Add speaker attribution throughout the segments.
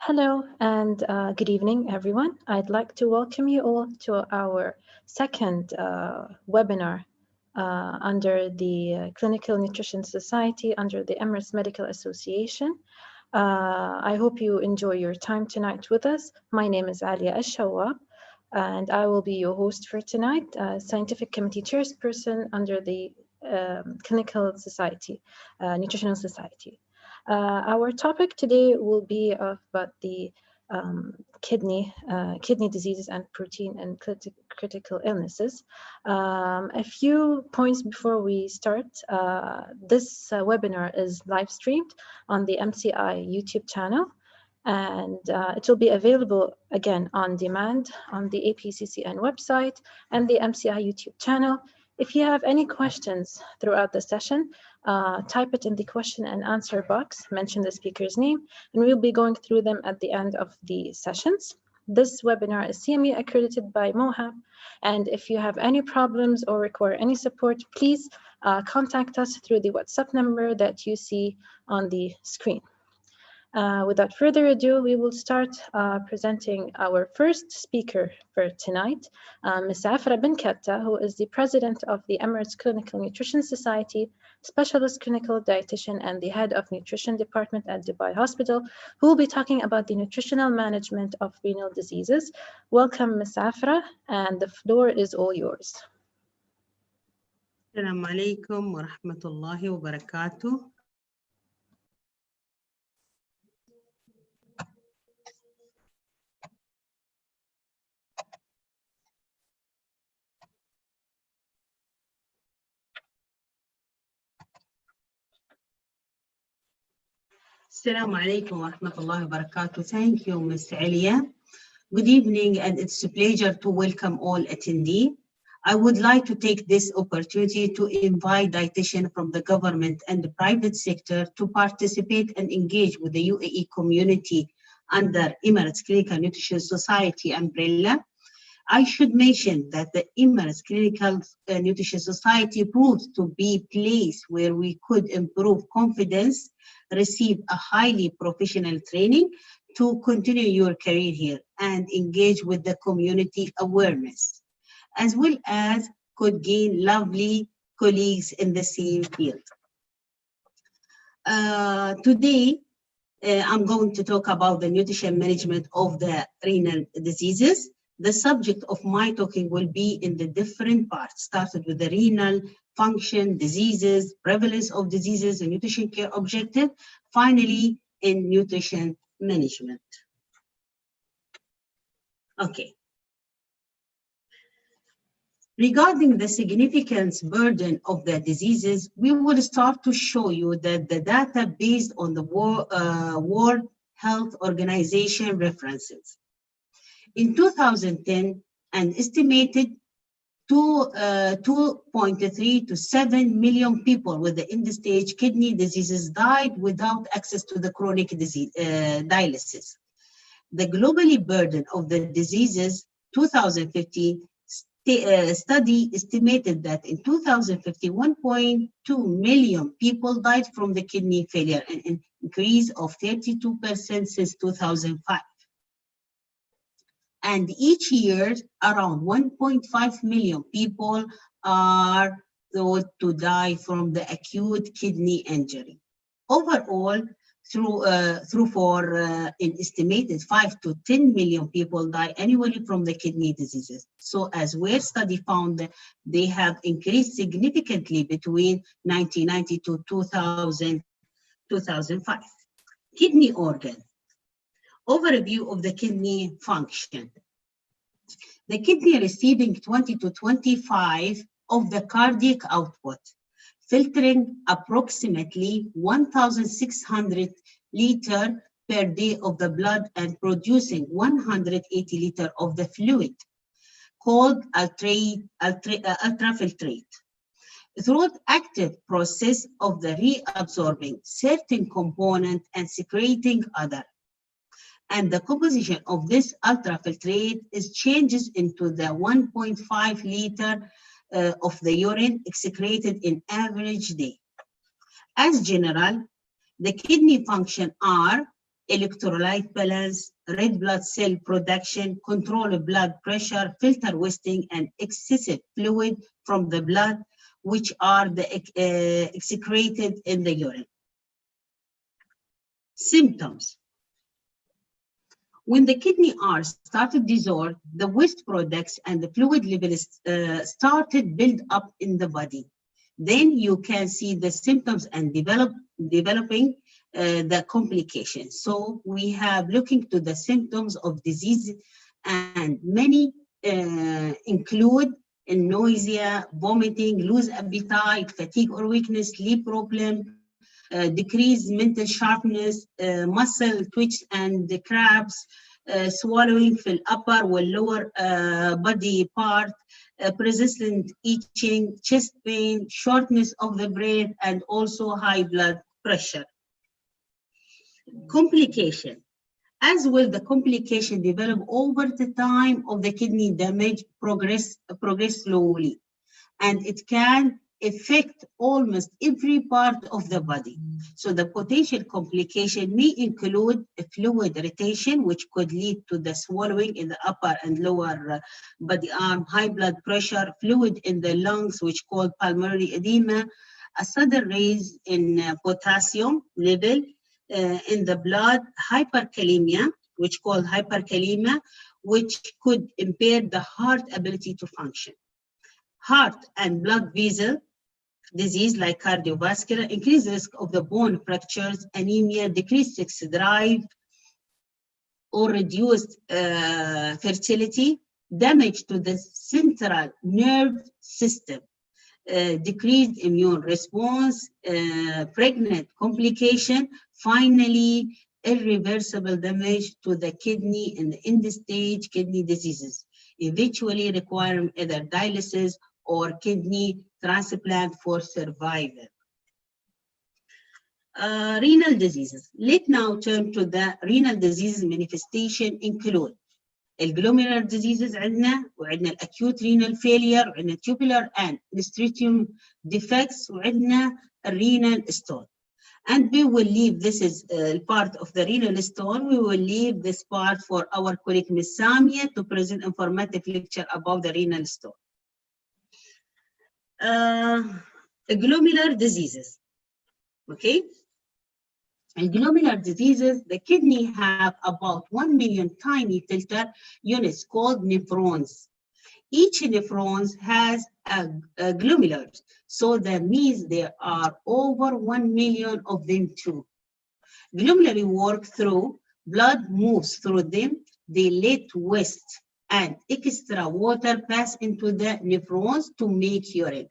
Speaker 1: Hello and good evening, everyone. I'd like to welcome you all to our second webinar under the Clinical Nutrition Society under the Emirates Medical Association. I hope you enjoy your time tonight with us. My name is Alia Al-Shawab, and I will be your host for tonight, Scientific Committee Chairperson under the Clinical Society, Nutritional Society. Our topic today will be about the kidney diseases and protein and critical illnesses. A few points before we start. This webinar is live streamed on the MCI YouTube channel, and it will be available again on demand on the APCCN website and the MCI YouTube channel. If you have any questions throughout the session, type it in the question and answer box, mention the speaker's name, and we'll be going through them at the end of the sessions. This webinar is CME accredited by MOHAP, and if you have any problems or require any support, please contact us through the WhatsApp number that you see on the screen. Without further ado, we will start presenting our first speaker for tonight, Ms. Afra bin Katta, who is the president of the Emirates Clinical Nutrition Society, specialist clinical dietitian, and the head of nutrition department at Dubai Hospital, who will be talking about the nutritional management of renal diseases. Welcome, Ms. Afra, and the floor is all yours.
Speaker 2: Assalamu alaikum wa rahmatullahi wa barakatuh. Assalamu alaikum wa rahmatullahi wa barakatuh. Thank you, Ms. Alia. Good evening, and it's a pleasure to welcome all attendees. I would like to take this opportunity to invite dietitians from the government and the private sector to participate and engage with the UAE community under Emirates Clinical Nutrition Society umbrella. I should mention that the Emirates Clinical Nutrition Society proved to be a place where we could improve confidence, receive a highly professional training to continue your career here and engage with the community awareness, as well as could gain lovely colleagues in the same field. Today, I'm going to talk about the nutrition management of the renal diseases. The subject of my talking will be in the different parts, started with the renal function, diseases, prevalence of diseases, and nutrition care objective, finally in nutrition management. Okay. Regarding the significance burden of the diseases, we will start to show you that the data based on the World Health Organization references. In 2010, an estimated 2.3 to 7 million people with the end-stage kidney diseases died without access to the chronic disease, dialysis. The global burden of the diseases, 2015 study estimated that in 2050, 1.2 million people died from the kidney failure, an increase of 32% since 2005. And each year, around 1.5 million people are thought to die from the acute kidney injury. Overall, an estimated 5 to 10 million people die annually from the kidney diseases. So as where study found, they have increased significantly between 1990 to 2005. Kidney organ. Overview of the kidney function. The kidney receiving 20 to 25 of the cardiac output, filtering approximately 1,600 liters per day of the blood and producing 180 liters of the fluid, called ultrafiltrate. Through active process of the reabsorbing certain component and secreting other. And the composition of this ultrafiltrate is changes into the 1.5 liter of the urine excreted in average day. As general, the kidney function are electrolyte balance, red blood cell production, control of blood pressure, filter wasting, and excessive fluid from the blood, which are excreted in the urine. Symptoms. When the kidney are started dissolve, the waste products and the fluid levels started build up in the body. Then you can see the symptoms and developing the complications. So we have looking to the symptoms of disease, and many include nausea, vomiting, lose appetite, fatigue or weakness, sleep problem, decreased mental sharpness, muscle twitch and the cramps, swallowing for upper or lower body part, persistent itching, chest pain, shortness of the breath, and also high blood pressure. Complication. As well, the complication develop over the time of the kidney damage progress slowly, and it can affect almost every part of the body. So the potential complication may include a fluid retention, which could lead to the swallowing in the upper and lower body arm, high blood pressure, fluid in the lungs, which called pulmonary edema, a sudden rise in potassium level in the blood, hyperkalemia, which called hyperkalemia, which could impair the heart ability to function. Heart and blood vessel disease like cardiovascular, increased risk of the bone fractures, anemia, decreased sex drive, or reduced fertility, damage to the central nerve system, decreased immune response, pregnant complication, finally, irreversible damage to the kidney in the end-stage kidney diseases, eventually requiring either dialysis or kidney transplant for survival. Renal diseases. Let's now turn to the renal disease manifestation include glomerular diseases عندنا وعندنا acute renal failure وعندنا tubular and interstitium defects وعندنا renal stone. And we will leave, this is part of the renal stone, we will leave this part for our colleague Ms. Samia to present informative lecture about the renal stone. Glomerular diseases, okay? In glomerular diseases, the kidney have about 1 million tiny filter units called nephrons. Each nephrons has a glomerular, so that means there are over 1 million of them too. Glomeruli work through, blood moves through them, they let waste and extra water pass into the nephrons to make urine.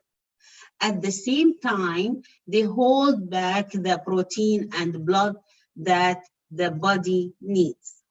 Speaker 2: At the same time, they hold back the protein and blood that the body needs.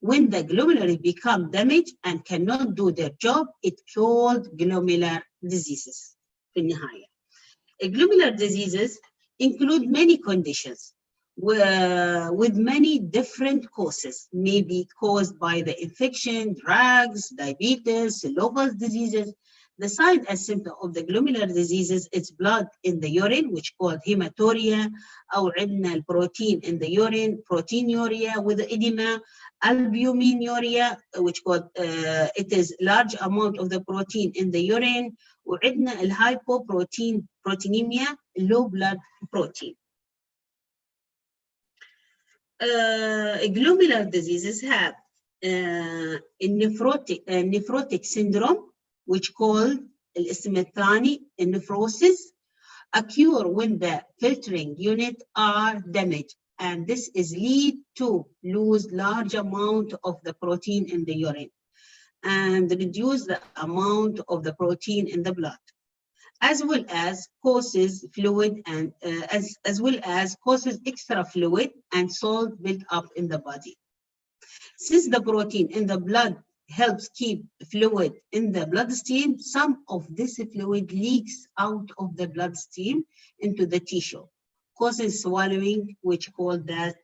Speaker 2: When the glomeruli become damaged and cannot do their job, it's called glomerular diseases. Glomerular diseases include many conditions with many different causes, may be caused by the infection, drugs, diabetes, local diseases. The sign and symptom of the glomerular diseases is blood in the urine, which called hematuria, or protein in the urine, proteinuria with edema, albuminuria, which called it is large amount of the protein in the urine, or hypoproteinemia, low blood protein. Glomerular diseases have nephrotic syndrome, which called الاسم الثاني nephrosis, occur when the filtering unit are damaged, and this is lead to lose large amount of the protein in the urine and reduce the amount of the protein in the blood, as well as causes fluid and as well as causes extra fluid and salt built up in the body. Since the protein in the blood helps keep fluid in the bloodstream, some of this fluid leaks out of the bloodstream into the tissue, causing swallowing, which called that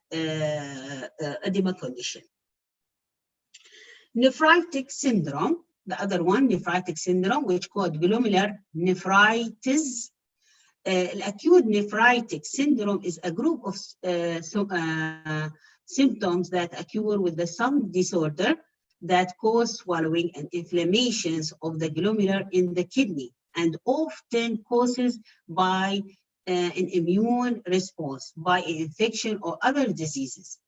Speaker 2: edema condition. Nephritic syndrome, the other one, nephritic syndrome, which called glomerular nephritis. Acute nephritic syndrome is a group of symptoms that occur with some disorder that cause swallowing and inflammations of the glomerular in the kidney, and often causes by an immune response, by an infection or other diseases.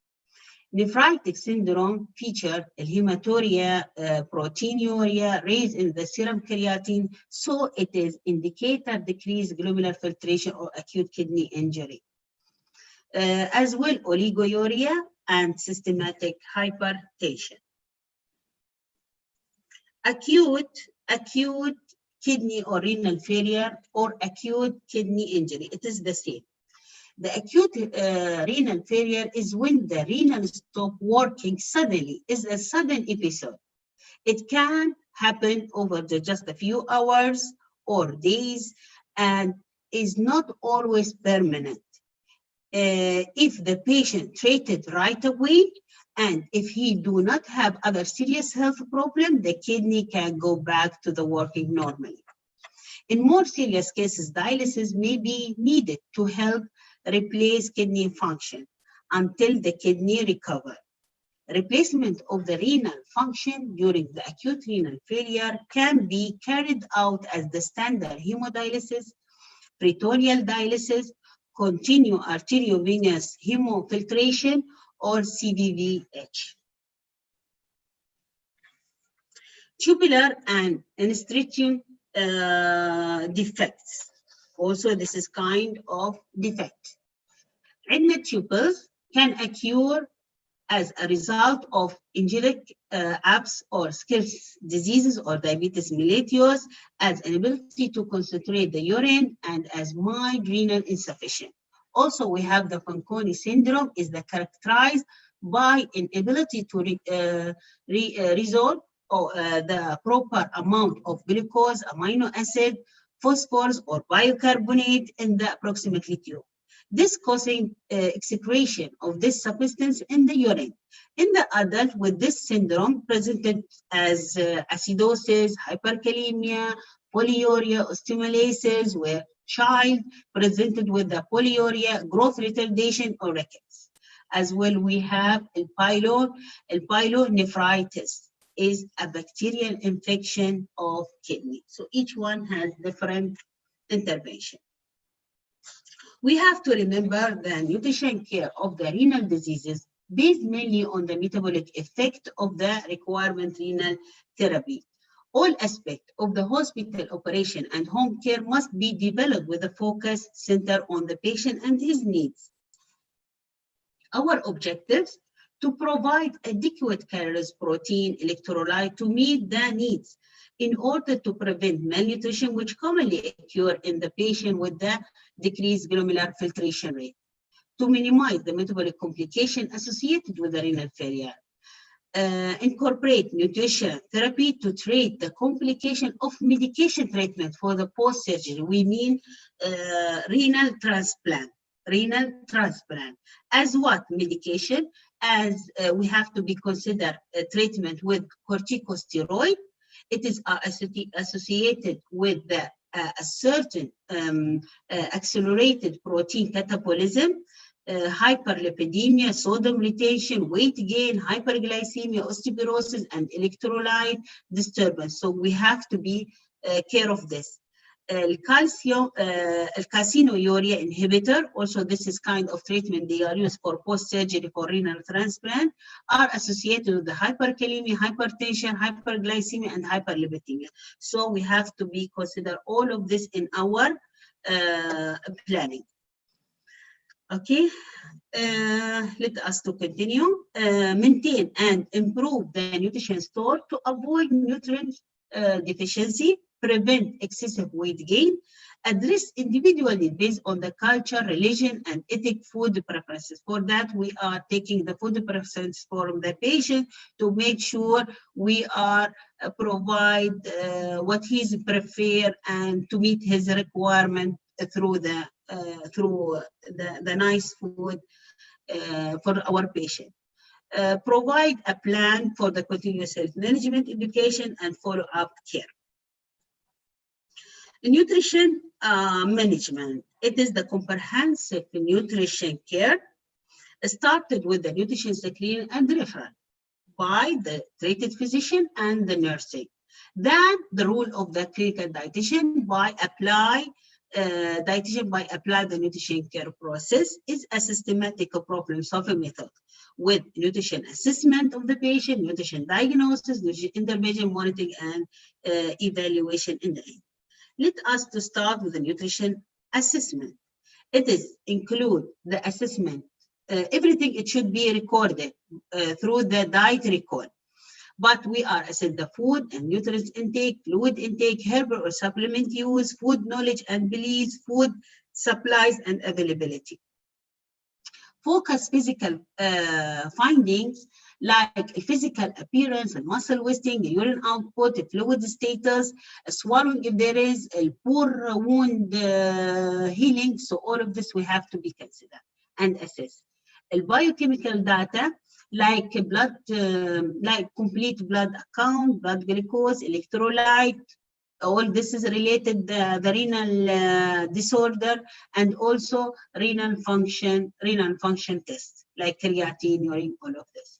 Speaker 2: Nephrotic syndrome feature hematuria, proteinuria, raise in the serum creatinine, so it is indicator decreased glomerular filtration or acute kidney injury. As well, oliguria and systematic hypertension. Acute kidney or renal failure or acute kidney injury, it is the same. The acute renal failure is when the renal stop working suddenly, is a sudden episode. It can happen over just a few hours or days and is not always permanent. If the patient treated right away, and if he do not have other serious health problem, the kidney can go back to the working normally. In more serious cases, dialysis may be needed to help replace kidney function until the kidney recover. Replacement of the renal function during the acute renal failure can be carried out as the standard hemodialysis, peritoneal dialysis, continuous arteriovenous hemofiltration, or CVVH. Tubular and interstitial defects. Also, this is kind of defect. Renal tubes can occur as a result of angelic abs or Skill's diseases or diabetes mellitus, as inability to concentrate the urine, and as mild renal insufficient. Also, we have the Fanconi syndrome is characterized by inability to resolve the proper amount of glucose, amino acid, phosphorus, or bicarbonate in the proximal tube. This causing excretion of this substance in the urine. In the adult with this syndrome presented as acidosis, hyperkalemia, polyuria, osteomalacia, where child presented with the polyuria, growth retardation, or rickets. As well, we have pyelonephritis is a bacterial infection of kidney. So each one has different intervention. We have to remember the nutrition care of the renal diseases based mainly on the metabolic effect of the requirement renal therapy. All aspects of the hospital operation and home care must be developed with a focus center on the patient and his needs. Our objectives to provide adequate calories, protein, electrolyte to meet the needs in order to prevent malnutrition, which commonly occur in the patient with the decreased glomerular filtration rate, to minimize the metabolic complication associated with the renal failure. Incorporate nutrition therapy to treat the complication of medication treatment for the post-surgery. We mean renal transplant. Renal transplant. As what medication? As we have to be considered treatment with corticosteroid. It is associated with a certain accelerated protein catabolism, hyperlipidemia, sodium retention, weight gain, hyperglycemia, osteoporosis, and electrolyte disturbance. So we have to be care of this. Calcinuria inhibitor, also this is kind of treatment they are used for post-surgery for renal transplant, are associated with the hyperkalemia, hypertension, hyperglycemia, and hyperlipidemia. So we have to be consider all of this in our planning. Okay, let us to continue. Maintain and improve the nutrition store to avoid nutrient deficiency, prevent excessive weight gain, address individually based on the culture, religion, and ethnic food preferences. For that, we are taking the food preferences from the patient to make sure we are provide what he's prefer and to meet his requirement through the nice food for our patient. Provide a plan for the continuous health management, education, and follow-up care. Nutrition management. It is the comprehensive nutrition care started with the nutrition screening and referral by the treated physician and the nursing. Then the role of the clinical dietitian by apply the nutrition care process is a systematic problem-solving method with nutrition assessment of the patient, nutrition diagnosis, nutrition intervention, monitoring, and evaluation in the end. Let us to start with the nutrition assessment. It is include the assessment. Everything it should be recorded through the diet record. But we are assessing the food and nutrients intake, fluid intake, herbal or supplement use, food knowledge and beliefs, food supplies and availability. Focus physical findings like physical appearance and muscle wasting, urine output, fluid status, swallowing if there is, a poor wound healing. So all of this we have to be considered and assess. Biochemical data like blood, like complete blood count, blood glucose, electrolyte, all this is related the renal disorder, and also renal function tests like creatinine, urine, all of this.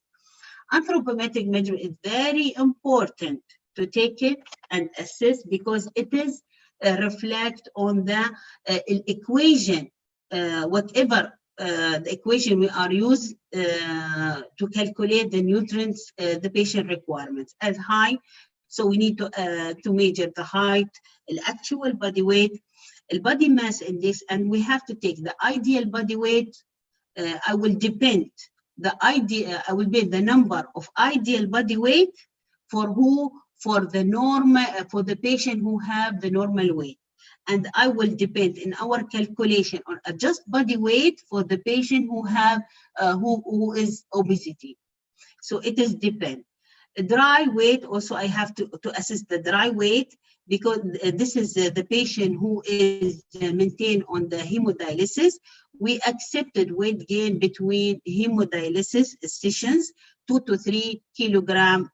Speaker 2: Anthropometric measurement is very important to take it and assess because it is reflect on the equation, whatever the equation we are used to calculate the nutrients, the patient requirements as high. So we need to measure the height, the actual body weight, the body mass index, and we have to take the ideal body weight. I will depend the idea. I will be the number of ideal body weight for the normal for the patient who have the normal weight. And I will depend in our calculation on adjust body weight for the patient who have who is obesity. So it is depend. Dry weight also I have to assess the dry weight because this is the patient who is maintained on the hemodialysis. We accepted weight gain between hemodialysis sessions 2 to 3 kilogram.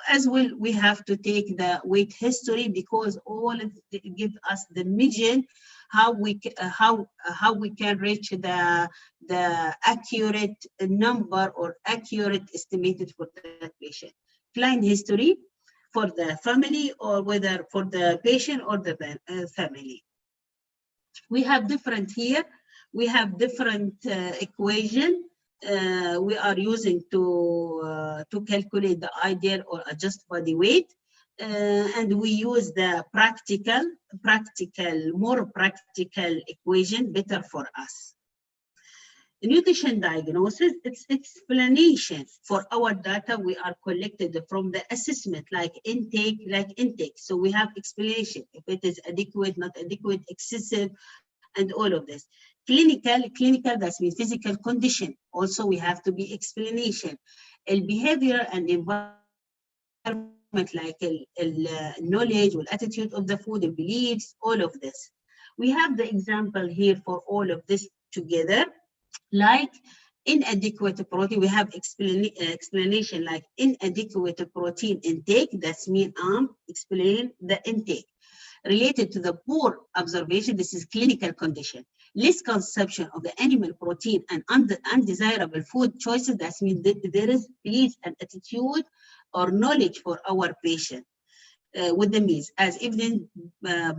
Speaker 2: As well, we have to take the weight history because all of it give us the median how we can reach the accurate number or accurate estimated for that patient. Client history for the family or whether for the patient or the family. We have different here. We have different equation. We are using to calculate the ideal or adjust body weight, and we use the more practical equation better for us. The nutrition diagnosis, it's explanation for our data we are collected from the assessment like intake. So we have explanation if it is adequate, not adequate, excessive, and all of this. Clinical, that means physical condition. Also, we have to be explanation. Behavior and environment, like knowledge or attitude of the food and beliefs, all of this. We have the example here for all of this together. Like inadequate protein, we have explanation like inadequate protein intake. That's mean explain the intake. Related to the poor observation, this is clinical condition. Less consumption of the animal protein and undesirable food choices, that means that there is belief and attitude or knowledge for our patient with the meals, as evident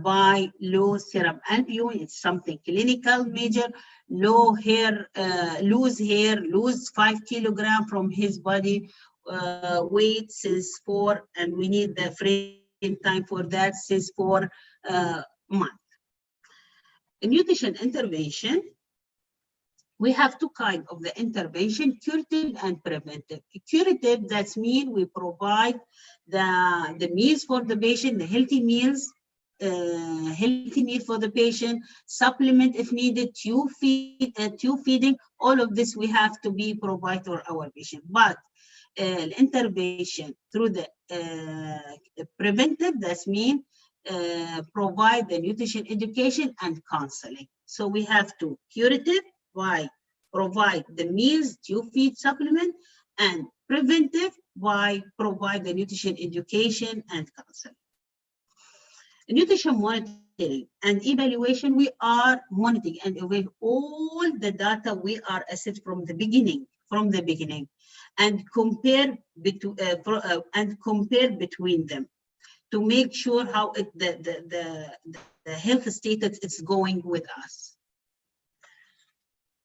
Speaker 2: by low serum albumin. It's something clinical major. Low hair, lose 5 kilograms from his body weight since 4, and we need the frame time for that since 4 months. Nutrition intervention, we have two kinds of the intervention, curative and preventive. Curative, that's mean we provide the meals for the patient, the healthy meal for the patient, supplement if needed, tube feeding, all of this we have to be provide for our patient. But intervention through the preventive, that's mean provide the nutrition education and counseling. So we have to curative by provide the meals, tube feed, supplement, and preventive by provide the nutrition education and counseling. The nutrition monitoring and evaluation, we are monitoring and evaluating all the data we are assessed from the beginning, and compare between them to make sure how the health status is going with us.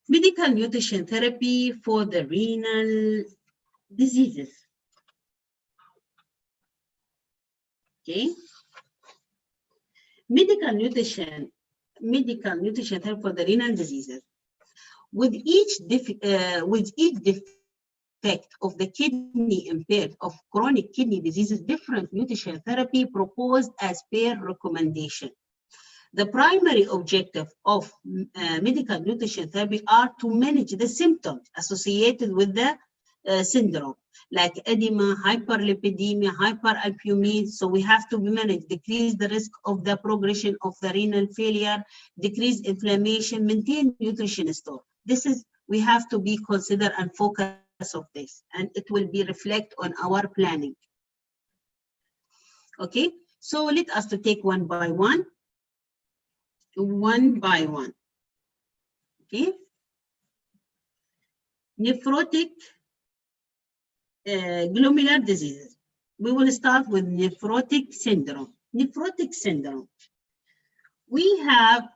Speaker 2: Medical nutrition therapy for the renal diseases. Okay. Medical nutrition therapy for the renal diseases. With each defect of the kidney impaired of chronic kidney diseases, different nutrition therapy proposed as per recommendation. The primary objective of medical nutrition therapy are to manage the symptoms associated with the syndrome, like edema, hyperlipidemia, hyperalbumin. So we have to manage, decrease the risk of the progression of the renal failure, decrease inflammation, maintain nutrition store. This is, we have to be consider and focus of this, and it will be reflect on our planning. Okay, so let us to take one by one. Okay. Nephrotic glomerular diseases. We will start with nephrotic syndrome. Nephrotic syndrome. We have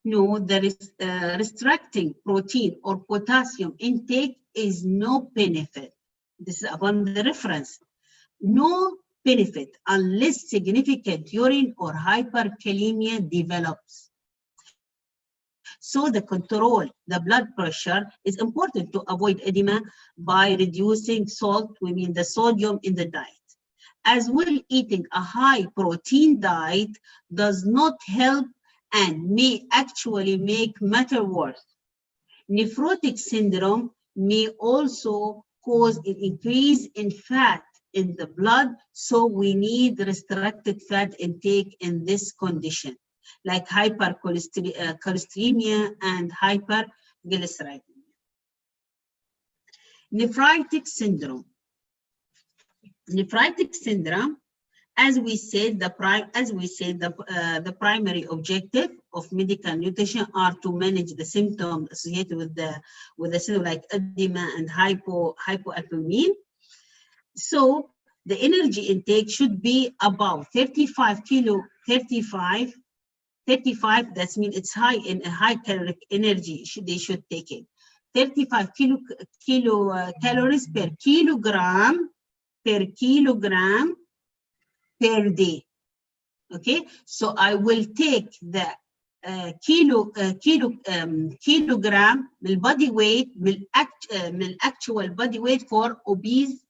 Speaker 2: the restricting protein or potassium intake is no benefit. This is upon the reference. No benefit unless significant urine or hyperkalemia develops. So the control, the blood pressure is important to avoid edema by reducing salt, we mean the sodium in the diet. As well, eating a high protein diet does not help and may actually make matter worse. Nephrotic syndrome may also cause an increase in fat in the blood, so we need restricted fat intake in this condition, like hypercholesteremia and hyperglyceridemia. Nephrotic syndrome. Nephrotic syndrome, as we said, the primary objective of medical nutrition are to manage the symptoms associated with the syndrome, like edema and hypoalbumin. So the energy intake should be about 35, that means it's high in a high caloric energy, they should take it. 35 calories per kilogram per day. Okay, so I will take the kilogram body weight, actual body weight for obese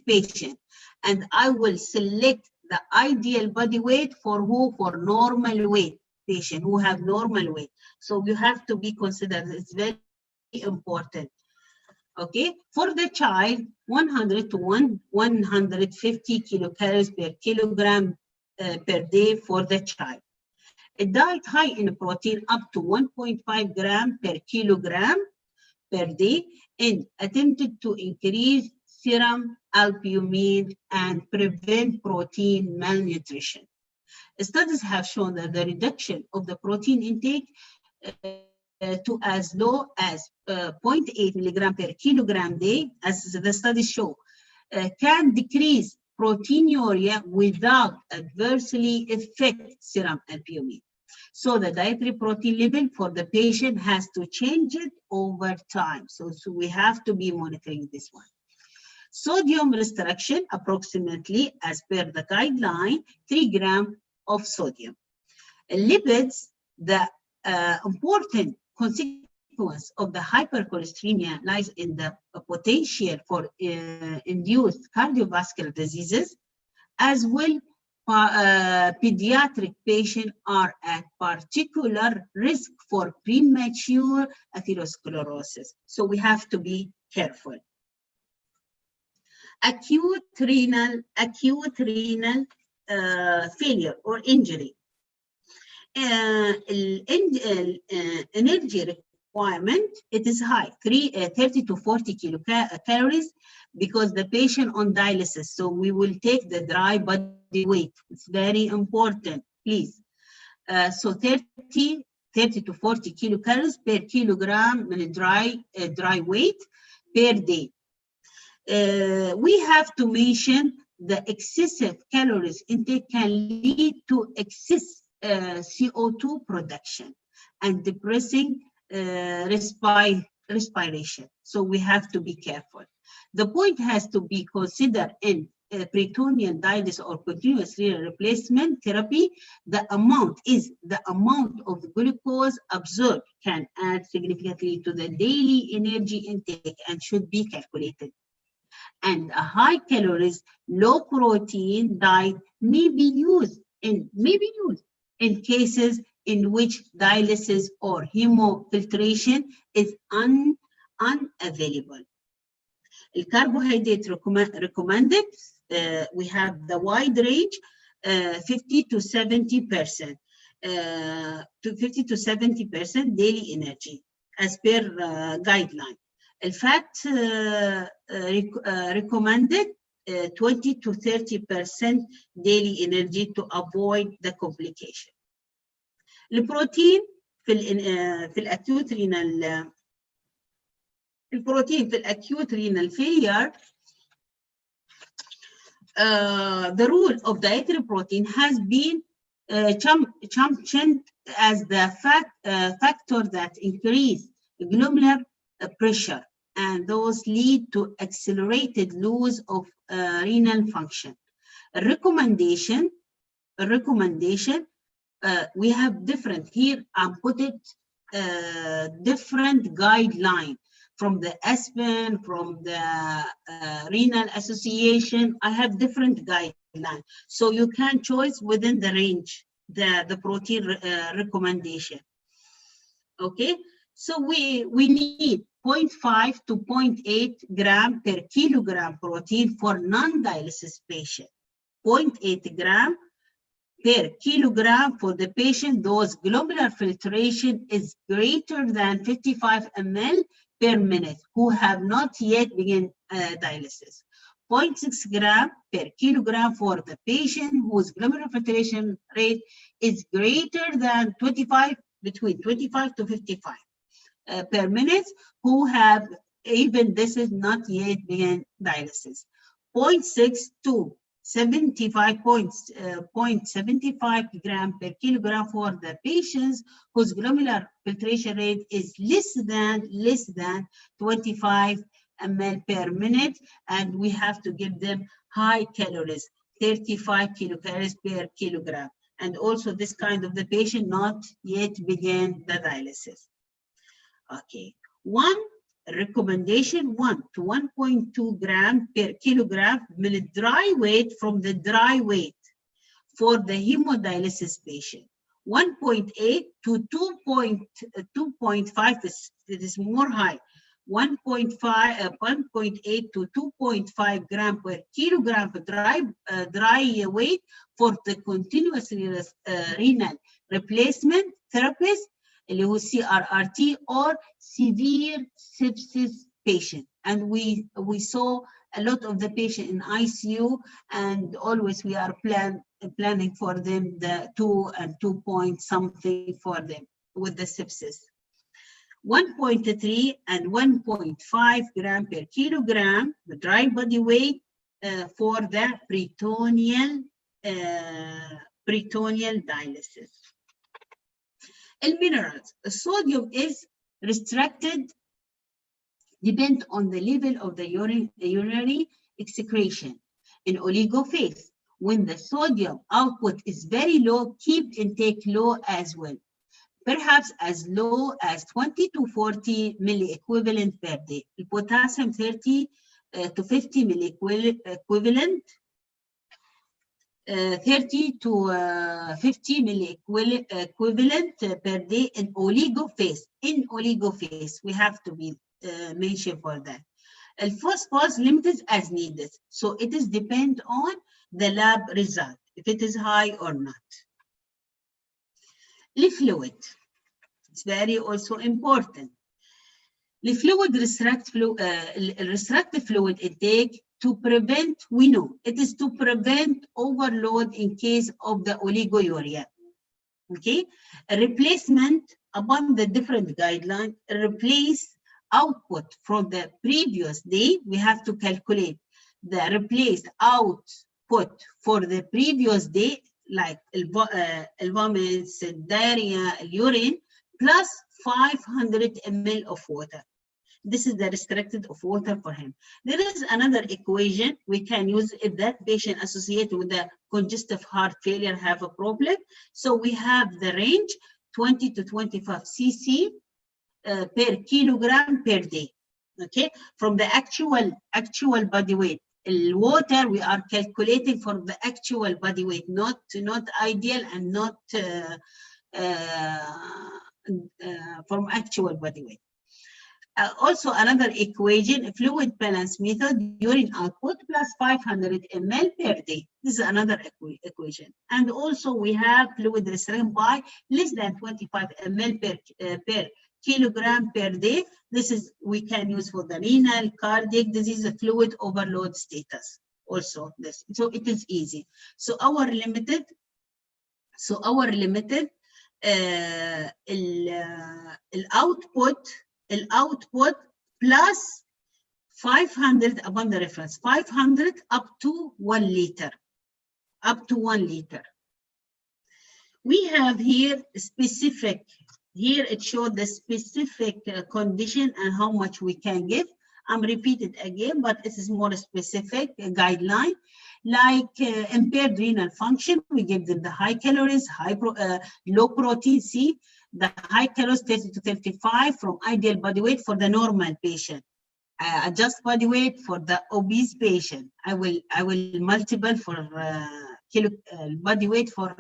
Speaker 2: patient, and I will select the ideal body weight for who? For normal weight patient who have normal weight. So you have to be considered, it's very important. Okay, for the child, 100 to 150 kilocalories per kilogram per day for the child. A diet high in protein up to 1.5 gram per kilogram per day and attempted to increase serum albumin and prevent protein malnutrition. Studies have shown that the reduction of the protein intake to as low as 0.8 milligram per kilogram day, as the studies show, can decrease proteinuria without adversely affect serum albumin. So the dietary protein level for the patient has to change it over time. So we have to be monitoring this one. Sodium restriction, approximately as per the guideline, 3 grams of sodium. Lipids, the important consequence of the hypercholesteremia lies in the potential for induced cardiovascular diseases, as well. Pediatric patients are at particular risk for premature atherosclerosis. So we have to be careful. Acute renal failure or injury. Energy requirement, it is high, 30 to 40 kilocalories, because the patient on dialysis. So we will take the dry body weight. It's very important, please. So 30 to 40 kilocalories per kilogram dry weight per day. We have to mention the excessive calories intake can lead to excess CO2 production and depressing respiration. So we have to be careful. The point has to be considered in peritoneal dialysis or continuous renal replacement therapy. The amount of glucose absorbed can add significantly to the daily energy intake and should be calculated. And a high calories, low protein diet may be used in cases in which dialysis or hemofiltration is unavailable. The carbohydrate recommended, we have the wide range, 50 to 70%, daily energy as per guideline. In fact, recommended 20 to 30% daily energy to avoid the complication. البروتين في الأكيوت رينال failure, the role of dietary protein has been championed as the factor that increase glomerular pressure, and those lead to accelerated loss of renal function. A recommendation, we have different, here I'm put it different guideline from the ASPEN, from the Renal Association. I have different guidelines. So you can choose within the range, the protein recommendation. Okay, so we need 0.5 to 0.8 gram per kilogram protein for non-dialysis patient, 0.8 gram per kilogram for the patient whose glomerular filtration is greater than 55 ml per minute who have not yet begun dialysis. 0.6 gram per kilogram for the patient whose glomerular filtration rate is greater than between 25 to 55 per minute who have this is not yet begun dialysis. 0.6 to 0.75 gram per kilogram for the patients whose glomerular filtration rate is less than 25 ml per minute, and we have to give them high calories, 35 kilocalories per kilogram. And also this kind of the patient not yet began the dialysis. Okay, recommendation 1 to 1.2 gram per kilogram dry weight from the dry weight for the hemodialysis patient. 1.8 to 2.5, it is more high. 1.8 to 2.5 gram per kilogram dry weight for the continuous renal replacement therapist, اللي هو CRRT or severe sepsis patient. And we saw a lot of the patient in ICU, and always we are planning for them the 2 and 2 point something for them with the sepsis. 1.3 and 1.5 gram per kilogram, the dry body weight for the peritoneal dialysis. Minerals, sodium is restricted, depend on the level of the urinary excretion. In oligophase, when the sodium output is very low, keep intake low as well, perhaps as low as 20 to 40 milliequivalent per day. Potassium 30 to 50 milliequivalent. 30 to 50 milliequivalent per day in oligophase. In oligophase, we have to be mentioned for that. Phosphorus limited as needed, so it is depend on the lab result if it is high or not. The fluid, it's very also important. The fluid restricted fluid intake to prevent, we know, it is to prevent overload in case of the oliguria. Okay, a replacement upon the different guideline, replace output from the previous day. We have to calculate the replaced output for the previous day, like vomits, diarrhea, urine, plus 500 ml of water. This is the restricted of water for him. There is another equation we can use if that patient associated with the congestive heart failure have a problem. So we have the range 20 to 25 cc per kilogram per day. Okay, from the actual body weight. Water we are calculating for the actual body weight, not ideal and not from actual body weight. Also another equation, fluid balance method, urine output plus 500 ml per day. This is another equation. And also we have fluid restriction by less than 25 ml per kilogram per day. This is we can use for the renal, cardiac disease, fluid overload status. Also this, so it is easy. So our limited output plus 500 upon the reference, 500 up to 1 liter, up to 1 liter. We have here specific, here it showed the specific condition and how much we can give. I'm repeating again, but it is more specific guideline. Like impaired renal function, we give them the high calories, low protein, see, the high calories 30 to 35 from ideal body weight for the normal patient. Adjust body weight for the obese patient. I will multiple for body weight for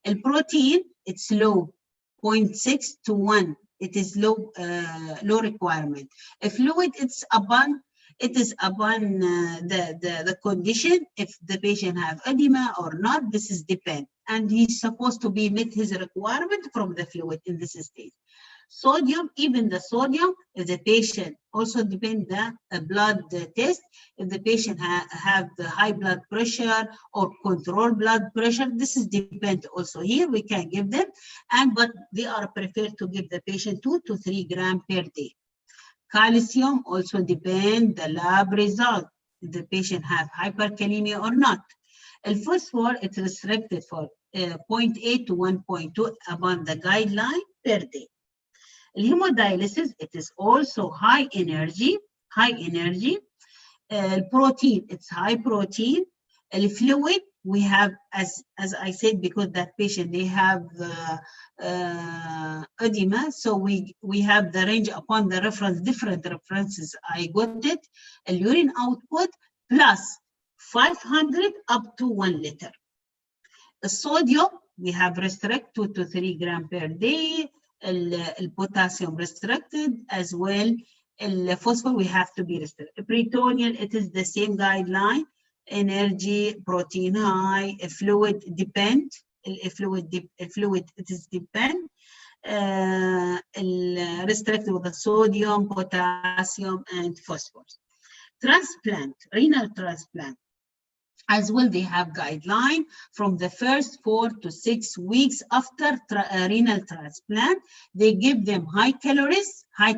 Speaker 2: the protein. It's low, 0.6 to 1. It is low requirement. A fluid, it is upon the condition, if the patient have edema or not. This is depend, and he's supposed to be meet his requirement from the fluid in this stage. Sodium, even the sodium, if the patient also depend the blood test, if the patient have the high blood pressure or control blood pressure, this is depend also. Here we can give them, but they are preferred to give the patient 2 to 3 grams per day. Calcium also depend the lab result, if the patient have hyperkalemia or not. And phosphorus, it's restricted for 0.8 to 1.2 upon the guideline per day. Hemodialysis, it is also high energy. Protein, it's high protein. Fluid, we have, as I said, because that patient, they have edema, so we have the range upon the reference, different references. I got it. Urine output plus 500 up to 1 liter. Sodium, we have restricted 2 to 3 grams per day. Potassium restricted as well. Phosphorus, we have to be restricted. Peritoneal, it is the same guideline. Energy, protein high. Fluid depend. Fluid, it is depend. Restricted with the sodium, potassium, and phosphorus. Transplant, renal transplant. As well, they have guideline from the first 4 to 6 weeks after renal transplant. They give them high calories, high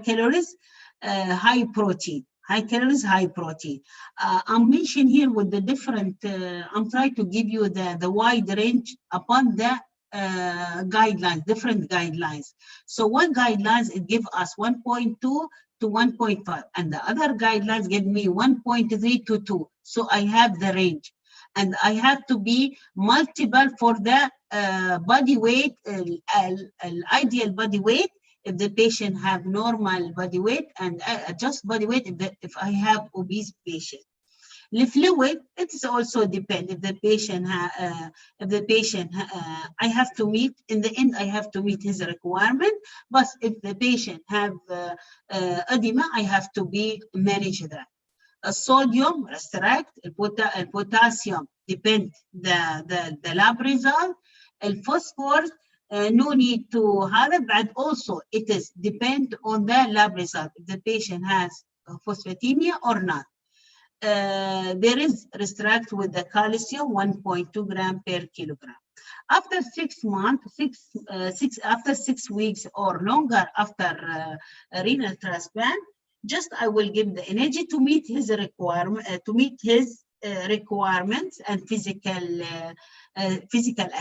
Speaker 2: protein. High calories, high protein. I'm mentioning here with the different, I'm trying to give you the wide range upon the guidelines, different guidelines. So one guidelines, it gives us 1.2 to 1.5, and the other guidelines give me 1.3 to 2. So I have the range. And I have to be multiple for the body weight, ideal body weight, if the patient have normal body weight, and adjust body weight if I have obese patient. The fluid, it is also depend if the patient I have to meet, in the end I have to meet his requirement. But if the patient have edema, I have to be manage that. Sodium restrict, potassium depend the lab result. Phosphorus, no need to have it, but also it is depend on the lab result, if the patient has phosphatemia or not. There is restrict with the calcium 1.2 grams per kilogram. After 6 months, after 6 weeks or longer after a renal transplant, just I will give the energy to meet his requirements and physical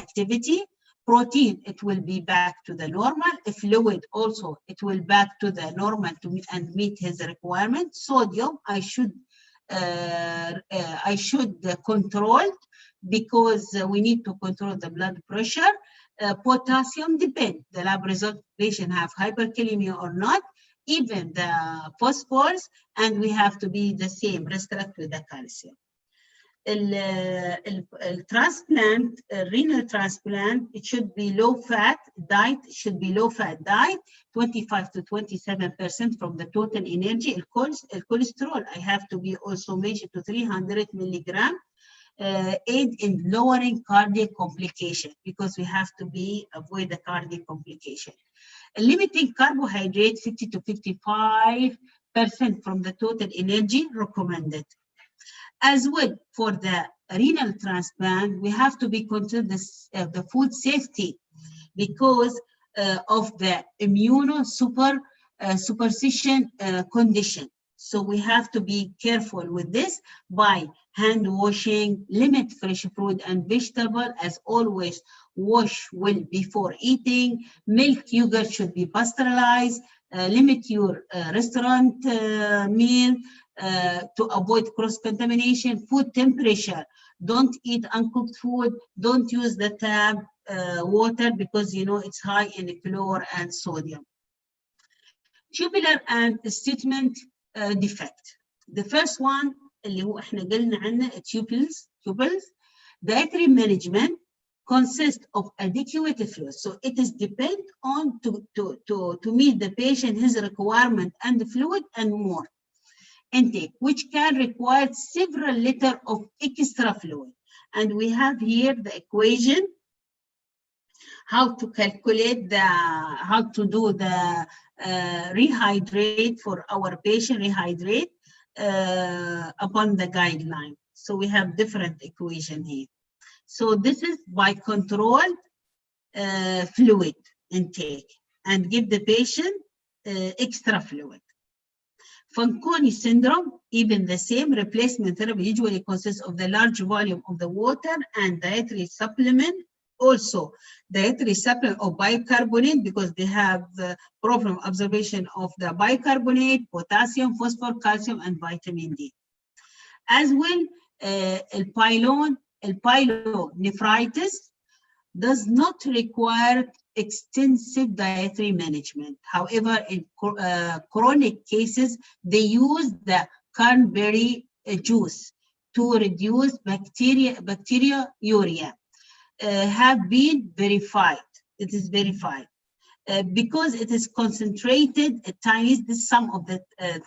Speaker 2: activity. Protein, it will be back to the normal. Fluid also, it will back to the normal and meet his requirements. Sodium, I should control, because we need to control the blood pressure. Potassium depends. The lab result patient have hyperkalemia or not. Even the phosphorus, and we have to be the same, restrict with the calcium. Transplant, renal transplant, it should be low fat diet, 25 to 27% from the total energy. Cholesterol, I have to be also measured to 300 milligram. Aid in lowering cardiac complication, because we have to avoid the cardiac complication. Limiting carbohydrate 50 to 55% from the total energy recommended. As well, for the renal transplant, we have to be concerned the food safety, because of the immunosuppression condition. So we have to be careful with this by hand washing, limit fresh fruit and vegetable, as always, wash well before eating. Milk, yogurt should be pasteurized. Limit your restaurant meal to avoid cross-contamination. Food temperature, don't eat uncooked food. Don't use the tap water, because it's high in chlor and sodium. Tubular and statement defect. The first one اللي هو احنا قلنا عنه tuples. Dietary management consists of adequate fluid. So it is depend on to meet the patient, his requirement and the fluid and more intake, which can require several liters of extra fluid. And we have here the equation, how to calculate how to do the rehydrate for our patient, rehydrate upon the guideline. So we have different equation here. So this is by controlled fluid intake and give the patient extra fluid. Fanconi syndrome, even the same. Replacement therapy usually consists of the large volume of the water and dietary supplement. Also, dietary supplement of bicarbonate, because they have problem observation of the bicarbonate, potassium, phosphorus, calcium, and vitamin D. As well, pyelonephritis does not require extensive dietary management. However, in chronic cases, they use the cranberry juice to reduce bacteriuria. Have been verified. It is verified because it is concentrated tinies. This some of the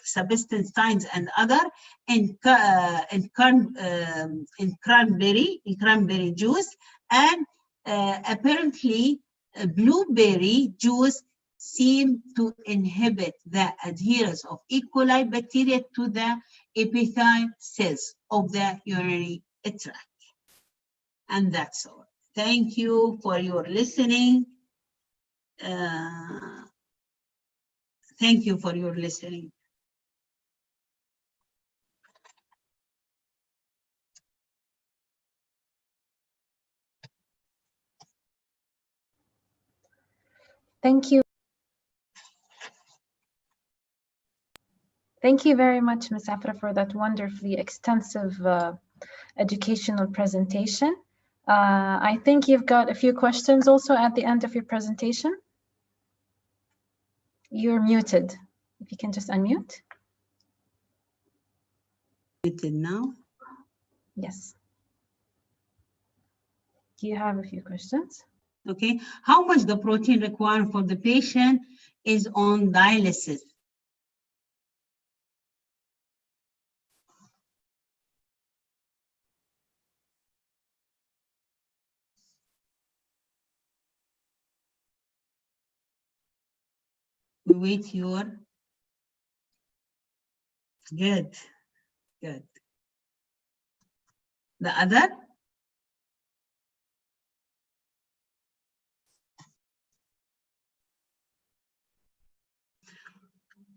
Speaker 2: substance times and other in cranberry juice, and apparently blueberry juice seem to inhibit the adherence of E. coli bacteria to the epithelial cells of the urinary tract. And that's all. Thank you for your listening. Thank you for your listening.
Speaker 1: Thank you. Thank you very much, Ms. Afra, for that wonderfully extensive educational presentation. I think you've got a few questions also at the end of your presentation. You're muted. If you can just unmute.
Speaker 2: Muted now?
Speaker 1: Yes. Do you have a few questions?
Speaker 2: Okay. How much the protein required for the patient is on dialysis? We wait your good. The other?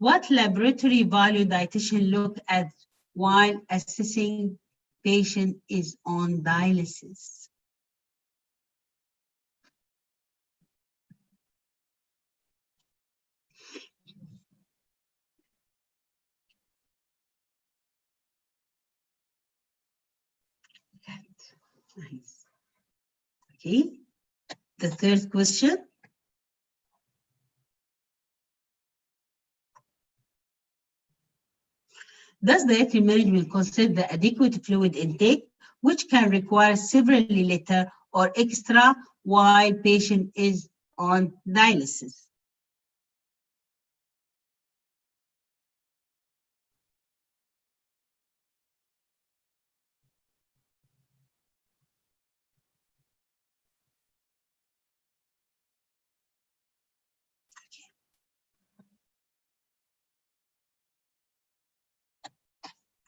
Speaker 2: What laboratory value dietitian look at while assessing patient is on dialysis? Nice. Okay. The third question. Does dietary management consider the adequate fluid intake, which can require several milliliter or extra while patient is on dialysis?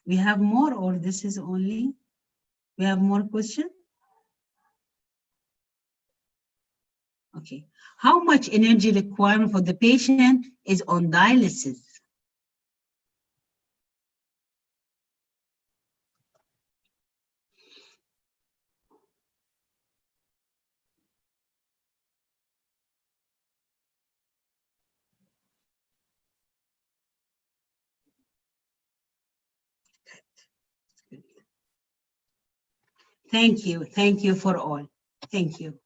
Speaker 2: We have more, or this is only? We have more question? Okay. How much energy requirement for the patient is on dialysis? Thank you. Thank you for all. Thank you.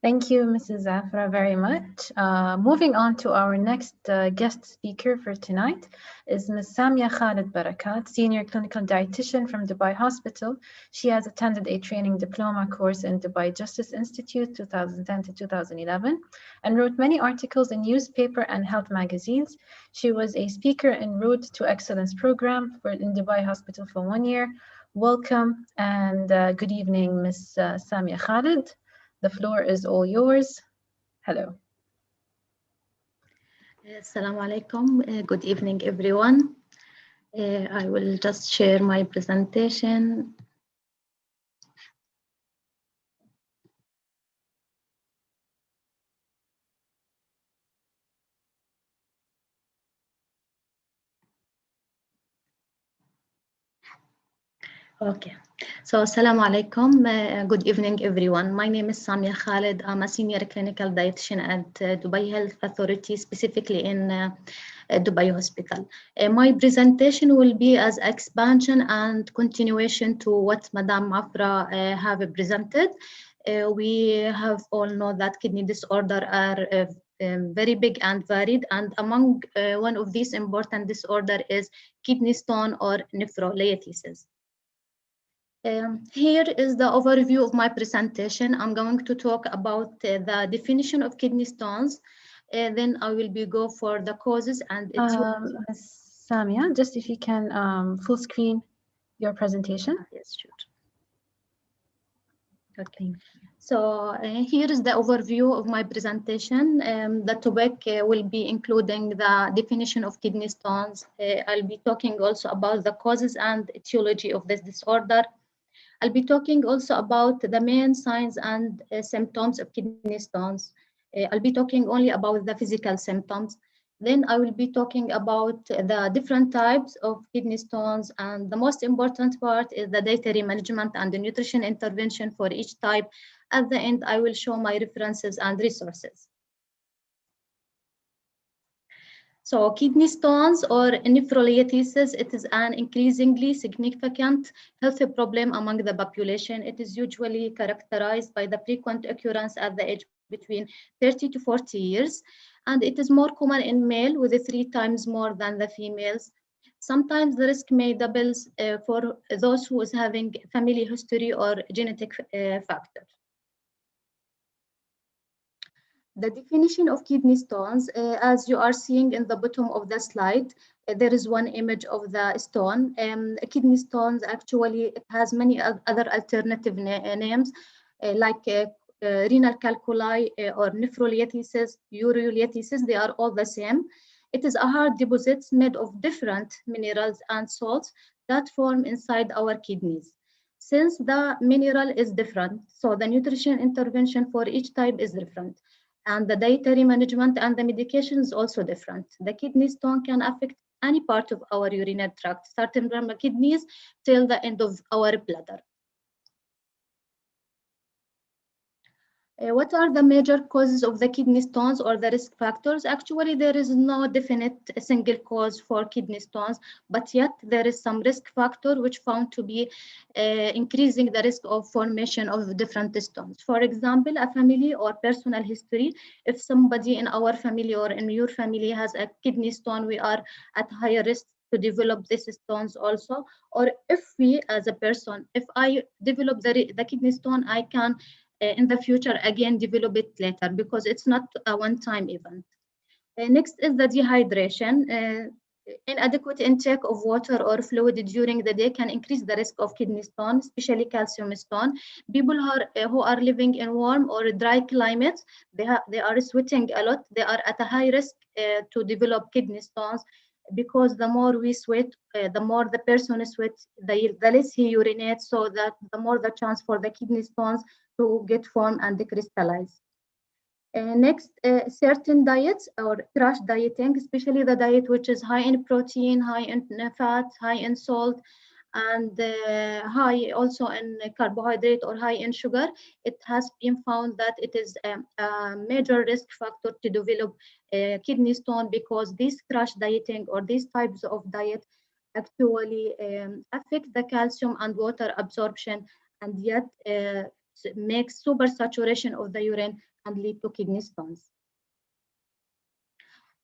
Speaker 1: Thank you, Mrs. Zafra, very much. Moving on to our next guest speaker for tonight is Ms. Samia Khalid Barakat, Senior Clinical Dietitian from Dubai Hospital. She has attended a training diploma course in Dubai Justice Institute 2010 to 2011 and wrote many articles in newspaper and health magazines. She was a speaker in Road to Excellence program in Dubai Hospital for 1 year. Welcome and good evening, Ms. Samia Khalid. The floor is all yours. Hello.
Speaker 3: Assalamu alaikum. Good evening, everyone. I will just share my presentation. Okay, so assalamu alaikum. Good evening, everyone. My name is Samia Khalid. I'm a senior clinical dietitian at Dubai Health Authority, specifically in Dubai Hospital. My presentation will be as expansion and continuation to what Madam Afra have presented. We have all know that kidney disorder are very big and varied, and among one of these important disorder is kidney stone or nephrolitis. Here is the overview of my presentation. I'm going to talk about the definition of kidney stones. Then I will go for the causes and
Speaker 1: Ms. Samia, just if you can full screen your presentation.
Speaker 3: Yes, sure. Okay. So here is the overview of my presentation. The topic will be including the definition of kidney stones. I'll be talking also about the causes and etiology of this disorder. I'll be talking also about the main signs and symptoms of kidney stones. I'll be talking only about the physical symptoms. Then I will be talking about the different types of kidney stones, and the most important part is the dietary management and the nutrition intervention for each type. At the end, I will show my references and resources. So kidney stones or nephrolitis, it is an increasingly significant health problem among the population. It is usually characterized by the frequent occurrence at the age between 30 to 40 years. And it is more common in male with 3 times more than the females. Sometimes the risk may double for those who is having family history or genetic factor. The definition of kidney stones, as you are seeing in the bottom of the slide, there is one image of the stone. Kidney stones actually it has many other alternative names like renal calculi or nephrolitis, ureolitis. They are all the same. It is a hard deposit made of different minerals and salts that form inside our kidneys. Since the mineral is different, so the nutrition intervention for each type is different. And the dietary management and the medication is also different. The kidney stone can affect any part of our urinary tract, starting from the kidneys till the end of our bladder. What are the major causes of the kidney stones or the risk factors? Actually, there is no definite single cause for kidney stones, but yet there is some risk factor which found to be increasing the risk of formation of different stones. For example, a family or personal history. If somebody in our family or in your family has a kidney stone, we are at higher risk to develop these stones also. Or if we as a person, if I develop the kidney stone, I can in the future again develop it later because it's not a one-time event. Next is the dehydration. Inadequate intake of water or fluid during the day can increase the risk of kidney stone, especially calcium stone. People who are living in warm or dry climates, they are sweating a lot. They are at a high risk to develop kidney stones because the more we sweat, the more the person sweats, the less he urinates, so that the more the chance for the kidney stones to get formed and crystallize. Next, certain diets or crash dieting, especially the diet which is high in protein, high in fat, high in salt, and high also in carbohydrate or high in sugar, it has been found that it is a major risk factor to develop kidney stone because this crash dieting or these types of diet actually affect the calcium and water absorption and yet makes supersaturation of the urine and lead to kidney stones.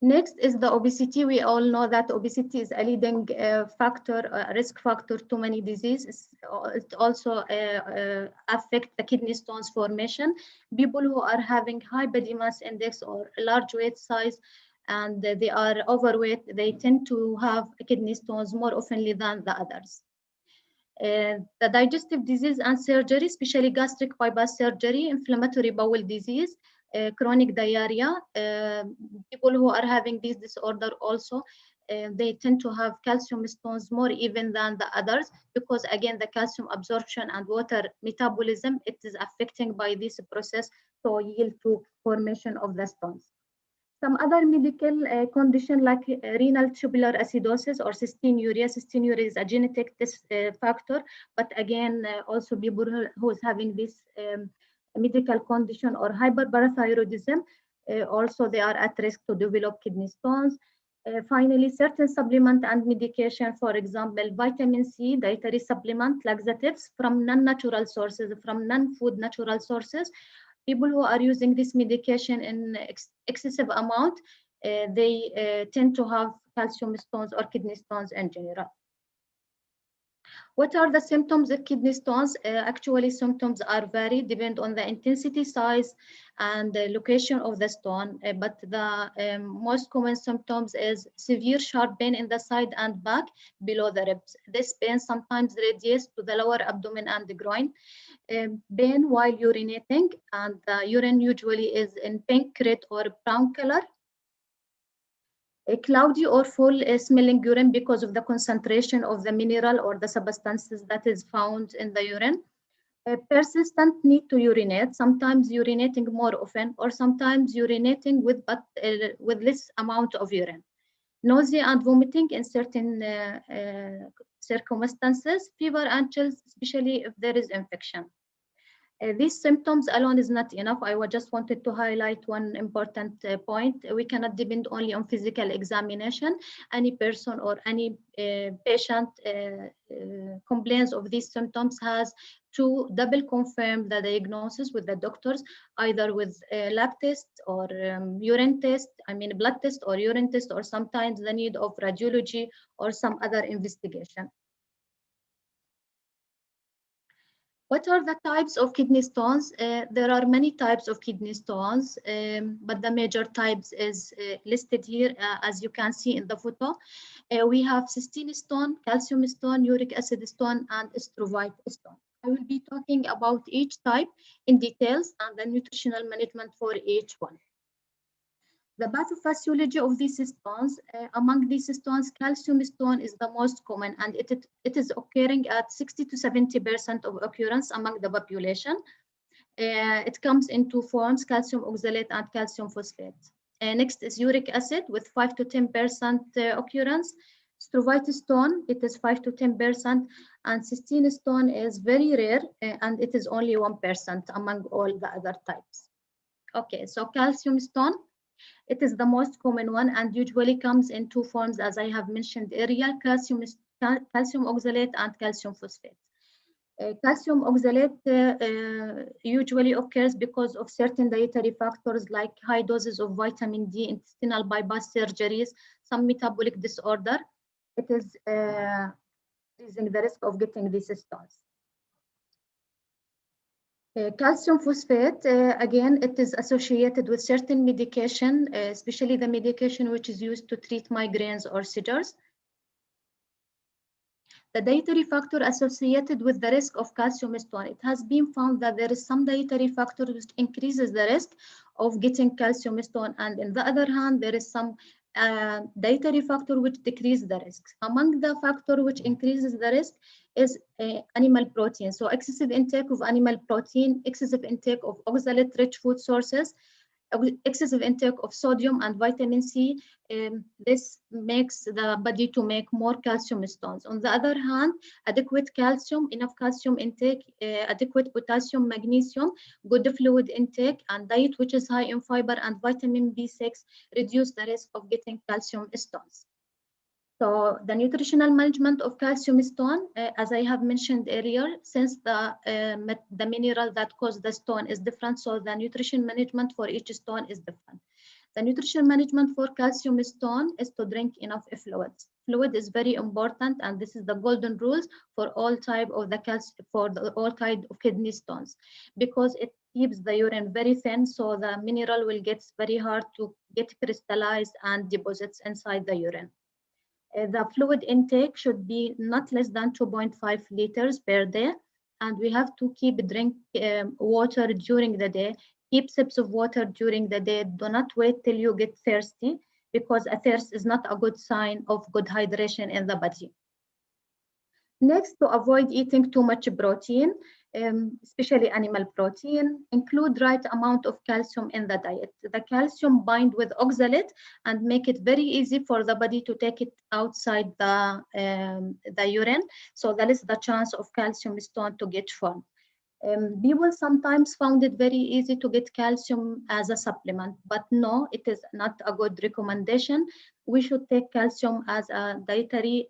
Speaker 3: Next is the obesity. We all know that obesity is a leading risk factor to many diseases. It also affects the kidney stones formation. People who are having high body mass index or large weight size and they are overweight, they tend to have kidney stones more oftenly than the others. The digestive disease and surgery, especially gastric bypass surgery, inflammatory bowel disease, chronic diarrhea. People who are having this disorder also, they tend to have calcium stones more even than the others because again the calcium absorption and water metabolism, it is affecting by this process to yield to formation of the stones. Some other medical condition like renal tubular acidosis or cystinuria. Cystinuria is a genetic factor, but again, also people who is having this medical condition or hyperparathyroidism, also they are at risk to develop kidney stones. Finally, certain supplement and medication, for example, vitamin C, dietary supplement, laxatives from non-natural sources, from non-food natural sources. People who are using this medication in excessive amount, they tend to have calcium stones or kidney stones in general. What are the symptoms of kidney stones? Actually, symptoms are varied, depend on the intensity, size, and the location of the stone. But the most common symptoms is severe sharp pain in the side and back below the ribs. This pain sometimes radiates to the lower abdomen and the groin. Pain while urinating, and the urine usually is in pink, red, or brown color. A cloudy or full smelling urine because of the concentration of the mineral or the substances that is found in the urine. A persistent need to urinate, sometimes urinating more often, or sometimes urinating with less amount of urine. Nausea and vomiting in certain circumstances, fever and chills, especially if there is infection. These symptoms alone is not enough. I just wanted to highlight one important point. We cannot depend only on physical examination. Any person or any patient complains of these symptoms has to double confirm the diagnosis with the doctors, either with lab test or urine test, blood test or urine test, or sometimes the need of radiology or some other investigation. What are the types of kidney stones? There are many types of kidney stones, but the major types is listed here, as you can see in the photo. We have cystine stone, calcium stone, uric acid stone, and Trovitastone stone. I will be talking about each type in details and the nutritional management for each one. The pathophysiology of these stones, among these stones, calcium stone is the most common, and it is occurring at 60 to 70% of occurrence among the population. It comes in two forms, calcium oxalate and calcium phosphate. Next is uric acid with 5 to 10% occurrence. Trovitastone, it is 5 to 10%, and cystine stone is very rare, and it is only 1% among all the other types. Okay, so calcium stone, it is the most common one and usually comes in two forms, as I have mentioned earlier, calcium oxalate and calcium phosphate. Calcium oxalate usually occurs because of certain dietary factors like high doses of vitamin D, intestinal bypass surgeries, some metabolic disorder. It is increasing the risk of getting these stones. Calcium phosphate, again, it is associated with certain medication, especially the medication which is used to treat migraines or seizures. The dietary factor associated with the risk of calcium stone, it has been found that there is some dietary factor which increases the risk of getting calcium stone, and on the other hand, there is some dietary factor which decreases the risk. Among the factor which increases the risk is animal protein. So excessive intake of animal protein, excessive intake of oxalate-rich food sources, excessive intake of sodium and vitamin C, this makes the body to make more calcium stones. On the other hand, adequate calcium, enough calcium intake, adequate potassium, magnesium, good fluid intake, and diet which is high in fiber and vitamin B6 reduce the risk of getting calcium stones. So the nutritional management of calcium stone, as I have mentioned earlier, since the mineral that causes the stone is different, so the nutrition management for each stone is different. The nutrition management for calcium stone is to drink enough fluids. Fluid is very important, and this is the golden rules for all type of the calcium, for all kind of kidney stones, because it keeps the urine very thin, so the mineral will get very hard to get crystallized and deposits inside the urine. The fluid intake should be not less than 2.5 liters per day, and we have to keep drink water during the day. Keep sips of water during the day. Do not wait till you get thirsty, because a thirst is not a good sign of good hydration in the body. Next, to avoid eating too much protein, especially animal protein, include right amount of calcium in the diet. The calcium bind with oxalate and make it very easy for the body to take it outside the urine. So that is the chance of calcium stone to get formed. People sometimes found it very easy to get calcium as a supplement, but no, it is not a good recommendation. We should take calcium as a dietary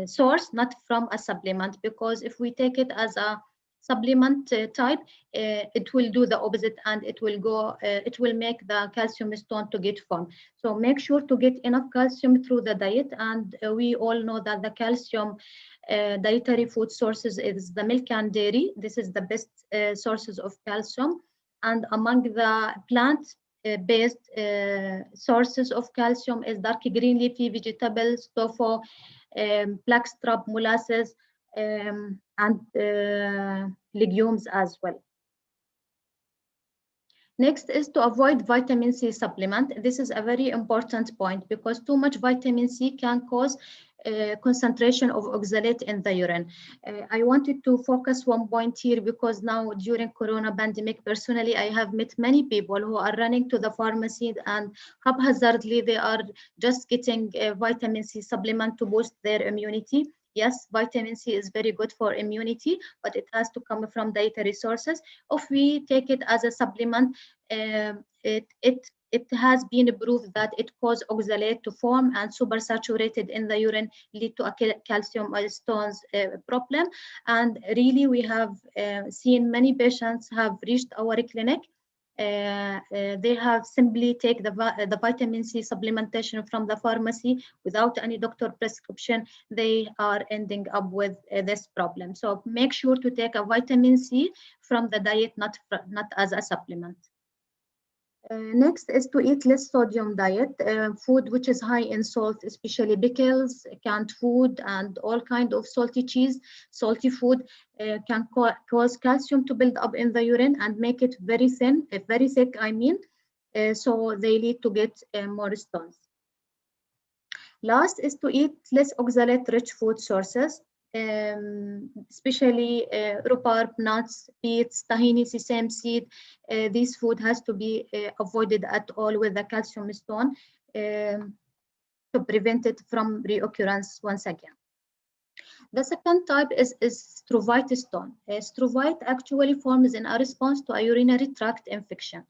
Speaker 3: source, not from a supplement, because if we take it as a supplement type, it will do the opposite, and it will make the calcium stone to get formed. So make sure to get enough calcium through the diet, and we all know that the calcium dietary food sources is the milk and dairy. This is the best sources of calcium, and among the plant based sources of calcium is dark green leafy vegetables, tofu, blackstrap, molasses, and legumes as well. Next is to avoid vitamin C supplement. This is a very important point, because too much vitamin C can cause concentration of oxalate in the urine. I wanted to focus one point here, because now during Corona pandemic, personally, I have met many people who are running to the pharmacy and haphazardly they are just getting a vitamin C supplement to boost their immunity. Yes, vitamin C is very good for immunity, but it has to come from dietary sources. If we take it as a supplement, it has been proved that it causes oxalate to form, and supersaturated in the urine lead to a calcium stones problem. And really, we have seen many patients have reached our clinic. They have simply take the vitamin C supplementation from the pharmacy without any doctor prescription. They are ending up with this problem. So make sure to take a vitamin C from the diet, not as a supplement. Next is to eat less sodium diet, food which is high in salt, especially pickles, canned food, and all kind of salty cheese, salty food can cause calcium to build up in the urine and make it very thin, very thick, I mean. so they lead to get more stones. Last is to eat less oxalate-rich food sources, especially rhubarb, nuts, beets, tahini, sesame seed. This food has to be avoided at all with the calcium stone to prevent it from reoccurrence once again. The second type is Trovitastone. Strovite actually forms in a response to a urinary tract infection.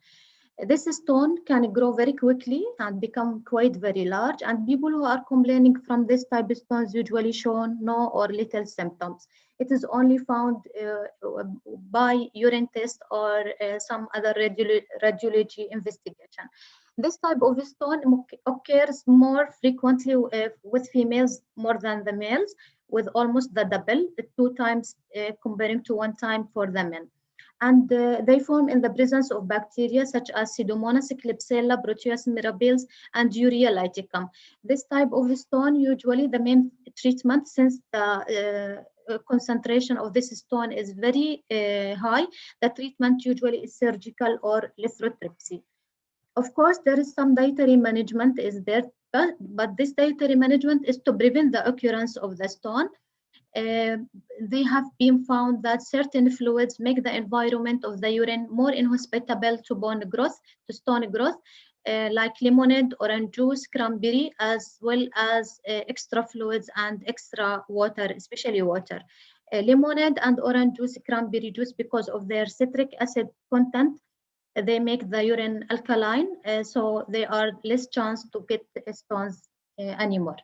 Speaker 3: This stone can grow very quickly and become quite very large, and people who are complaining from this type of stones usually show no or little symptoms. It is only found by urine test or some other radiology investigation. This type of stone occurs more frequently with females more than the males, with almost the double, 2 times comparing to 1 time for the men. And they form in the presence of bacteria such as Pseudomonas, Klebsiella, Proteus mirabilis, and Urea lyticum. This type of stone, usually the main treatment, since the concentration of this stone is very high, the treatment usually is surgical or lithotripsy. Of course, there is some dietary management is there, but this dietary management is to prevent the occurrence of the stone. They have been found that certain fluids make the environment of the urine more inhospitable to bone growth, to stone growth, like lemonade, orange juice, cranberry, as well as extra fluids and extra water, especially water. Lemonade and orange juice, cranberry juice, because of their citric acid content, they make the urine alkaline, so they are less chance to get stones anymore.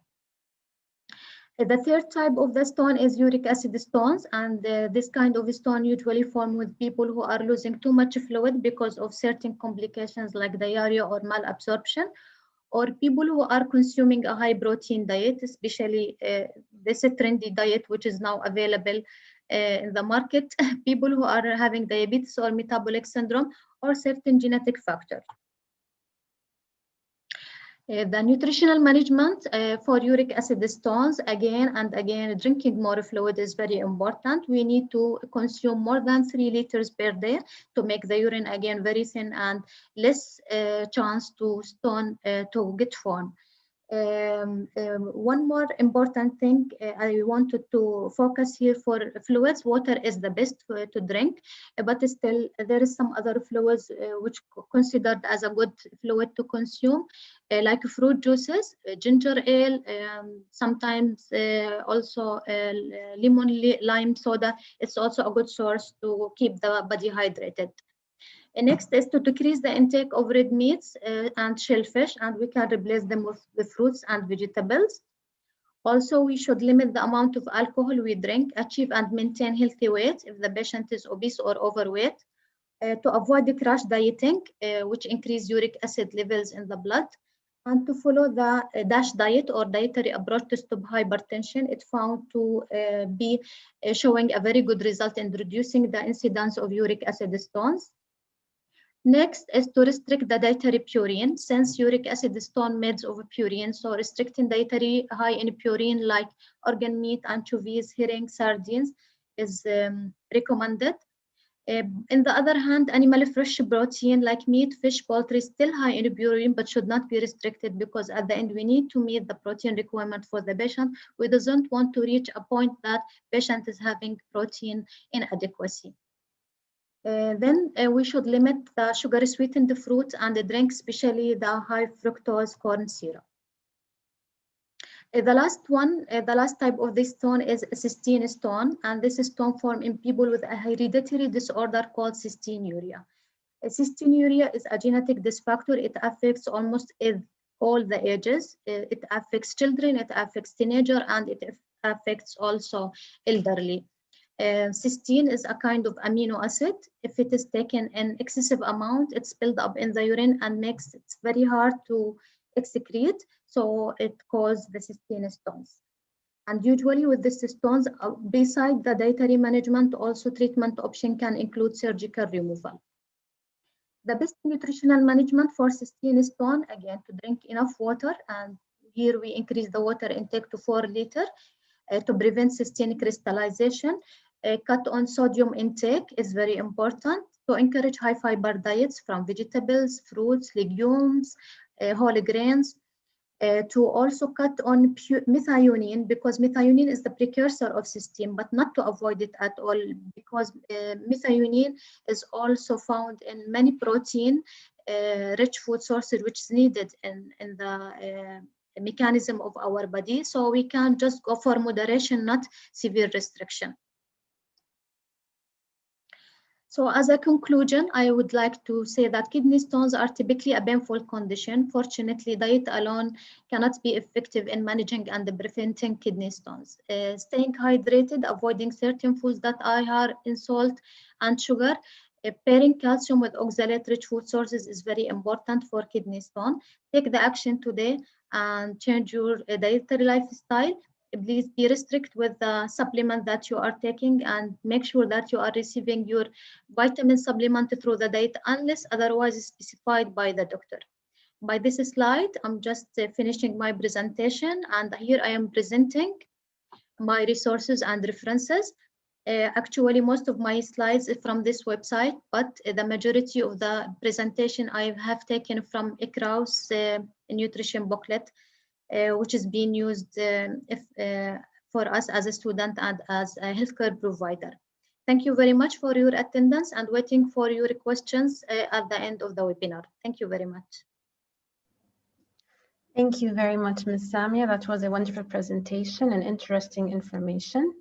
Speaker 3: The third type of the stone is uric acid stones, and this kind of stone usually form with people who are losing too much fluid because of certain complications like diarrhea or malabsorption, or people who are consuming a high protein diet, especially this trendy diet which is now available in the market, people who are having diabetes or metabolic syndrome or certain genetic factor. The nutritional management for uric acid stones, again and again, drinking more fluid is very important. We need to consume more than 3 liters per day to make the urine again very thin and less chance to stone to get formed. One more important thing I wanted to focus here for fluids. Water is the best to drink, but still there is some other fluids which considered as a good fluid to consume, like fruit juices, ginger ale, sometimes also lemon lime soda. It's also a good source to keep the body hydrated. Next is to decrease the intake of red meats and shellfish, and we can replace them with fruits and vegetables. Also, we should limit the amount of alcohol we drink, achieve and maintain healthy weight if the patient is obese or overweight. To avoid the crash dieting, which increase uric acid levels in the blood, and to follow the DASH diet or dietary approach to stop hypertension. It's found to be showing a very good result in reducing the incidence of uric acid stones. Next is to restrict the dietary purine, since uric acid stone made of purine, so restricting dietary high in purine like organ meat, anchovies, herring, sardines is recommended. On the other hand, animal fresh protein like meat, fish, poultry is still high in purine but should not be restricted, because at the end we need to meet the protein requirement for the patient. We don't want to reach a point that patient is having protein inadequacy. Then we should limit the sugar sweetened fruits and the drinks, especially the high fructose corn syrup. The last type of this stone is cystine stone, and this stone formed in people with a hereditary disorder called cystinuria. Cystinuria is a genetic disk factor. It affects almost all the ages. It affects children, it affects teenagers, and it affects also elderly. Cysteine is a kind of amino acid. If it is taken in excessive amount, it's built up in the urine and makes it very hard to excrete, so it causes the cystine stones. And usually with these stones, beside the dietary management, also treatment option can include surgical removal. The best nutritional management for cystine stone, again, to drink enough water, and here we increase the water intake to 4 liters to prevent cystine crystallization. Cut on sodium intake is very important. To encourage high fiber diets from vegetables, fruits, legumes, whole grains. To also cut on methionine, because methionine is the precursor of cysteine, but not to avoid it at all, because methionine is also found in many protein rich food sources which is needed in the mechanism of our body. So we can just go for moderation, not severe restriction. So as a conclusion, I would like to say that kidney stones are typically a painful condition. Fortunately, diet alone cannot be effective in managing and preventing kidney stones. Staying hydrated, avoiding certain foods that are high in salt and sugar, pairing calcium with oxalate-rich food sources is very important for kidney stone. Take the action today and change your dietary lifestyle. Please be strict with the supplement that you are taking and make sure that you are receiving your vitamin supplement through the diet unless otherwise specified by the doctor. By this slide, I'm just finishing my presentation, and here I am presenting my resources and references. Actually, most of my slides are from this website, but the majority of the presentation I have taken from ICRAU's nutrition booklet, which is being used for us as a student and as a healthcare provider. Thank you very much for your attendance and waiting for your questions at the end of the webinar. Thank you very much.
Speaker 1: Thank you very much, Ms. Samia. That was a wonderful presentation and interesting information.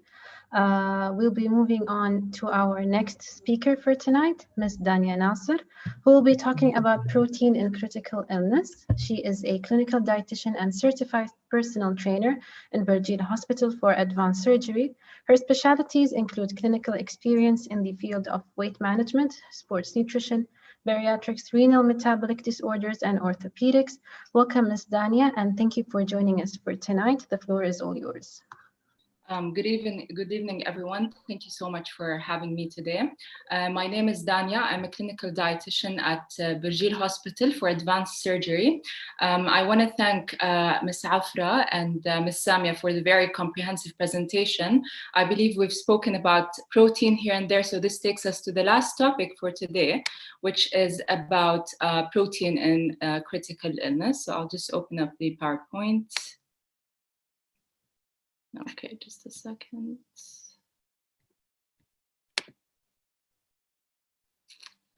Speaker 1: We'll be moving on to our next speaker for tonight, Ms. Dania Nasser, who will be talking about protein in critical illness. She is a clinical dietitian and certified personal trainer in Burjeel Hospital for Advanced Surgery. Her specialties include clinical experience in the field of weight management, sports nutrition, bariatrics, renal metabolic disorders, and orthopedics. Welcome, Ms. Dania, and thank you for joining us for tonight. The floor is all yours.
Speaker 4: Good evening, everyone. Thank you so much for having me today. My name is Dania. I'm a clinical dietitian at Burjeel Hospital for Advanced Surgery. I want to thank Ms. Afra and Ms. Samia for the very comprehensive presentation. I believe we've spoken about protein here and there, so this takes us to the last topic for today, which is about protein in critical illness. So I'll just open up the PowerPoint. Okay, just a second.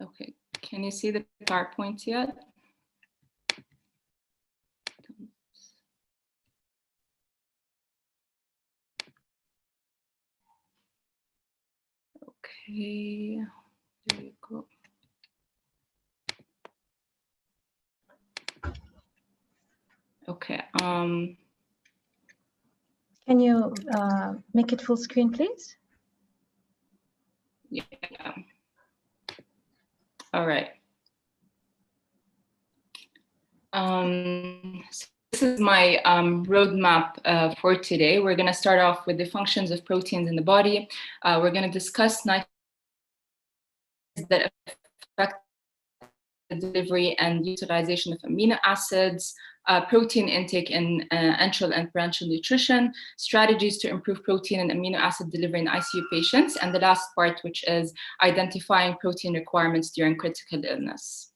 Speaker 4: Okay, can you see the PowerPoint yet? Okay, there you go. Okay.
Speaker 1: Can you make it full screen, please?
Speaker 4: Yeah. All right. So this is my roadmap for today. We're going to start off with the functions of proteins in the body. We're going to discuss nitrates that affect the delivery and utilization of amino acids, protein intake in enteral and parenteral nutrition, strategies to improve protein and amino acid delivery in ICU patients, and the last part, which is identifying protein requirements during critical illness.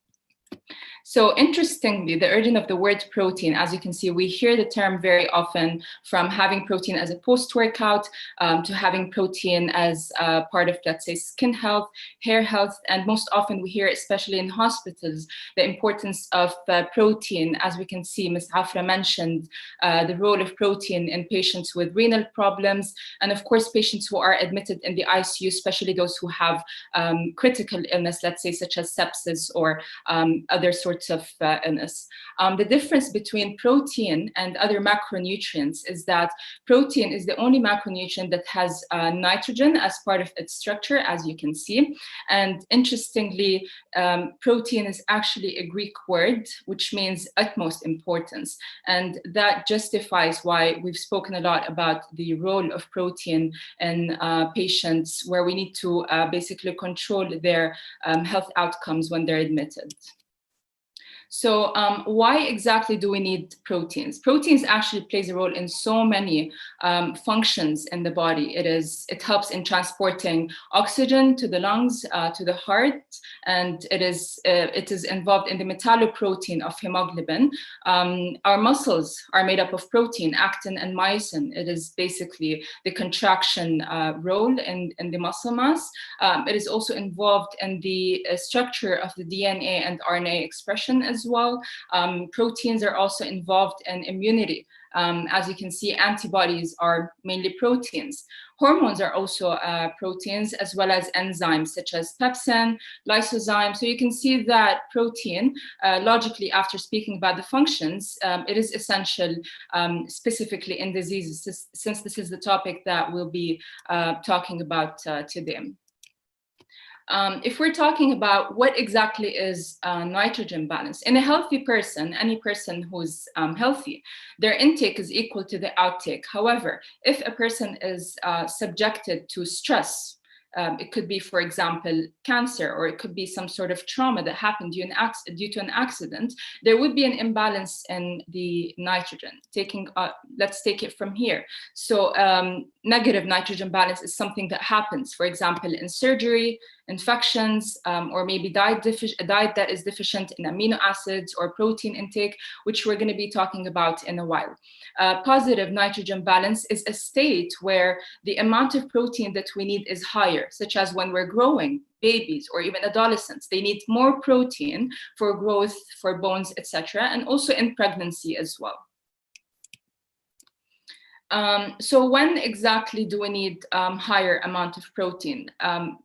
Speaker 4: So interestingly, the origin of the word protein, as you can see, we hear the term very often from having protein as a post-workout to having protein as part of, let's say, skin health, hair health, and most often we hear, especially in hospitals, the importance of protein. As we can see, Ms. Afra mentioned the role of protein in patients with renal problems, and of course, patients who are admitted in the ICU, especially those who have critical illness, let's say, such as sepsis or other sorts of illness. The difference between protein and other macronutrients is that protein is the only macronutrient that has nitrogen as part of its structure, as you can see. And interestingly, protein is actually a Greek word, which means utmost importance. And that justifies why we've spoken a lot about the role of protein in patients where we need to basically control their health outcomes when they're admitted. So why exactly do we need proteins? Proteins actually plays a role in so many functions in the body. It helps in transporting oxygen to the lungs, to the heart, and it is involved in the metalloprotein of hemoglobin. Our muscles are made up of protein, actin and myosin. It is basically the contraction role in the muscle mass. It is also involved in the structure of the DNA and RNA expression as well. Proteins are also involved in immunity. As you can see, antibodies are mainly proteins. Hormones are also proteins, as well as enzymes such as pepsin, lysozyme. So you can see that protein, logically, after speaking about the functions, it is essential specifically in diseases, since this is the topic that we'll be talking about today. If we're talking about what exactly is nitrogen balance, in a healthy person, any person who's healthy, their intake is equal to the outtake. However, if a person is subjected to stress, it could be, for example, cancer, or it could be some sort of trauma that happened due to an accident, there would be an imbalance in the nitrogen. Let's take it from here. So negative nitrogen balance is something that happens, for example, in surgery, infections, or maybe a diet that is deficient in amino acids or protein intake, which we're going to be talking about in a while. Positive nitrogen balance is a state where the amount of protein that we need is higher, such as when we're growing, babies, or even adolescents. They need more protein for growth, for bones, etc., and also in pregnancy as well. So when exactly do we need higher amount of protein?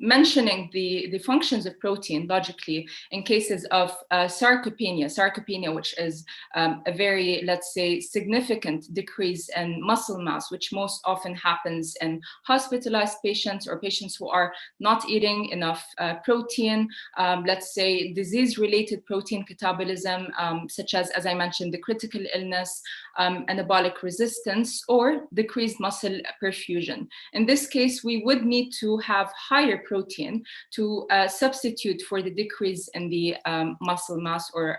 Speaker 4: Mentioning the functions of protein logically in cases of sarcopenia, which is a very, let's say, significant decrease in muscle mass, which most often happens in hospitalized patients or patients who are not eating enough protein. Let's say disease-related protein catabolism, such as I mentioned, the critical illness, anabolic resistance, or decreased muscle perfusion. In this case, we would need to have higher protein to substitute for the decrease in the muscle mass or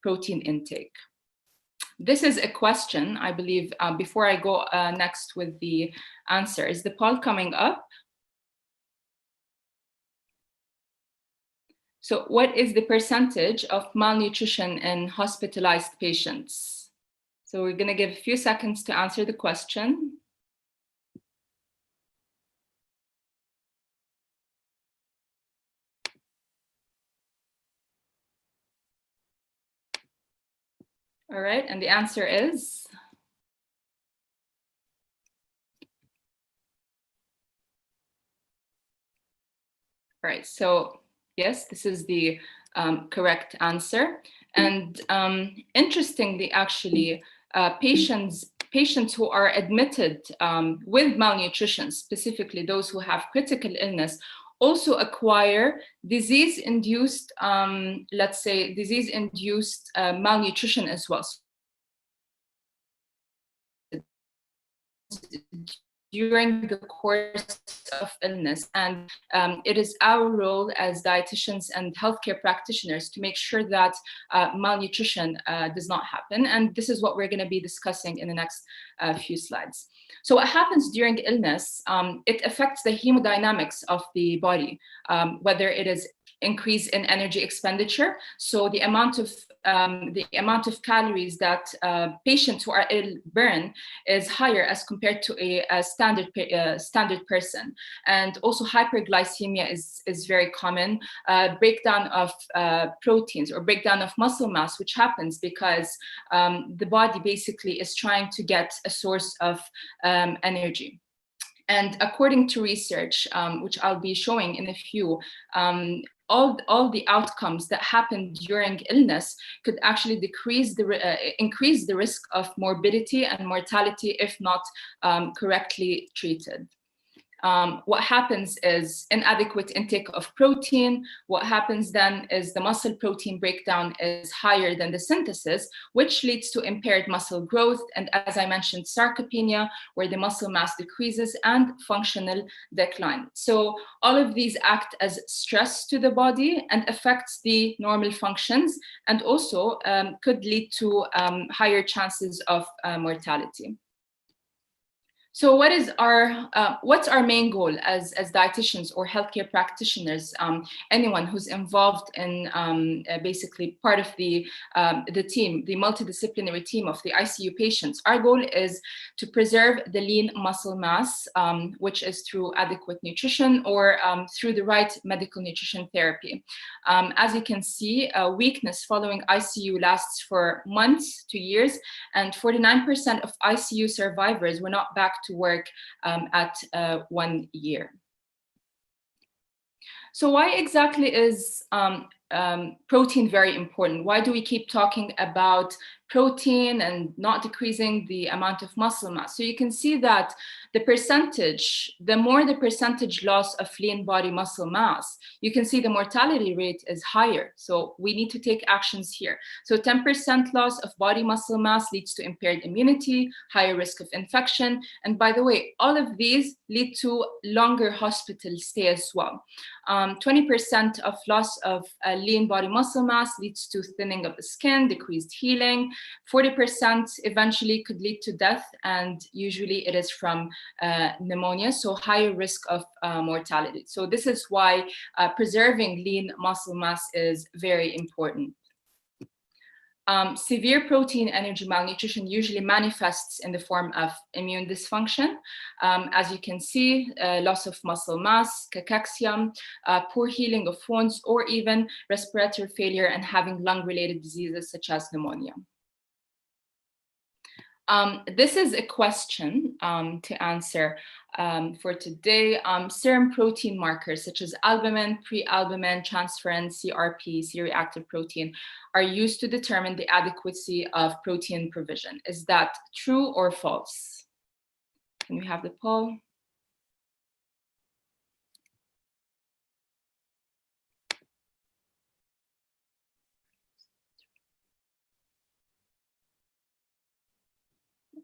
Speaker 4: protein intake. This is a question, I believe, before I go next with the answer. Is the poll coming up? So what is the percentage of malnutrition in hospitalized patients? So we're going to give a few seconds to answer the question. All right, and the answer is? All right, so yes, this is the correct answer. And interestingly, actually, patients who are admitted with malnutrition, specifically those who have critical illness, also acquire disease-induced, let's say, disease-induced malnutrition as well. During the course of illness. And it is our role as dietitians and healthcare practitioners to make sure that malnutrition does not happen. And this is what we're going to be discussing in the next few slides. So what happens during illness, it affects the hemodynamics of the body, whether it is increase in energy expenditure. So the amount of calories that patients who are ill burn is higher as compared to a standard person. And also hyperglycemia is very common. Breakdown of proteins or breakdown of muscle mass, which happens because the body basically is trying to get a source of energy. And according to research, which I'll be showing in a few, all the outcomes that happen during illness could actually increase the risk of morbidity and mortality if not correctly treated. what happens is inadequate intake of protein. What happens then is the muscle protein breakdown is higher than the synthesis, which leads to impaired muscle growth. And as I mentioned, sarcopenia, where the muscle mass decreases, and functional decline. So all of these act as stress to the body and affects the normal functions, and also could lead to higher chances of mortality. So what's our main goal as dietitians or healthcare practitioners, anyone who's involved in basically part of the team, the multidisciplinary team of the ICU patients? Our goal is to preserve the lean muscle mass, which is through adequate nutrition or through the right medical nutrition therapy. As you can see, weakness following ICU lasts for months to years, and 49% of ICU survivors were not back to work at 1 year. So why exactly is protein very important? Why do we keep talking about protein and not decreasing the amount of muscle mass? So you can see that the more the percentage loss of lean body muscle mass, you can see the mortality rate is higher. So we need to take actions here. So 10% loss of body muscle mass leads to impaired immunity, higher risk of infection. And by the way, all of these lead to longer hospital stay as well. 20% of loss of lean body muscle mass leads to thinning of the skin, decreased healing. 40% eventually could lead to death, and usually it is from pneumonia, so higher risk of mortality. So this is why preserving lean muscle mass is very important. Severe protein energy malnutrition usually manifests in the form of immune dysfunction. As you can see, loss of muscle mass, cachexia, poor healing of wounds, or even respiratory failure and having lung-related diseases such as pneumonia. This is a question to answer for today. Serum protein markers such as albumin, prealbumin, transferrin, CRP, C-reactive protein are used to determine the adequacy of protein provision. Is that true or false? Can we have the poll?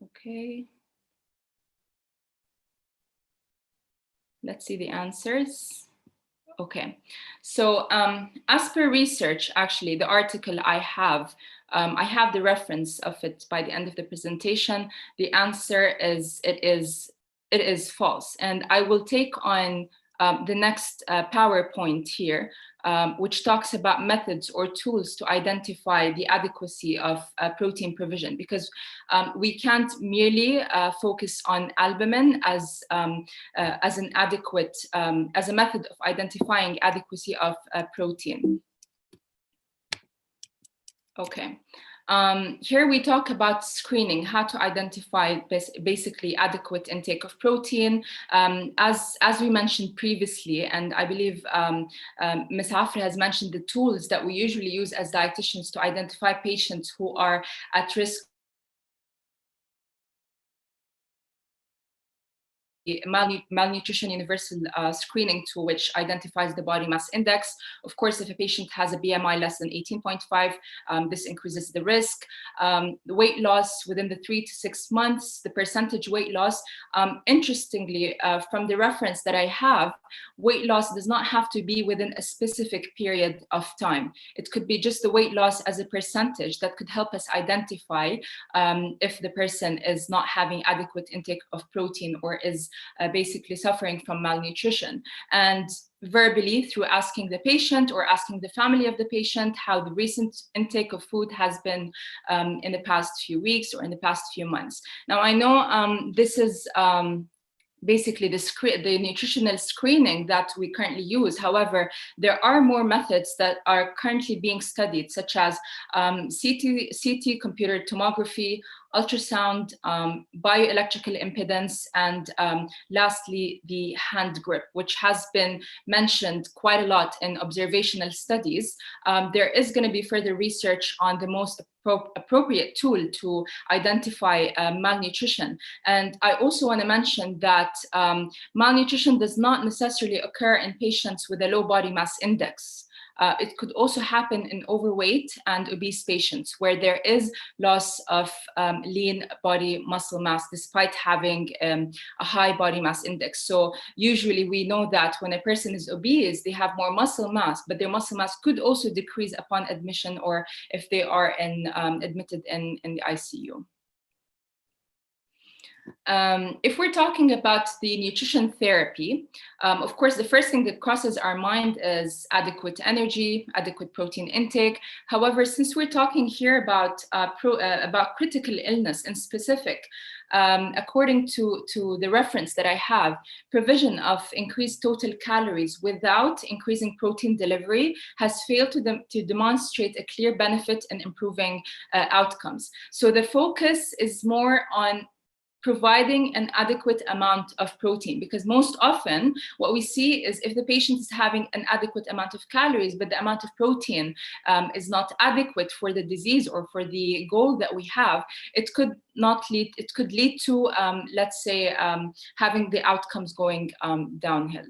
Speaker 4: Okay. Let's see the answers. Okay, so as per research, actually, the article I have the reference of it by the end of the presentation. The answer is it is false, and I will take on the next PowerPoint here, which talks about methods or tools to identify the adequacy of protein provision, because we can't merely focus on albumin as an adequate, as a method of identifying adequacy of protein. Okay. Here we talk about screening, how to identify basically adequate intake of protein. As we mentioned previously, and I believe Ms. Afra has mentioned the tools that we usually use as dietitians to identify patients who are at risk malnutrition universal screening tool, which identifies the body mass index. Of course, if a patient has a BMI less than 18.5, this increases the risk. The weight loss within the 3 to 6 months, the percentage weight loss. Interestingly, from the reference that I have, weight loss does not have to be within a specific period of time. It could be just the weight loss as a percentage that could help us identify if the person is not having adequate intake of protein or is basically suffering from malnutrition. And verbally, through asking the patient or asking the family of the patient how the recent intake of food has been in the past few weeks or in the past few months. Now, I know this is basically the nutritional screening that we currently use. However, there are more methods that are currently being studied, such as CT computer tomography, ultrasound, bioelectrical impedance, and lastly, the hand grip, which has been mentioned quite a lot in observational studies. There is going to be further research on the most appropriate tool to identify malnutrition. And I also want to mention that malnutrition does not necessarily occur in patients with a low body mass index. It could also happen in overweight and obese patients where there is loss of lean body muscle mass despite having a high body mass index. So usually we know that when a person is obese, they have more muscle mass, but their muscle mass could also decrease upon admission or if they are admitted in the ICU. If we're talking about the nutrition therapy, of course, the first thing that crosses our mind is adequate energy, adequate protein intake. However, since we're talking here about critical illness in specific, according to the reference that I have, provision of increased total calories without increasing protein delivery has failed to demonstrate a clear benefit in improving outcomes. So the focus is more on providing an adequate amount of protein, because most often what we see is if the patient is having an adequate amount of calories, but the amount of protein is not adequate for the disease or for the goal that we have, it could lead to, let's say, having the outcomes going downhill.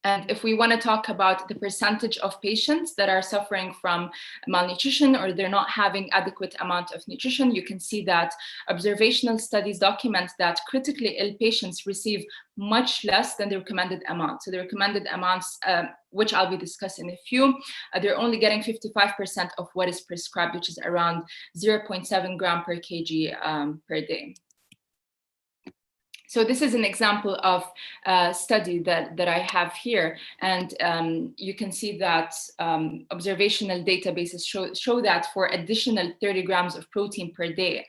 Speaker 4: And if we want to talk about the percentage of patients that are suffering from malnutrition or they're not having adequate amount of nutrition, you can see that observational studies document that critically ill patients receive much less than the recommended amount. So the recommended amounts, which I'll be discussing in a few, they're only getting 55% of what is prescribed, which is around 0.7 gram per kg per day. So this is an example of a study that I have here. And you can see that observational databases show that for additional 30 grams of protein per day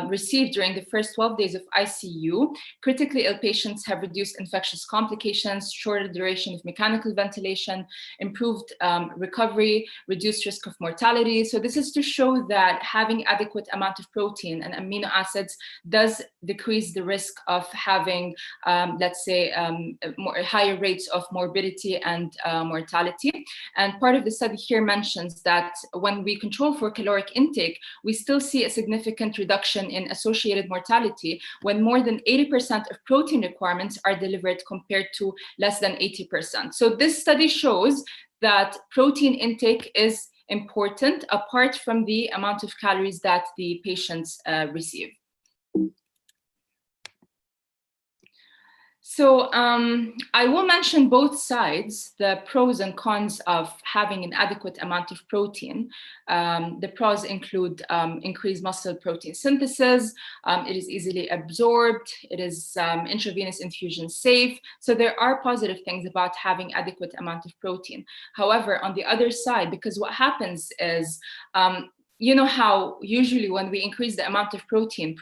Speaker 4: received during the first 12 days of ICU, critically ill patients have reduced infectious complications, shorter duration of mechanical ventilation, improved recovery, reduced risk of mortality. So this is to show that having adequate amount of protein and amino acids does decrease the risk of having, let's say, higher rates of morbidity and mortality. And part of the study here mentions that when we control for caloric intake, we still see a significant reduction in associated mortality when more than 80% of protein requirements are delivered compared to less than 80%. So this study shows that protein intake is important apart from the amount of calories that the patients receive. So I will mention both sides, the pros and cons of having an adequate amount of protein. The pros include increased muscle protein synthesis, it is easily absorbed, it is intravenous infusion safe. So there are positive things about having adequate amount of protein. However, on the other side, because what happens is, you know how usually when we increase the amount of protein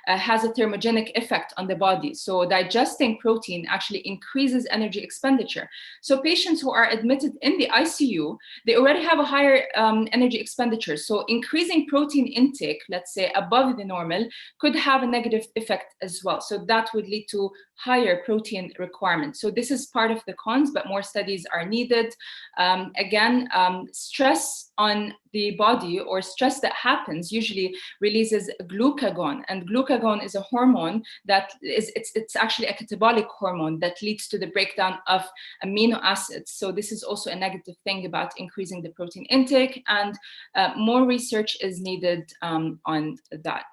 Speaker 4: has a thermogenic effect on the body. So digesting protein actually increases energy expenditure. So patients who are admitted in the ICU, they already have a higher energy expenditure. So increasing protein intake, let's say above the normal, could have a negative effect as well. So that would lead to higher protein requirements. So this is part of the cons, but more studies are needed. Again, stress on the body or stress that happens usually releases glucagon, and glucagon is a hormone that it's actually a catabolic hormone that leads to the breakdown of amino acids. So this is also a negative thing about increasing the protein intake, and more research is needed on that.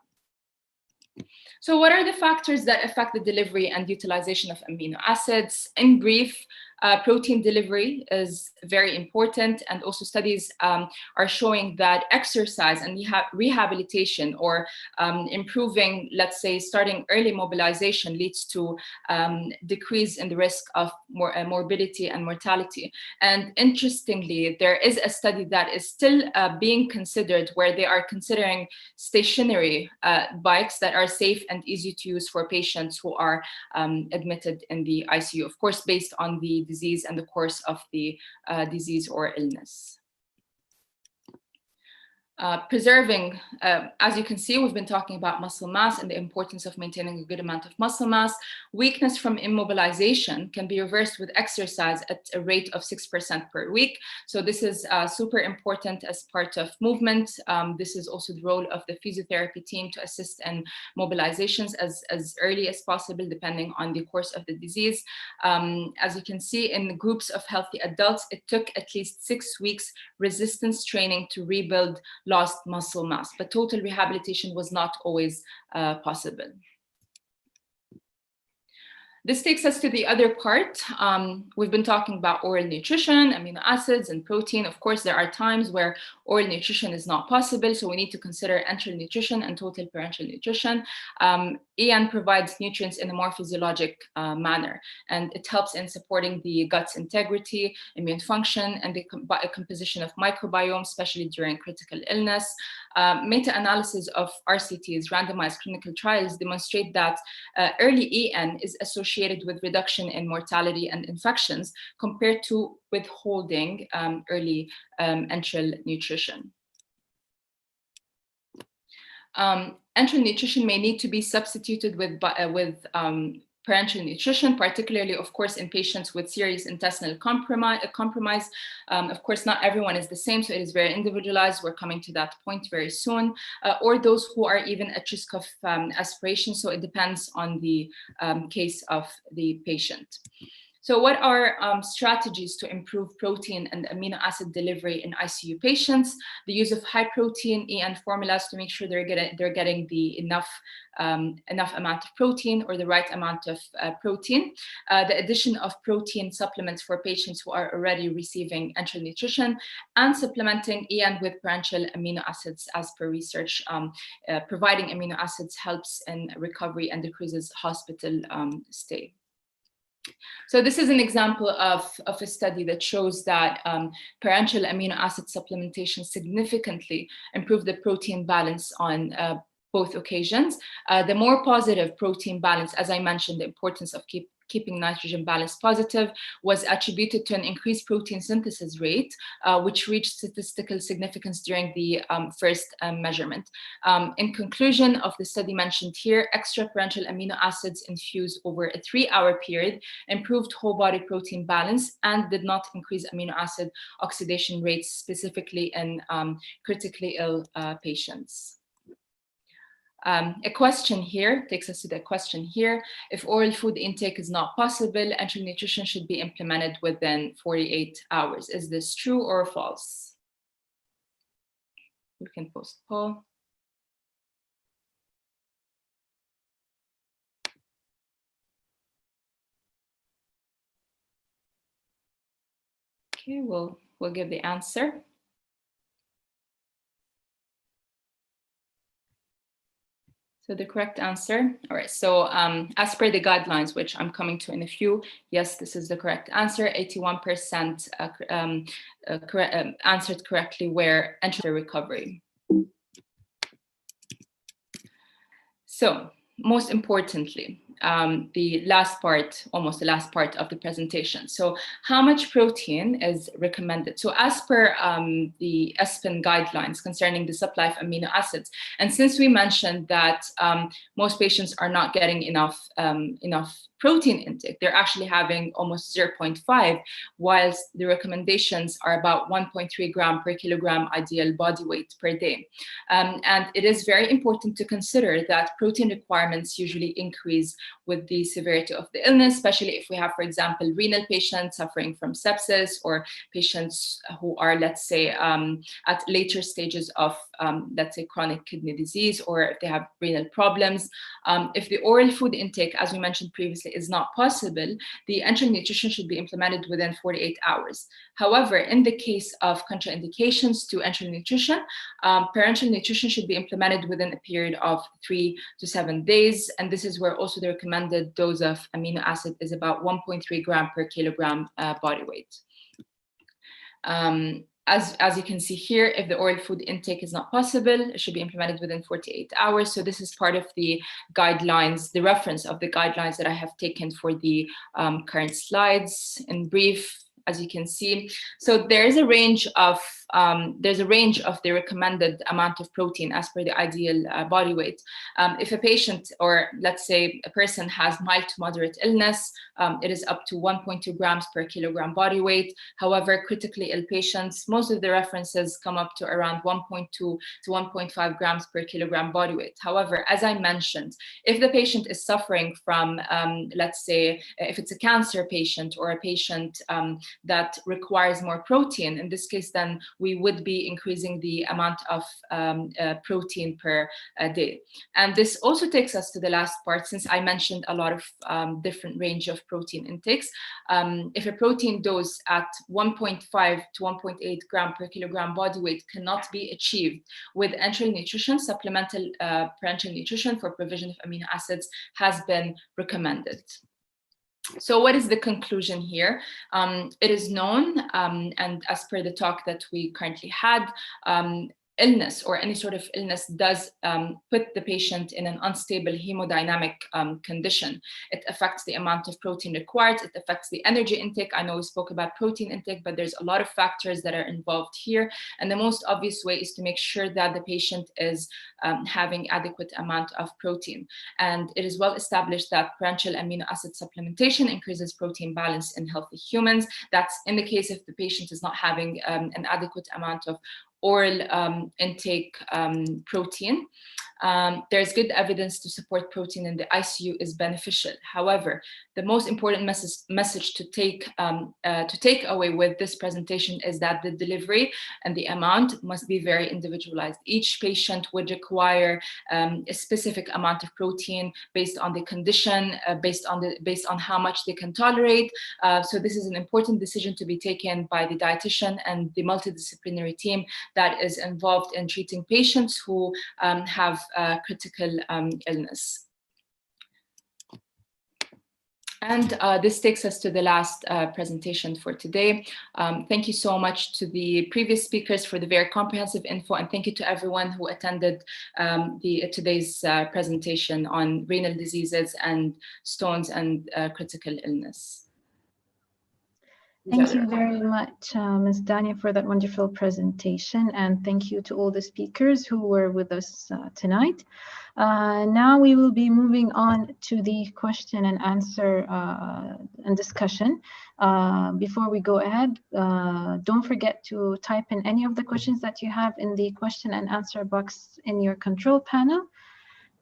Speaker 4: So what are the factors that affect the delivery and utilization of amino acids? In brief, protein delivery is very important, and also studies are showing that exercise and rehabilitation or improving, let's say, starting early mobilization leads to decrease in the risk of morbidity and mortality. And interestingly, there is a study that is still being considered where they are considering stationary bikes that are safe and easy to use for patients who are admitted in the ICU, of course, based on the disease and the course of the disease or illness. Preserving, as you can see, we've been talking about muscle mass and the importance of maintaining a good amount of muscle mass. Weakness from immobilization can be reversed with exercise at a rate of 6% per week. So this is super important as part of movement. This is also the role of the physiotherapy team to assist in mobilizations as early as possible, depending on the course of the disease. As you can see, in the groups of healthy adults, it took at least 6 weeks resistance training to rebuild lost muscle mass, but total rehabilitation was not always possible. This takes us to the other part. We've been talking about oral nutrition, amino acids, and protein. Of course, there are times where oral nutrition is not possible, so we need to consider enteral nutrition and total parenteral nutrition. EN provides nutrients in a more physiologic manner, and it helps in supporting the gut's integrity, immune function, and the composition of microbiome, especially during critical illness. Meta-analysis of RCTs, randomized clinical trials, demonstrate that early EN is associated with reduction in mortality and infections compared to withholding early enteral nutrition. Enteral nutrition may need to be substituted with parenteral nutrition, particularly, of course, in patients with serious intestinal compromise. Of course, not everyone is the same, so it is very individualized. We're coming to that point very soon. Or those who are even at risk of aspiration, so it depends on the case of the patient. So what are strategies to improve protein and amino acid delivery in ICU patients? The use of high protein EN formulas to make sure they're getting the enough amount of protein or the right amount of protein. The addition of protein supplements for patients who are already receiving enteral nutrition, and supplementing EN with parenteral amino acids as per research. Providing amino acids helps in recovery and decreases hospital stay. So this is an example of a study that shows that parenteral amino acid supplementation significantly improved the protein balance on both occasions. The more positive protein balance, as I mentioned, the importance of keeping nitrogen balance positive, was attributed to an increased protein synthesis rate, which reached statistical significance during the first measurement. In conclusion of the study mentioned here, extra parenteral amino acids infused over a 3-hour period improved whole body protein balance and did not increase amino acid oxidation rates, specifically in critically ill patients. A question here takes us to the question here. If oral food intake is not possible, enteral nutrition should be implemented within 48 hours. Is this true or false? You can post poll. Okay, we'll give the answer. So the correct answer, all right, so as per the guidelines, which I'm coming to in a few, yes, this is the correct answer. 81% answered correctly where enteral recovery. So most importantly, the last part, almost the last part of the presentation. So how much protein is recommended? So as per the ESPEN guidelines concerning the supply of amino acids, and since we mentioned that most patients are not getting enough protein intake, they're actually having almost 0.5, whilst the recommendations are about 1.3 gram per kilogram ideal body weight per day. And it is very important to consider that protein requirements usually increase with the severity of the illness, especially if we have, for example, renal patients suffering from sepsis, or patients who are, let's say, at later stages of, let's say, chronic kidney disease, or if they have renal problems. If the oral food intake, as we mentioned previously, is not possible, the enteral nutrition should be implemented within 48 hours. However, in the case of contraindications to enteral nutrition, parenteral nutrition should be implemented within a period of 3 to 7 days. And this is where also the recommended dose of amino acid is about 1.3 gram per kilogram body weight. As you can see here, if the oral food intake is not possible, it should be implemented within 48 hours. So this is part of the guidelines, the reference of the guidelines that I have taken for the current slides. In brief, as you can see. So there is a range of the recommended amount of protein as per the ideal body weight. If a patient, or let's say a person, has mild to moderate illness, it is up to 1.2 grams per kilogram body weight. However, critically ill patients, most of the references come up to around 1.2 to 1.5 grams per kilogram body weight. However, as I mentioned, if the patient is suffering from, let's say, if it's a cancer patient or a patient that requires more protein, in this case, then we would be increasing the amount of protein per day. And this also takes us to the last part, since I mentioned a lot of different range of protein intakes. If a protein dose at 1.5 to 1.8 gram per kilogram body weight cannot be achieved with enteral nutrition, supplemental parenteral nutrition for provision of amino acids has been recommended. So what is the conclusion here? It is known, and as per the talk that we currently had, illness or any sort of illness does put the patient in an unstable hemodynamic condition. It affects the amount of protein required. It affects the energy intake. I know we spoke about protein intake, but there's a lot of factors that are involved here. And the most obvious way is to make sure that the patient is having adequate amount of protein. And it is well established that parenteral amino acid supplementation increases protein balance in healthy humans. That's in the case if the patient is not having an adequate amount of oral intake protein. There's good evidence to support protein in the ICU is beneficial. However, the most important message to take away with this presentation is that the delivery and the amount must be very individualized. Each patient would require a specific amount of protein based on the condition, based on how much they can tolerate. So this is an important decision to be taken by the dietitian and the multidisciplinary team that is involved in treating patients who have critical illness. And this takes us to the last presentation for today. Thank you so much to the previous speakers for the very comprehensive info, and thank you to everyone who attended today's presentation on renal diseases and stones and critical illness.
Speaker 1: Thank you very much, Ms. Dania, for that wonderful presentation, and thank you to all the speakers who were with us tonight. Now we will be moving on to the question and answer and discussion. Before we go ahead, don't forget to type in any of the questions that you have in the question and answer box in your control panel.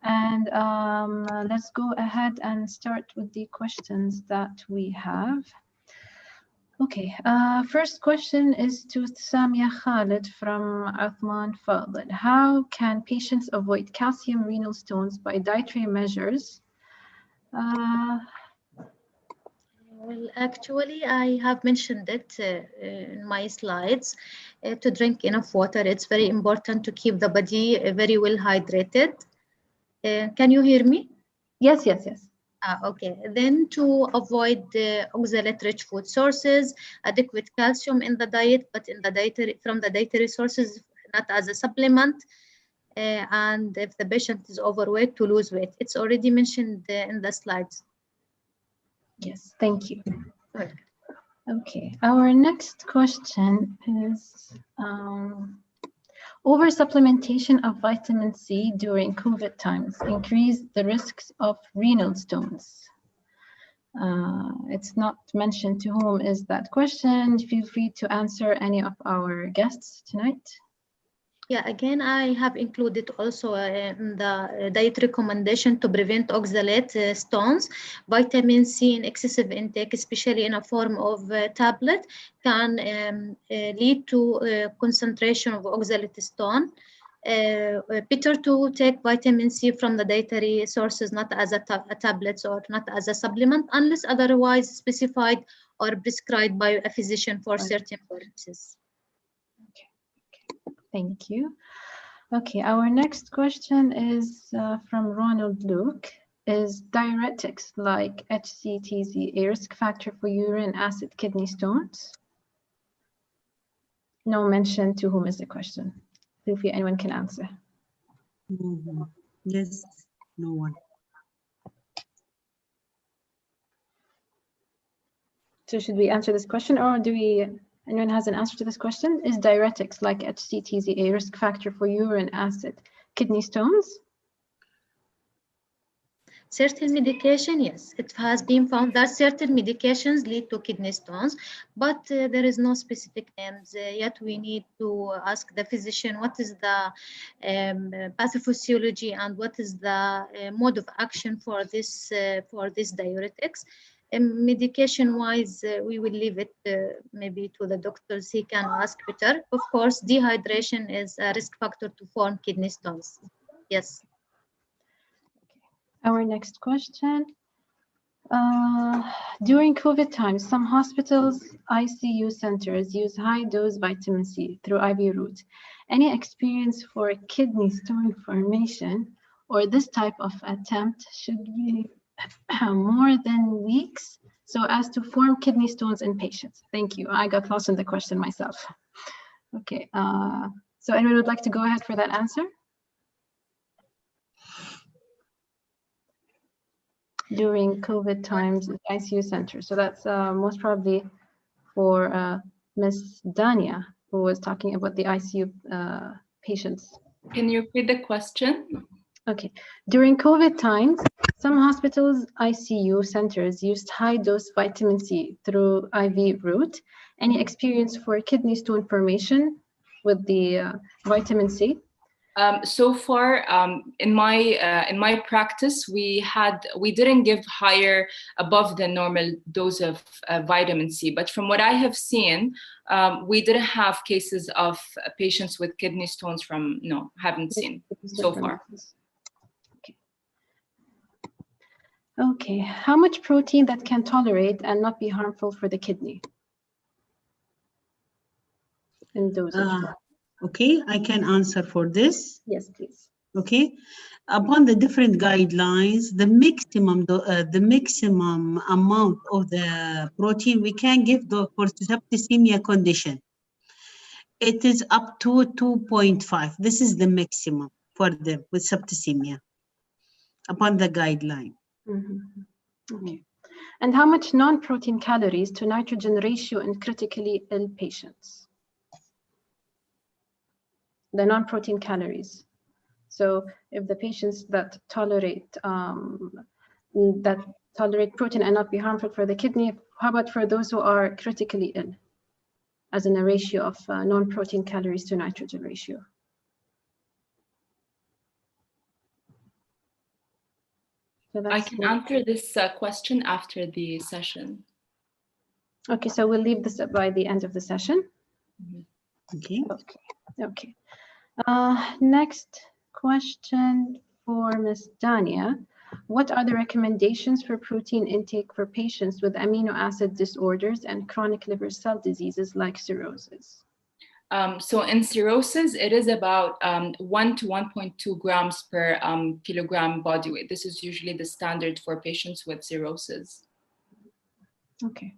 Speaker 1: And let's go ahead and start with the questions that we have. Okay, first question is to Samia Khalid from Uthman Fadl. How can patients avoid calcium renal stones by dietary measures?
Speaker 3: Well, actually, I have mentioned it in my slides. To drink enough water, it's very important to keep the body very well hydrated. Can you hear me?
Speaker 1: Yes, yes, yes.
Speaker 3: Okay, then to avoid oxalate-rich food sources, adequate calcium in the diet, but in the from the dietary sources, not as a supplement. And if the patient is overweight, to lose weight. It's already mentioned in the slides.
Speaker 1: Yes, thank you. Okay, our next question is oversupplementation of vitamin C during COVID times increase the risks of renal stones. It's not mentioned to whom is that question. Feel free to answer any of our guests tonight.
Speaker 3: Yeah, again, I have included also in the diet recommendation to prevent oxalate stones. Vitamin C in excessive intake, especially in a form of tablet, can lead to concentration of oxalate stone. Better to take vitamin C from the dietary sources, not as a tablets or not as a supplement, unless otherwise specified or prescribed by a physician for certain purposes.
Speaker 1: Thank you. Okay, our next question is from Ronald Luke. Is diuretics like HCTZ a risk factor for urine acid kidney stones? No mention to whom is the question. Feel free, anyone can answer.
Speaker 2: Yes, no one.
Speaker 1: So should we answer this question, or anyone has an answer to this question? Is diuretics like HCTZ a risk factor for urine acid kidney stones?
Speaker 3: Certain medication, yes, it has been found that certain medications lead to kidney stones, but there is no specific names. Yet we need to ask the physician what is the pathophysiology and what is the mode of action for this diuretics. Medication-wise, we will leave it maybe to the doctors. He can ask better. Of course, dehydration is a risk factor to form kidney stones. Yes.
Speaker 1: Our next question. During COVID times, some hospitals, ICU centers use high-dose vitamin C through IV route. Any experience for kidney stone formation or this type of attempt should be more than weeks so as to form kidney stones in patients? Thank you. I got lost in the question myself. Okay, so anyone would like to go ahead for that answer? During COVID times, ICU center. So that's most probably for Ms. Dania, who was talking about the ICU patients.
Speaker 4: Can you repeat the question?
Speaker 1: Okay. During COVID times, some hospitals' ICU centers used high-dose vitamin C through IV route. Any experience for kidney stone formation with the vitamin C?
Speaker 4: So far, in my practice, we didn't give higher above the normal dose of vitamin C. But from what I have seen, we didn't have cases of patients with kidney stones haven't seen so far.
Speaker 1: Okay. Okay. How much protein that can tolerate and not be harmful for the kidney? In dosage.
Speaker 2: Okay, I can answer for this.
Speaker 1: Yes, please.
Speaker 2: Okay, upon the different guidelines, the maximum amount of the protein we can give for septicemia condition, it is up to 2.5. This is the maximum for them with septicemia upon the guideline.
Speaker 1: Okay. And how much non-protein calories to nitrogen ratio in critically ill patients? The non-protein calories. So if the patients that tolerate protein and not be harmful for the kidney, how about for those who are critically ill, as in a ratio of non-protein calories to nitrogen ratio? So
Speaker 4: I can answer this question after the session.
Speaker 1: Okay, so we'll leave this by the end of the session.
Speaker 2: Okay.
Speaker 1: Okay. Next question for Ms. Dania. What are the recommendations for protein intake for patients with amino acid disorders and chronic liver cell diseases like cirrhosis?
Speaker 4: So in cirrhosis, it is about 1 to 1.2 grams per kilogram body weight. This is usually the standard for patients with cirrhosis.
Speaker 1: Okay.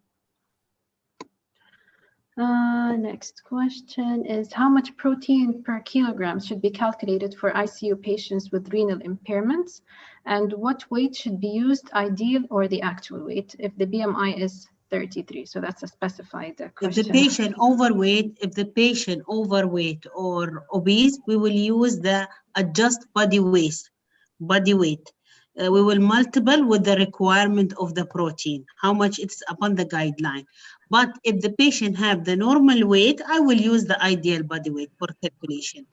Speaker 1: Next question is, how much protein per kilogram should be calculated for ICU patients with renal impairments? And what weight should be used, ideal or the actual weight, if the BMI is 33? So that's a specified question.
Speaker 2: If the patient overweight or obese, we will use the adjust body weight. We will multiply with the requirement of the protein, how much it's upon the guideline. But if the patient have the normal weight, I will use the ideal body weight for calculation.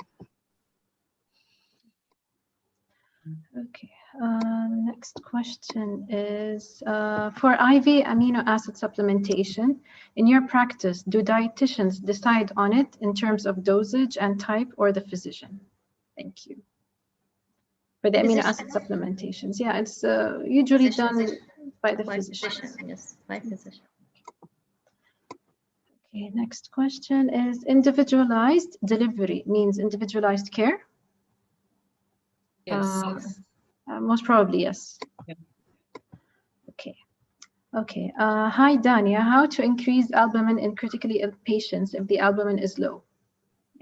Speaker 1: Okay, next question is, for IV amino acid supplementation, in your practice, do dietitians decide on it in terms of dosage and type, or the physician? Thank you. For the amino acid supplementations, yeah, it's usually done by the physician.
Speaker 3: Yes, by physician.
Speaker 1: Okay, next question is, individualized delivery means individualized care?
Speaker 4: Yes.
Speaker 1: Most probably, yes.
Speaker 2: Yeah.
Speaker 1: Okay. Okay. Hi, Dania. How to increase albumin in critically ill patients if the albumin is low?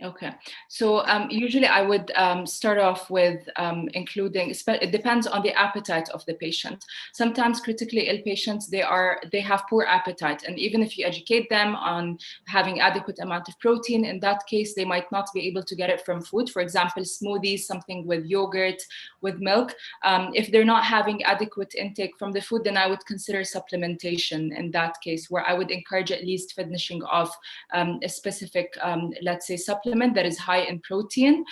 Speaker 4: Okay, so usually I would start off with including, it depends on the appetite of the patient. Sometimes critically ill patients, they have poor appetite, and even if you educate them on having adequate amount of protein, in that case, they might not be able to get it from food. For example, smoothies, something with yogurt, with milk. If they're not having adequate intake from the food, then I would consider supplementation in that case, where I would encourage at least finishing off a specific, let's say, supplement that is high in protein,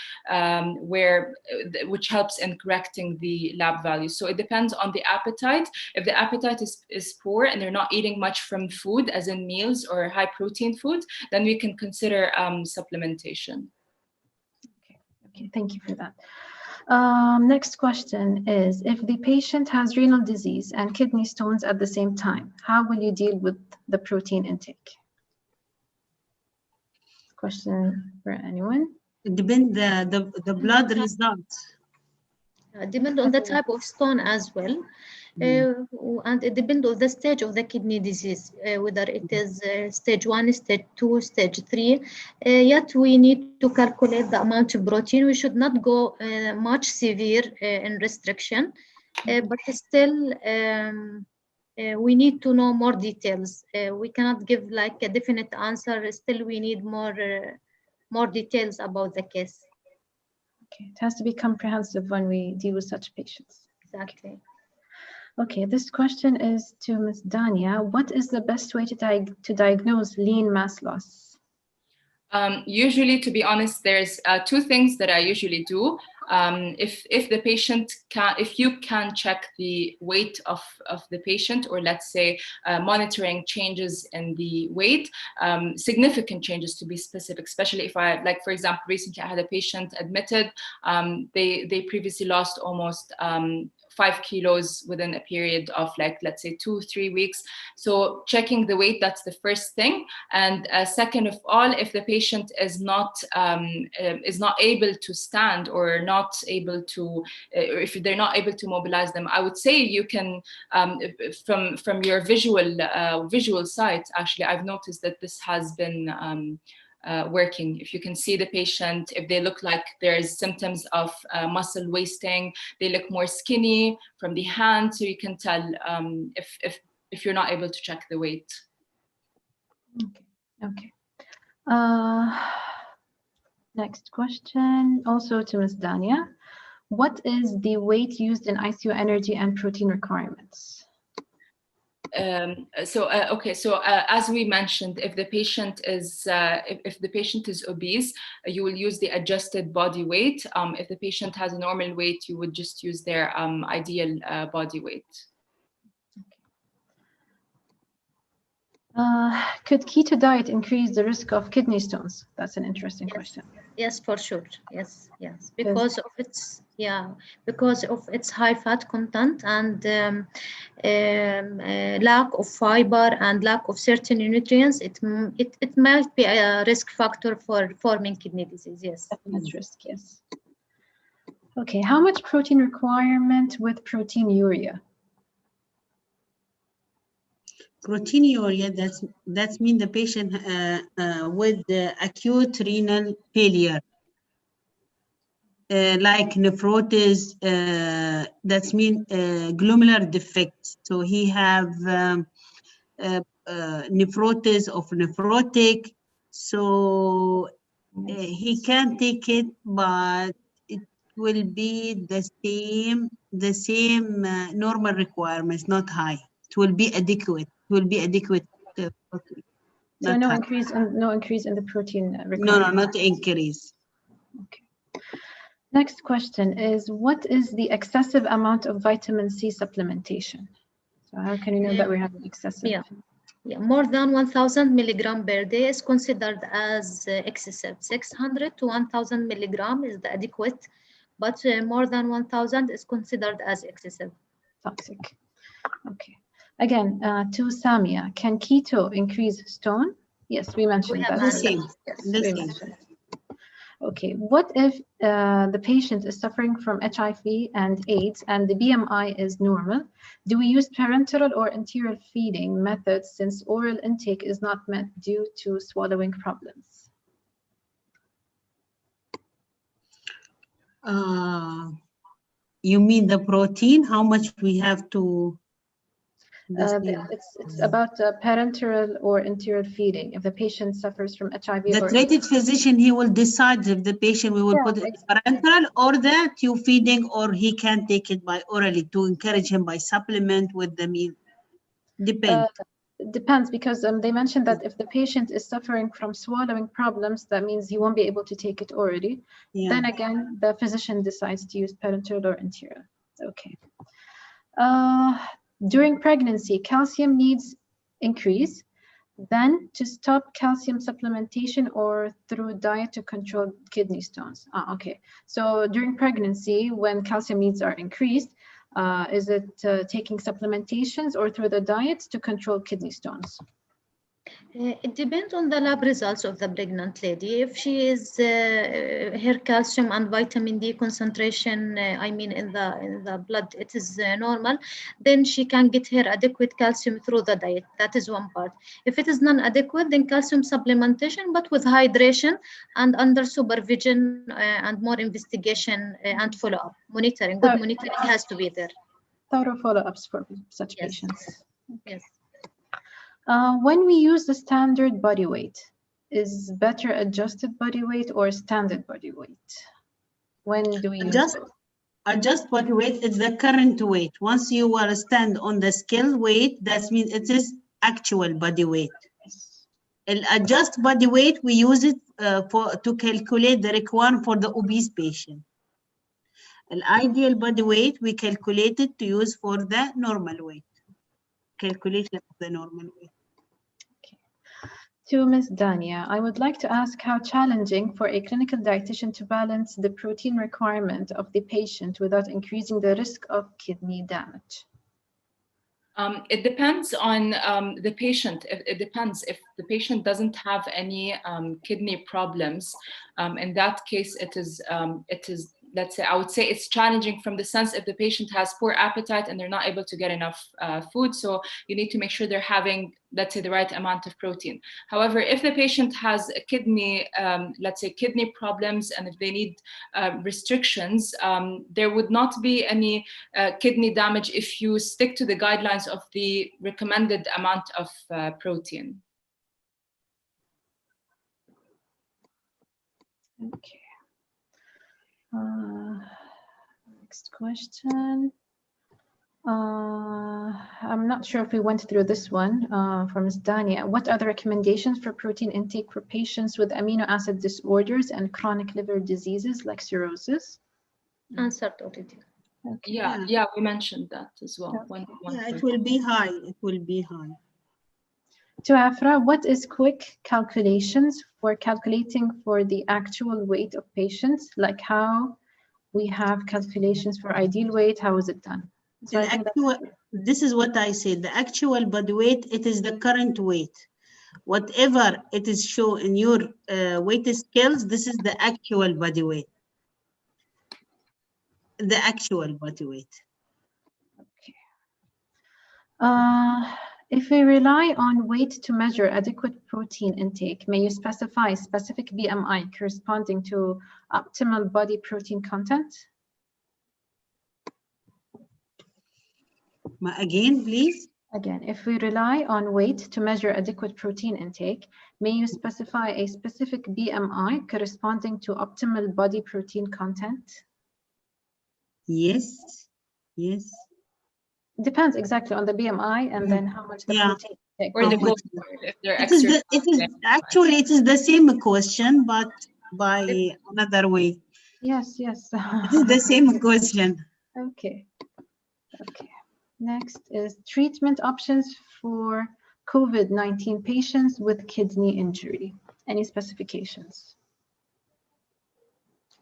Speaker 4: which helps in correcting the lab values. So it depends on the appetite. If the appetite is poor and they're not eating much from food, as in meals or high protein food, then we can consider supplementation.
Speaker 1: Okay, thank you for that. Next question is, if the patient has renal disease and kidney stones at the same time, how will you deal with the protein intake? Question for anyone?
Speaker 2: It depends the blood results.
Speaker 3: Depend on the type of stone as well, and it depends on the stage of the kidney disease, whether it is stage 1, stage 2, stage 3. Yet we need to calculate the amount of protein. We should not go much severe in restriction, but still we need to know more details. We cannot give like a definite answer. Still, we need more details about the case.
Speaker 1: Okay, it has to be comprehensive when we deal with such patients.
Speaker 3: Exactly.
Speaker 1: Okay, this question is to Ms. Dania. What is the best way to diagnose lean mass loss?
Speaker 4: Usually, to be honest, there's two things that I usually do. If the patient if you can check the weight of the patient, or let's say monitoring changes in the weight, significant changes to be specific, especially if like for example, recently I had a patient admitted, they previously lost almost 5 kilos within a period of like, let's say 2-3 weeks. So checking the weight, that's the first thing. And second of all, if the patient is not able to stand or not able to, if they're not able to mobilize them, I would say you can, from your visual sight, actually, I've noticed that this has been working. If you can see the patient, if they look like there's symptoms of muscle wasting, they look more skinny from the hand, so you can tell if you're not able to check the weight.
Speaker 1: Okay. Next question, also to Ms. Dania. What is the weight used in ICU energy and protein requirements?
Speaker 4: So as we mentioned, if the patient is obese, you will use the adjusted body weight. If the patient has a normal weight, you would just use their ideal body weight.
Speaker 1: Could keto diet increase the risk of kidney stones? That's an interesting question.
Speaker 3: Yes, for sure. Yes. Because of its high fat content and lack of fiber and lack of certain nutrients, it might be a risk factor for forming kidney disease. Yes.
Speaker 1: Definite risk. Yes. Okay. How much protein requirement with proteinuria?
Speaker 2: Proteinuria, that's mean the patient with acute renal failure, like nephrotis, that's mean glomerular defects. So he have nephrotis of nephrotic, so he can take it, but it will be the same normal requirements, not high. It will be adequate.
Speaker 1: So no increase in the protein requirement.
Speaker 2: No, not increase.
Speaker 1: Okay. Next question is, what is the excessive amount of vitamin C supplementation? So how can you know that we're having excessive?
Speaker 3: Yeah, more than 1,000 milligram per day is considered as excessive. 600 to 1,000 milligram is the adequate, but more than 1,000 is considered as excessive.
Speaker 1: Toxic. Okay. Again, to Samia, can keto increase stone? Yes, we mentioned that.
Speaker 2: The same.
Speaker 1: Okay, what if the patient is suffering from HIV and AIDS and the BMI is normal? Do we use parenteral or enteral feeding methods since oral intake is not met due to swallowing problems?
Speaker 2: You mean the protein? How much we have to?
Speaker 1: It's about parenteral or enteral feeding. If the patient suffers from HIV,
Speaker 2: The treated physician, he will decide if the patient we will put it parenteral or the tube feeding, or he can take it by orally to encourage him by supplement with the meal.
Speaker 1: Depends, because they mentioned that if the patient is suffering from swallowing problems, that means he won't be able to take it orally. Yeah. Then again, the physician decides to use parenteral or enteral. Okay. During pregnancy, calcium needs increase. Then to stop calcium supplementation or through diet to control kidney stones. Okay. So during pregnancy, when calcium needs are increased, is it taking supplementations or through the diet to control kidney stones?
Speaker 3: It depends on the lab results of the pregnant lady. If she is her calcium and vitamin D concentration, I mean in the blood, it is normal, then she can get her adequate calcium through the diet. That is one part. If it is non-adequate, then calcium supplementation, but with hydration and under supervision and more investigation and follow-up. Monitoring, good monitoring has to be there.
Speaker 1: Thorough follow-ups for such patients.
Speaker 3: Yes.
Speaker 1: When we use the standard body weight, is better adjusted body weight or standard body weight? When do we use it?
Speaker 2: Adjust body weight is the current weight. Once you will stand on the scale weight, that means it is actual body weight. Adjust body weight, we use it to calculate the requirement for the obese patient. An ideal body weight, we calculate it to use for the normal weight. Calculation of the normal weight.
Speaker 1: To Ms. Dania, I would like to ask how challenging for a clinical dietitian to balance the protein requirement of the patient without increasing the risk of kidney damage.
Speaker 4: It depends on the patient. It depends if the patient doesn't have any kidney problems. In that case, it is, let's say, I would say it's challenging from the sense if the patient has poor appetite and they're not able to get enough food. So you need to make sure they're having, let's say, the right amount of protein. However, if the patient has a kidney, let's say, kidney problems, and if they need restrictions, there would not be any kidney damage if you stick to the guidelines of the recommended amount of protein.
Speaker 1: Okay. Next question. I'm not sure if we went through this one from Ms. Dania. What are the recommendations for protein intake for patients with amino acid disorders and chronic liver diseases like cirrhosis?
Speaker 3: Answered already.
Speaker 1: Okay.
Speaker 4: Yeah, we mentioned that as well.
Speaker 2: It will be high. It will be high.
Speaker 1: To Afra, what is quick calculations for calculating for the actual weight of patients? Like how we have calculations for ideal weight, how is it done? So
Speaker 2: this is what I said. The actual body weight, it is the current weight. Whatever it is shown in your weight scales, this is the actual body weight. The actual body weight.
Speaker 1: Okay. If we rely on weight to measure adequate protein intake, may you specify specific BMI corresponding to optimal body protein content?
Speaker 2: Again, please.
Speaker 1: Again, if we rely on weight to measure adequate protein intake, may you specify a specific BMI corresponding to optimal body protein content?
Speaker 2: Yes, yes.
Speaker 1: Depends exactly on the BMI and then how much the protein intake.
Speaker 4: Or the goal, if they're
Speaker 2: actually, it is the same question, but by another way.
Speaker 1: Yes, yes.
Speaker 2: It is the same question.
Speaker 1: Okay. Okay. Next is treatment options for COVID-19 patients with kidney injury. Any specifications?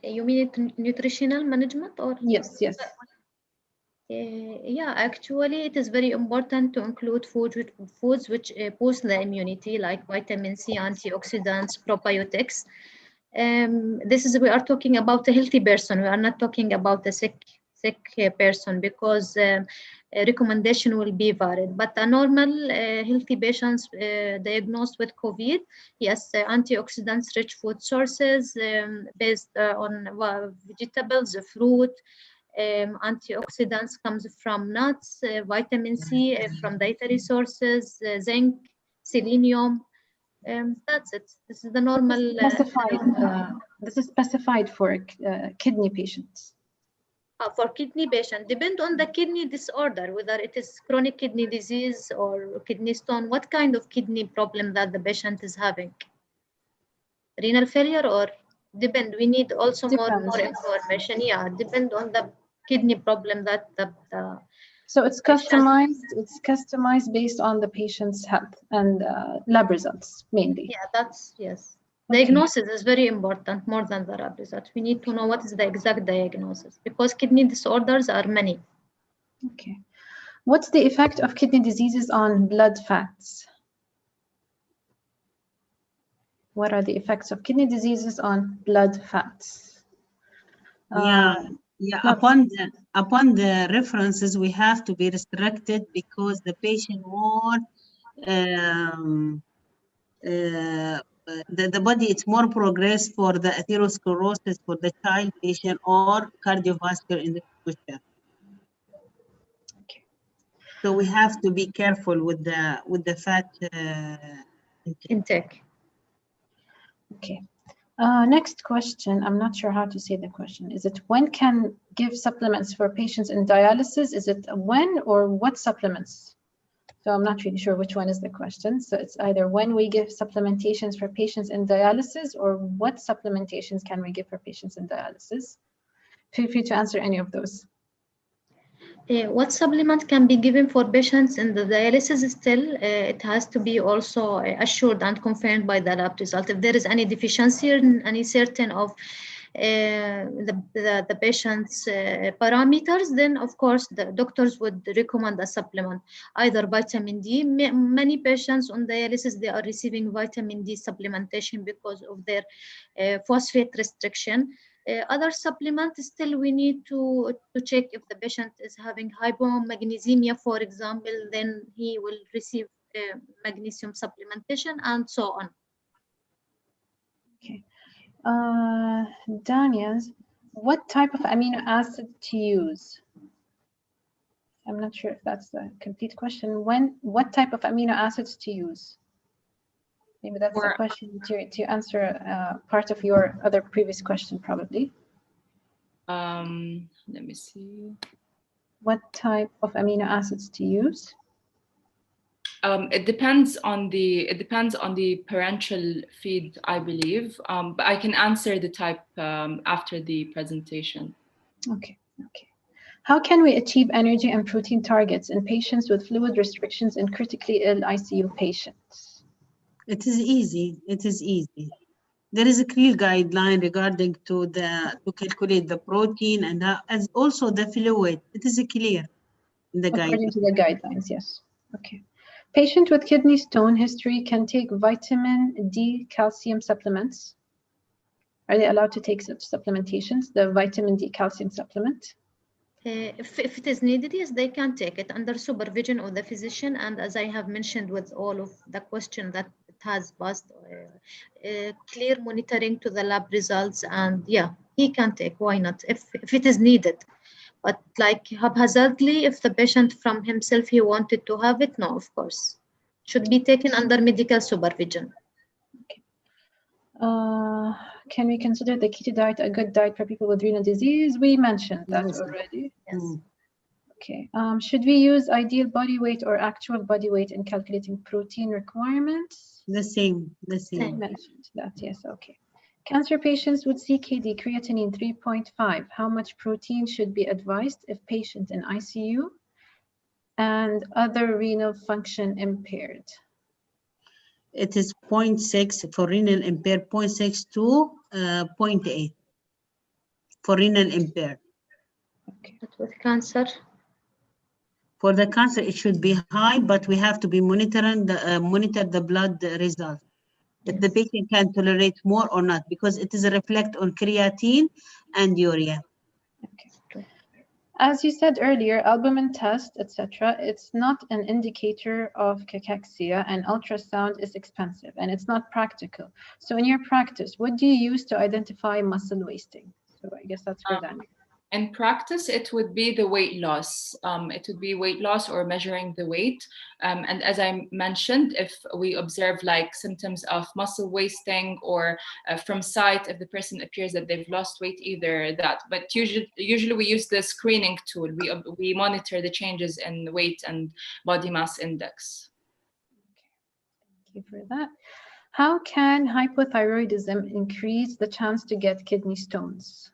Speaker 3: You mean nutritional management or?
Speaker 1: Yes, yes.
Speaker 3: Yeah, actually, it is very important to include foods which boost the immunity, like vitamin C, antioxidants, probiotics. We are talking about a healthy person. We are not talking about a sick person, because recommendation will be varied. But a normal healthy patients diagnosed with COVID, yes, antioxidants-rich food sources based on vegetables, fruit. Antioxidants comes from nuts, vitamin C from dietary sources, zinc, selenium. That's it. This is the normal.
Speaker 1: This is specified for kidney patients.
Speaker 3: For kidney patient, depend on the kidney disorder, whether it is chronic kidney disease or kidney stone, what kind of kidney problem that the patient is having. Renal failure or depend, we need also more information. Yeah, depend on the kidney problem that the
Speaker 1: so it's customized based on the patient's health and lab results mainly.
Speaker 3: Yeah, that's yes. Diagnosis is very important more than the lab results. We need to know what is the exact diagnosis because kidney disorders are many.
Speaker 1: Okay. What's the effect of kidney diseases on blood fats? What are the effects of kidney diseases on blood fats?
Speaker 2: Upon the references, we have to be restricted because the patient more the body it's more progressed for the atherosclerosis for the child patient or cardiovascular in the future.
Speaker 1: Okay.
Speaker 2: So we have to be careful with the fat
Speaker 3: intake.
Speaker 1: Okay. Next question. I'm not sure how to say the question. Is it when can give supplements for patients in dialysis? Is it when or what supplements? So I'm not really sure which one is the question. So it's either when we give supplementations for patients in dialysis or what supplementations can we give for patients in dialysis? Feel free to answer any of those.
Speaker 3: What supplement can be given for patients in the dialysis still, it has to be also assured and confirmed by the lab result. If there is any deficiency in any certain of the patient's parameters, then of course the doctors would recommend a supplement, either vitamin D. Many patients on dialysis, they are receiving vitamin D supplementation because of their phosphate restriction. Other supplements, still we need to check if the patient is having hypomagnesemia, for example, then he will receive magnesium supplementation and so on.
Speaker 1: Okay. Dania, what type of amino acid to use? I'm not sure if that's the complete question. What type of amino acids to use? Maybe that's a question to answer part of your other previous question, probably.
Speaker 4: Let me see.
Speaker 1: What type of amino acids to use?
Speaker 4: It depends on the parenteral feed, I believe. But I can answer the type after the presentation.
Speaker 1: Okay. How can we achieve energy and protein targets in patients with fluid restrictions in critically ill ICU patients?
Speaker 2: It is easy. There is a clear guideline regarding to calculate the protein and as also the fluid. It is clear in the guidelines.
Speaker 1: According to the guidelines, yes. Okay. Patient with kidney stone history can take vitamin D calcium supplements. Are they allowed to take such supplementations, the vitamin D calcium supplement?
Speaker 3: If it is needed, yes, they can take it under supervision of the physician. And as I have mentioned with all of the question that it has passed, clear monitoring to the lab results. And yeah, he can take, why not, if it is needed. But like haphazardly, if the patient from himself, he wanted to have it, no, of course. Should be taken under medical supervision.
Speaker 1: Okay. Can we consider the keto diet a good diet for people with renal disease? We mentioned that already.
Speaker 3: Yes.
Speaker 1: Okay. Should we use ideal body weight or actual body weight in calculating protein requirements?
Speaker 2: The same.
Speaker 1: Mentioned that, yes, okay. Cancer patients with CKD creatinine 3.5, how much protein should be advised if patient in ICU and other renal function impaired?
Speaker 2: It is 0.6 for renal impaired, 0.6 to 0.8 for renal impaired.
Speaker 1: Okay.
Speaker 3: But with cancer?
Speaker 2: For the cancer, it should be high, but we have to be monitoring monitor the blood result. If the patient can tolerate more or not, because it is a reflect on creatine and urea.
Speaker 1: Okay. As you said earlier, albumin test, etc., it's not an indicator of cachexia, and ultrasound is expensive and it's not practical. So in your practice, what do you use to identify muscle wasting? So I guess that's for Daniel.
Speaker 4: In practice, it would be the weight loss. It would be weight loss or measuring the weight. And as I mentioned, if we observe like symptoms of muscle wasting or from sight, if the person appears that they've lost weight, either that. But usually we use the screening tool. We monitor the changes in weight and body mass index.
Speaker 1: Thank you for that. How can hypothyroidism increase the chance to get kidney stones?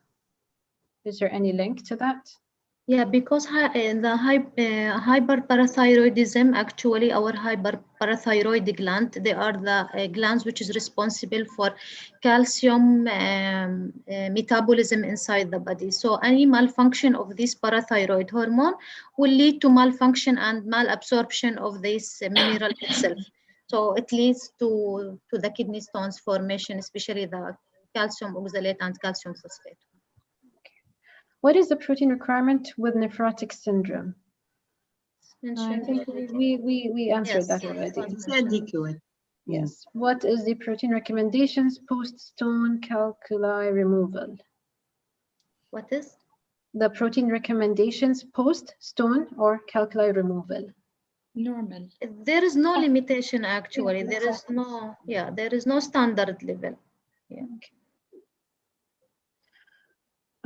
Speaker 1: Is there any link to that?
Speaker 3: Yeah, because the hyperparathyroidism, actually our hyperparathyroid gland, they are the glands which is responsible for calcium metabolism inside the body. So any malfunction of this parathyroid hormone will lead to malfunction and malabsorption of this mineral itself. So it leads to the kidney stones formation, especially the calcium oxalate and calcium phosphate.
Speaker 1: What is the protein requirement with nephrotic syndrome? I think we answered that already.
Speaker 2: It's adequate.
Speaker 1: Yes. What is the protein recommendations post-stone calculi removal?
Speaker 3: What is?
Speaker 1: The protein recommendations post-stone or calculi removal.
Speaker 4: Normal.
Speaker 3: There is no limitation actually. There is no, there is no standard level. Yeah.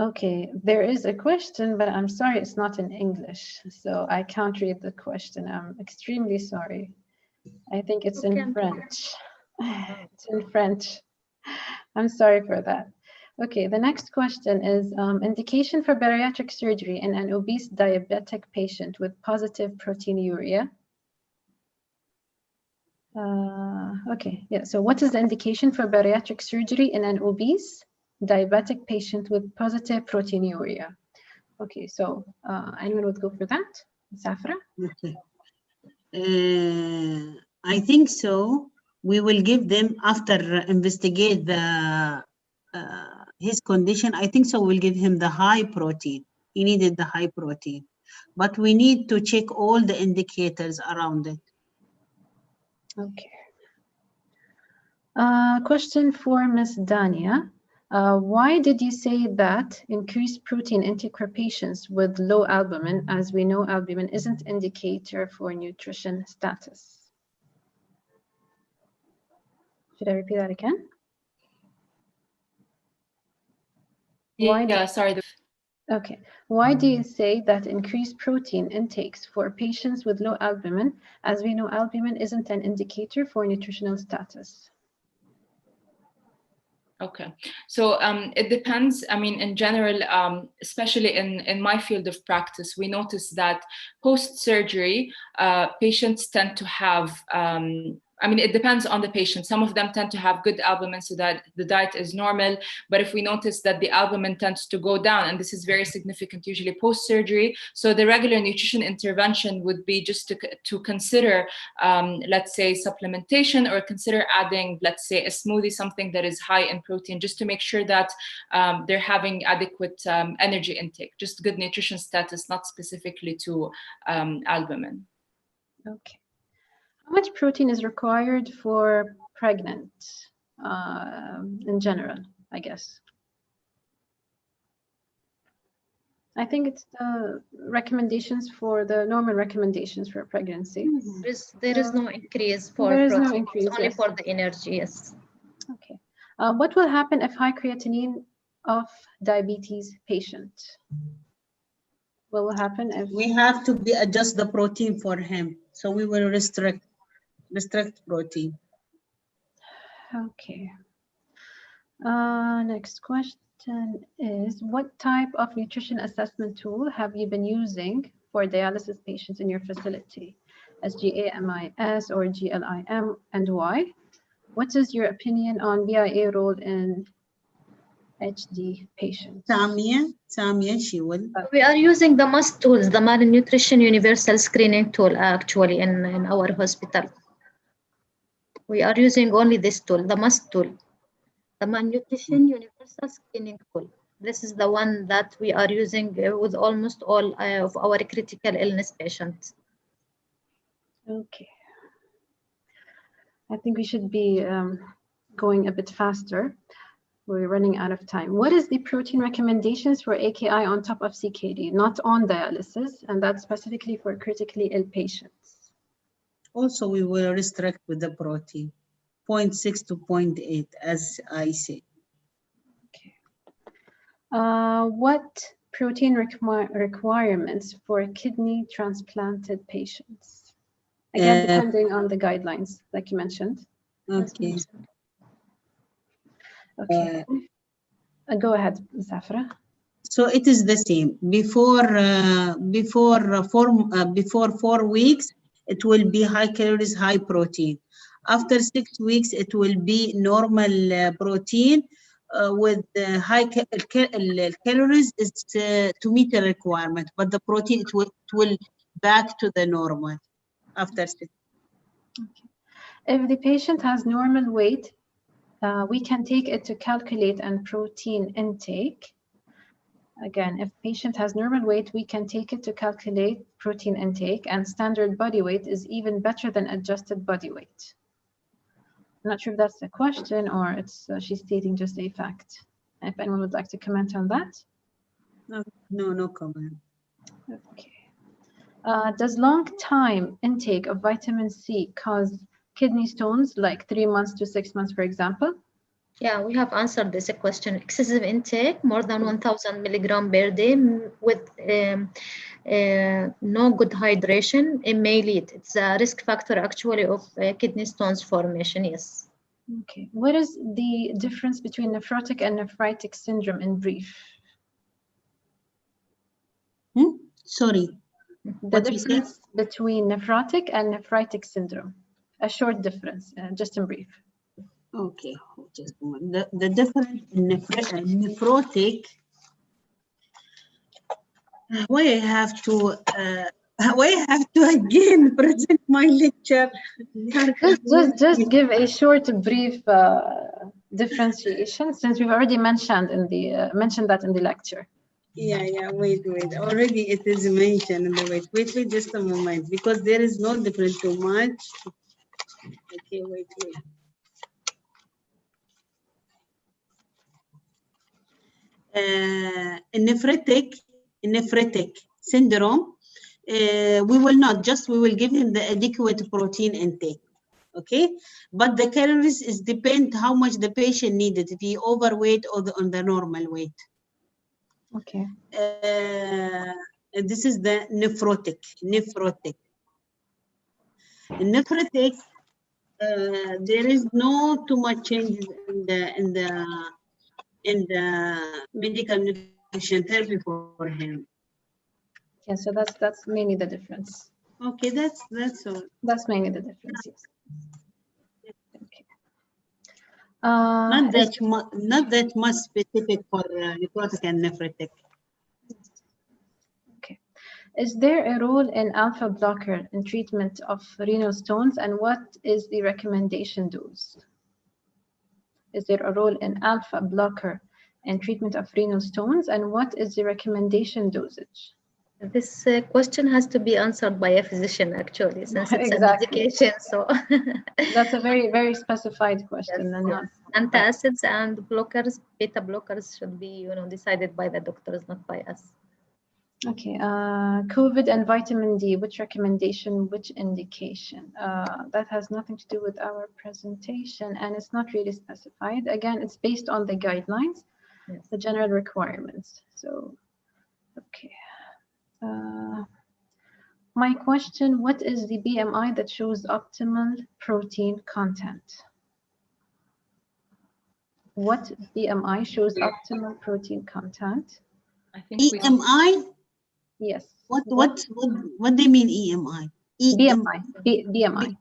Speaker 1: Okay, there is a question, but I'm sorry, it's not in English, so I can't read the question. I'm extremely sorry. I think it's in French. It's in French. I'm sorry for that. Okay, the next question is indication for bariatric surgery in an obese diabetic patient with positive proteinuria. Okay, yeah, so what is the indication for bariatric surgery in an obese diabetic patient with positive proteinuria? Okay, so anyone would go for that? Safra?
Speaker 2: Okay. I think so. We will give them, after investigate the his condition, I think so we'll give him the high protein. He needed the high protein. But we need to check all the indicators around it.
Speaker 1: Okay. Question for Ms. Dania. Why did you say that increased protein intake for patients with low albumin, as we know albumin isn't indicator for nutrition status? Should I repeat that again?
Speaker 4: Sorry.
Speaker 1: Okay. Why do you say that increased protein intakes for patients with low albumin, as we know albumin isn't an indicator for nutritional status?
Speaker 4: Okay, so it depends. I mean, in general, especially in my field of practice, we notice that post-surgery, patients tend to have, I mean, it depends on the patient. Some of them tend to have good albumin so that the diet is normal. But if we notice that the albumin tends to go down, and this is very significant usually post-surgery, so the regular nutrition intervention would be just to consider, let's say, supplementation, or consider adding, let's say, a smoothie, something that is high in protein, just to make sure that they're having adequate energy intake, just good nutrition status, not specifically to albumin.
Speaker 1: Okay. How much protein is required for pregnant in general, I guess? I think it's the recommendations for the normal recommendations for pregnancy.
Speaker 3: There is no increase for
Speaker 1: there is
Speaker 3: protein.
Speaker 1: No increase,
Speaker 3: it's only
Speaker 1: yes.
Speaker 3: for the energy, yes.
Speaker 1: Okay. What will happen if high creatinine of diabetes patient? What will happen if
Speaker 2: we have to adjust the protein for him? So we will restrict protein.
Speaker 1: Okay. Next question is, what type of nutrition assessment tool have you been using for dialysis patients in your facility? SGA, MIS, or GLIM, and why? What is your opinion on BIA role in HD patients?
Speaker 2: Samia, she will.
Speaker 3: We are using the MUST tools, the Malnutrition Universal Screening Tool, actually, in our hospital. We are using only this tool, the MUST tool, the Malnutrition Universal Screening Tool. This is the one that we are using with almost all of our critical illness patients.
Speaker 1: Okay. I think we should be going a bit faster. We're running out of time. What is the protein recommendations for AKI on top of CKD, not on dialysis, and that's specifically for critically ill patients?
Speaker 2: Also, we will restrict with the protein, 0.6 to 0.8, as I said.
Speaker 1: Okay. What protein requirements for kidney transplanted patients? Again, depending on the guidelines, like you mentioned.
Speaker 2: Okay.
Speaker 1: Okay. Go ahead, Safra.
Speaker 2: So it is the same. Before 4 weeks, it will be high calories, high protein. After 6 weeks, it will be normal protein with high calories is to meet the requirement, but the protein it will back to the normal after 6.
Speaker 1: Okay. If the patient has normal weight, we can take it to calculate and protein intake. Again, if patient has normal weight, we can take it to calculate protein intake, and standard body weight is even better than adjusted body weight. I'm not sure if that's a question or it's she's stating just a fact. If anyone would like to comment on that.
Speaker 2: No comment.
Speaker 1: Okay. Does long time intake of vitamin C cause kidney stones, like 3 months to 6 months, for example?
Speaker 3: Yeah, we have answered this question. Excessive intake, more than 1,000 milligram per day with no good hydration, it may lead. It's a risk factor actually of kidney stones formation, yes.
Speaker 1: Okay. What is the difference between nephrotic and nephritic syndrome in brief?
Speaker 2: Sorry.
Speaker 1: The difference between nephrotic and nephritic syndrome. A short difference, just in brief.
Speaker 2: Okay, just a moment. The difference in nephrotic. Why I have to again present my lecture?
Speaker 1: Just give a short, brief differentiation, since we've already mentioned that in the lecture.
Speaker 2: Yeah. Wait. Already it is mentioned in the wait, just a moment, because there is no difference too much. Okay, wait. Nephritic syndrome, we will give him the adequate protein intake, okay? But the calories is depend how much the patient needed, if he overweight or on the normal weight.
Speaker 1: Okay.
Speaker 2: And this is the nephrotic. Nephrotic, there is no too much changes in the medical nutrition therapy for him.
Speaker 1: Yeah, so that's mainly the difference.
Speaker 2: Okay, that's all.
Speaker 1: That's mainly the difference, yes. Okay.
Speaker 2: Not that much specific for nephrotic and nephritic.
Speaker 1: Okay. Is there a role in alpha blocker in treatment of renal stones, and what is the recommendation dose? Is there a role in alpha blocker in treatment of renal stones, and what is the recommendation dosage?
Speaker 3: This question has to be answered by a physician, actually, since it's
Speaker 1: Exactly.
Speaker 3: a medication. So
Speaker 1: that's a very, very specified question.
Speaker 3: Yes. Antacids and blockers, beta blockers, should be, decided by the doctors, not by us.
Speaker 1: Okay. COVID and vitamin D. Which recommendation? Which indication? That has nothing to do with our presentation, and it's not really specified. Again, it's based on the guidelines, yes, the general requirements. So, okay. My question, what is the BMI that shows optimal protein content? What BMI shows optimal protein content?
Speaker 4: I think
Speaker 2: EMI?
Speaker 1: Yes.
Speaker 2: What do you mean EMI?
Speaker 1: BMI.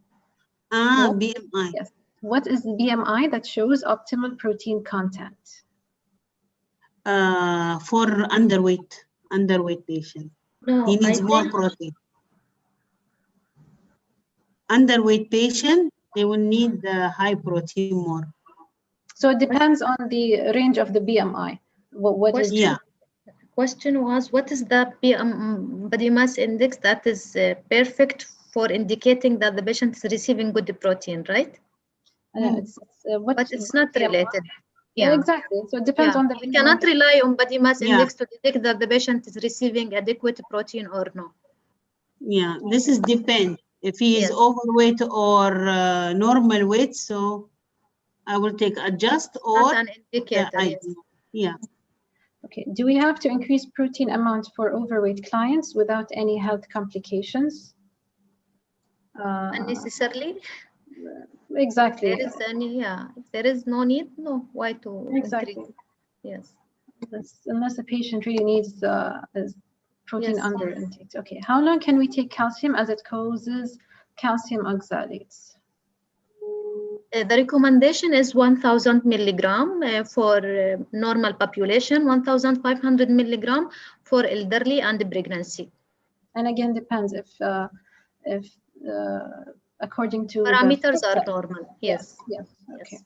Speaker 2: BMI.
Speaker 1: Yes. What is the BMI that shows optimal protein content?
Speaker 2: For underweight patient.
Speaker 3: No,
Speaker 2: he needs more protein. Underweight patient, they will need the high protein more.
Speaker 1: So it depends on the range of the BMI. What is
Speaker 2: Yeah.
Speaker 3: Question was, what is the body mass index that is perfect for indicating that the patient is receiving good protein, right?
Speaker 1: it's what,
Speaker 3: But it's not related.
Speaker 1: yeah,
Speaker 3: Yeah,
Speaker 1: exactly. So it depends on the
Speaker 3: we cannot rely on body mass
Speaker 2: Yeah.
Speaker 3: index to detect that the patient is receiving adequate protein or no.
Speaker 2: Yeah, this is depend if he is
Speaker 3: Yes.
Speaker 2: overweight or normal weight. So I will take adjust or
Speaker 3: Not an indicator. Yes.
Speaker 2: ideal. Yeah.
Speaker 1: Okay. Do we have to increase protein amount for overweight clients without any health complications?
Speaker 3: Unnecessarily.
Speaker 1: Exactly.
Speaker 3: There is any, if there is no need, no. Why to
Speaker 1: Exactly.
Speaker 3: increase? Yes.
Speaker 1: Unless the patient really needs protein
Speaker 3: Yes.
Speaker 1: under intake. Okay. How long can we take calcium as it causes calcium oxalates?
Speaker 3: The recommendation is 1,000 milligram for normal population, 1,500 milligram for elderly and pregnancy.
Speaker 1: And again, depends if according to
Speaker 3: Parameters
Speaker 1: the
Speaker 3: are normal. Yes.
Speaker 1: Yes. Okay.
Speaker 3: Yes.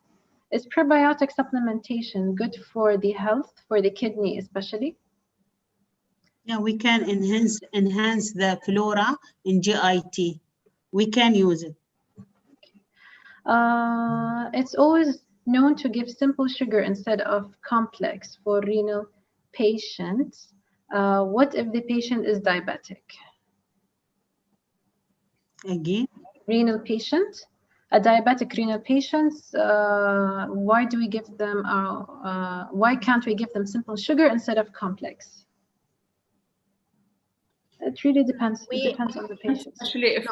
Speaker 1: Is probiotic supplementation good for the health, for the kidney especially?
Speaker 2: Yeah, we can enhance the flora in GIT. We can use it.
Speaker 1: It's always known to give simple sugar instead of complex for renal patients. What if the patient is diabetic?
Speaker 2: Again,
Speaker 1: Renal patient, a diabetic renal patient, why do we give them, why can't we give them simple sugar instead of complex? It really depends. It depends on the patient.
Speaker 4: Especially if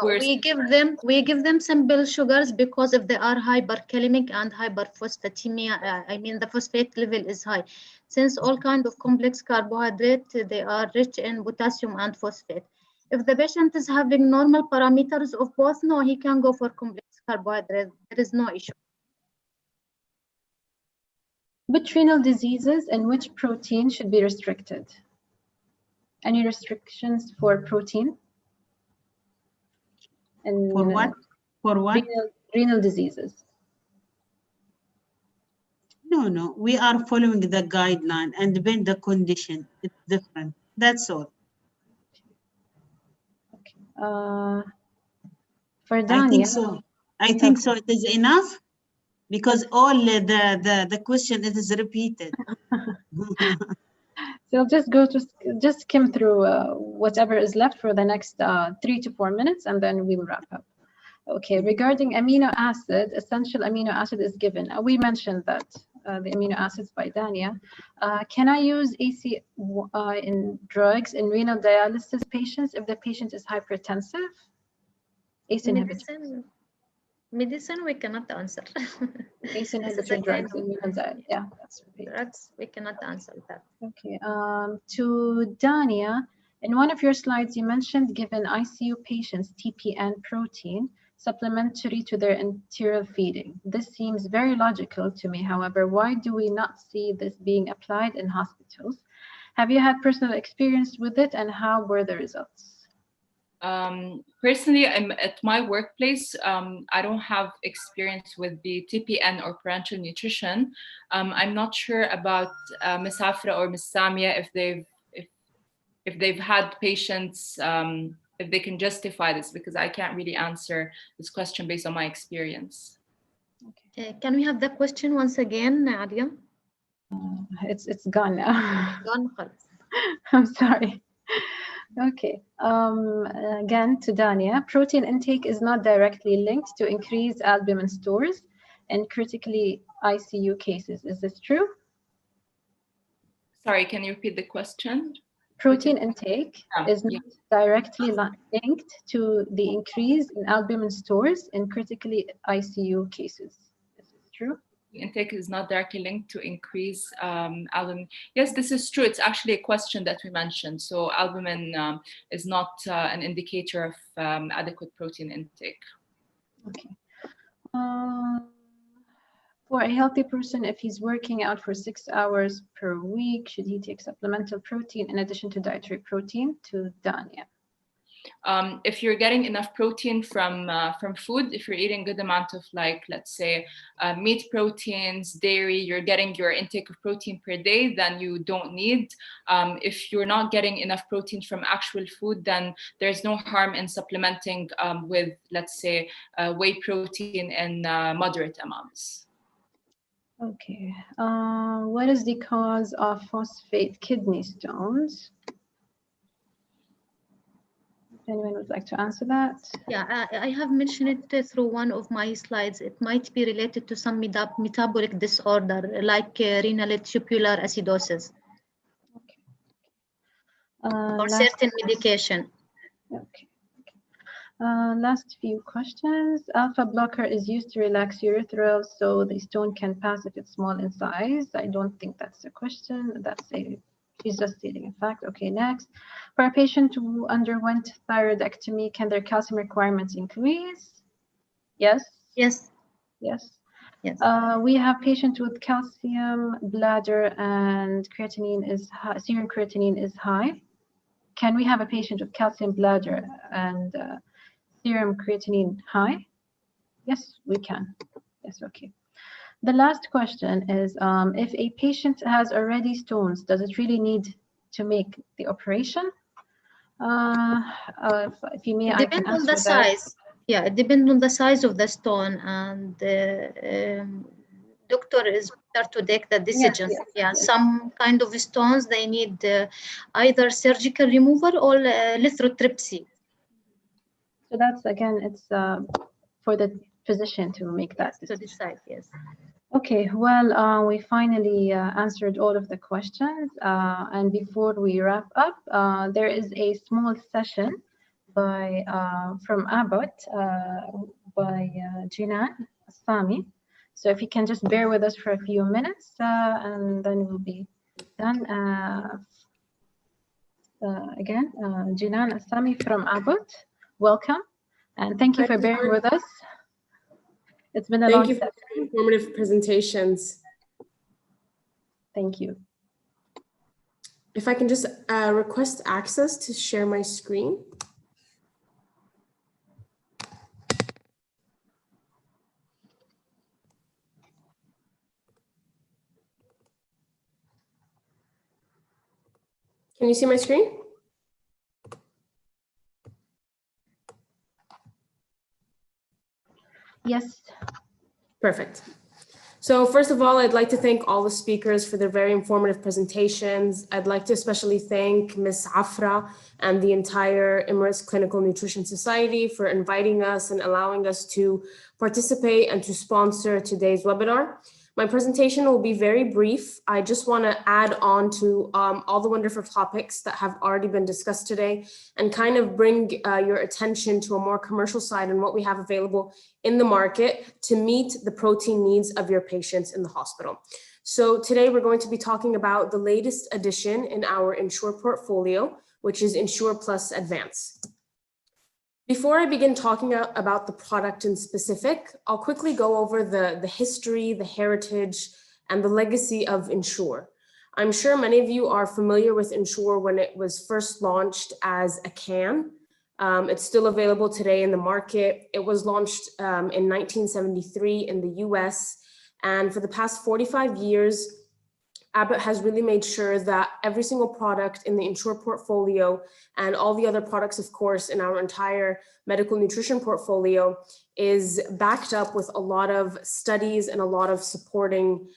Speaker 3: we give them simple sugars because if they are hyperkalemic and hyperphosphatemia, I mean the phosphate level is high. Since all kind of complex carbohydrate, they are rich in potassium and phosphate. If the patient is having normal parameters of both, no, he can go for complex carbohydrate. There is no issue.
Speaker 1: Which renal diseases and which protein should be restricted? Any restrictions for protein? And
Speaker 2: for what? For what?
Speaker 1: Renal diseases.
Speaker 2: No. We are following the guideline and depend the condition. It's different. That's all.
Speaker 1: Okay. For Dania,
Speaker 2: I think so. It is enough because all the question it is repeated.
Speaker 1: So just skim through whatever is left for the next 3 to 4 minutes, and then we will wrap up. Okay, regarding amino acid, essential amino acid is given. We mentioned that the amino acids by Dania. Can I use AC in drugs in renal dialysis patients if the patient is hypertensive? ACE inhibitor.
Speaker 3: Medicine we cannot answer.
Speaker 1: ACE inhibitor drugs in renal dialysis. Yeah, that's right.
Speaker 3: Drugs we cannot answer that.
Speaker 1: Okay. To Dania, in one of your slides, you mentioned given ICU patients TPN protein supplementary to their enteral feeding. This seems very logical to me. However, why do we not see this being applied in hospitals? Have you had personal experience with it, and how were the results?
Speaker 4: Personally, I'm at my workplace. I don't have experience with the TPN or parenteral nutrition. I'm not sure about Ms. Afra or Ms. Samia if they've had patients, if they can justify this, because I can't really answer this question based on my experience.
Speaker 3: Okay. Can we have the question once again, Nadia?
Speaker 1: It's gone now.
Speaker 3: Gone.
Speaker 1: I'm sorry. Okay. Again, to Dania, protein intake is not directly linked to increased albumin stores in critically ICU cases. Is this true?
Speaker 4: Sorry, can you repeat the question?
Speaker 1: Protein intake is not directly linked to the increase in albumin stores in critically ICU cases. Is this true?
Speaker 4: Intake is not directly linked to increase albumin. Yes, this is true. It's actually a question that we mentioned. So albumin is not an indicator of adequate protein intake.
Speaker 1: Okay. For a healthy person, if he's working out for 6 hours per week, should he take supplemental protein in addition to dietary protein? To Dania.
Speaker 4: if you're getting enough protein from food, if you're eating good amount of, like, let's say, meat proteins, dairy, you're getting your intake of protein per day, then you don't need. If you're not getting enough protein from actual food, then there's no harm in supplementing with, let's say, whey protein in moderate amounts.
Speaker 1: Okay. What is the cause of phosphate kidney stones? Anyone would like to answer that?
Speaker 3: Yeah, I have mentioned it through one of my slides. It might be related to some metabolic disorder like renal tubular acidosis.
Speaker 1: Okay.
Speaker 3: Or certain medication.
Speaker 1: Okay. Last few questions. Alpha blocker is used to relax urethral so the stone can pass if it's small in size. I don't think that's a question. She's just stating a fact. Okay, next. For a patient who underwent thyroidectomy, can their calcium requirements increase? Yes.
Speaker 3: Yes.
Speaker 1: Yes.
Speaker 3: Yes.
Speaker 1: We have patients with calcium bladder and creatinine is high, serum creatinine is high. Can we have a patient with calcium bladder and serum creatinine high? Yes, we can. Yes, okay. The last question is, if a patient has already stones, does it really need to make the operation? If you may, I can answer
Speaker 3: on the
Speaker 1: that.
Speaker 3: size. Yeah, it depends on the size of the stone, and doctor is better to take the decision. Yes. Some kind of stones, they need either surgical removal or lithotripsy.
Speaker 1: So that's, again, it's for the physician to make that decision.
Speaker 3: To decide, yes.
Speaker 1: Okay, well, we finally answered all of the questions. And before we wrap up, there is a small session by from Abbott by Jinan Sami. So if you can just bear with us for a few minutes, and then we'll be done. Again, Jinan Sami from Abbott, welcome, and thank you for bearing with us. It's been a long session.
Speaker 5: Thank you for informative presentations.
Speaker 1: Thank you.
Speaker 5: If I can just request access to share my screen. Can you see my screen?
Speaker 1: Yes.
Speaker 5: Perfect. So first of all, I'd like to thank all the speakers for their very informative presentations. I'd like to especially thank Ms. Afra and the entire Emirates Clinical Nutrition Society for inviting us and allowing us to participate and to sponsor today's webinar. My presentation will be very brief. I just want to add on to all the wonderful topics that have already been discussed today and kind of bring your attention to a more commercial side and what we have available in the market to meet the protein needs of your patients in the hospital. So today we're going to be talking about the latest addition in our Ensure portfolio, which is Ensure Plus Advance. Before I begin talking about the product in specific, I'll quickly go over the history, the heritage, and the legacy of Ensure. I'm sure many of you are familiar with Ensure when it was first launched as a can. It's still available today in the market. It was launched in 1973 in the US. And for the past 45 years, Abbott has really made sure that every single product in the Ensure portfolio and all the other products, of course, in our entire medical nutrition portfolio is backed up with a lot of studies and a lot of supporting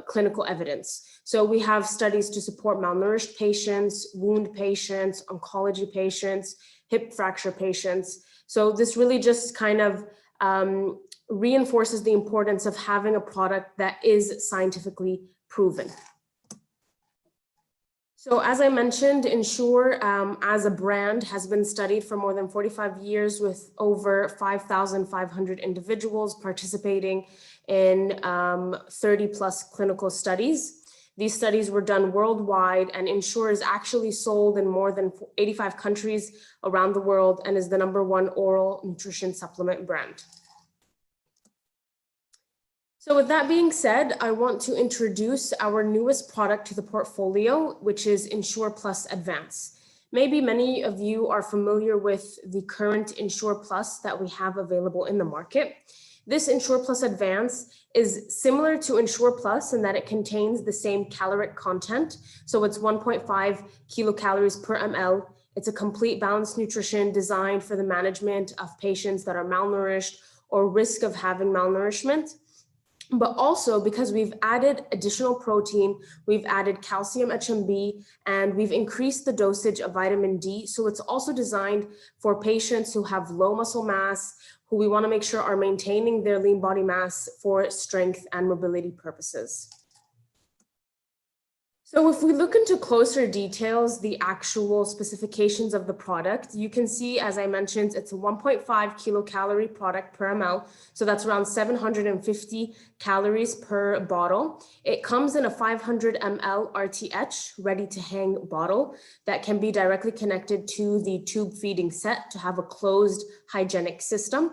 Speaker 5: clinical evidence. So we have studies to support malnourished patients, wound patients, oncology patients, hip fracture patients. So this really just kind of reinforces the importance of having a product that is scientifically proven. So as I mentioned, Ensure as a brand has been studied for more than 45 years with over 5,500 individuals participating in 30 plus clinical studies. These studies were done worldwide, and Ensure is actually sold in more than 85 countries around the world and is the #1 oral nutrition supplement brand. So with that being said, I want to introduce our newest product to the portfolio, which is Ensure Plus Advance. Maybe many of you are familiar with the current Ensure Plus that we have available in the market. This Ensure Plus Advance is similar to Ensure Plus in that it contains the same caloric content. So it's 1.5 kilocalories per ml. It's a complete balanced nutrition designed for the management of patients that are malnourished or risk of having malnourishment. But also because we've added additional protein, we've added calcium HMB, and we've increased the dosage of vitamin D. So it's also designed for patients who have low muscle mass, who we want to make sure are maintaining their lean body mass for strength and mobility purposes. So if we look into closer details, the actual specifications of the product, you can see, as I mentioned, it's a 1.5 kilocalorie product per ml. So that's around 750 calories per bottle. It comes in a 500 ml RTH ready to hang bottle that can be directly connected to the tube feeding set to have a closed hygienic system.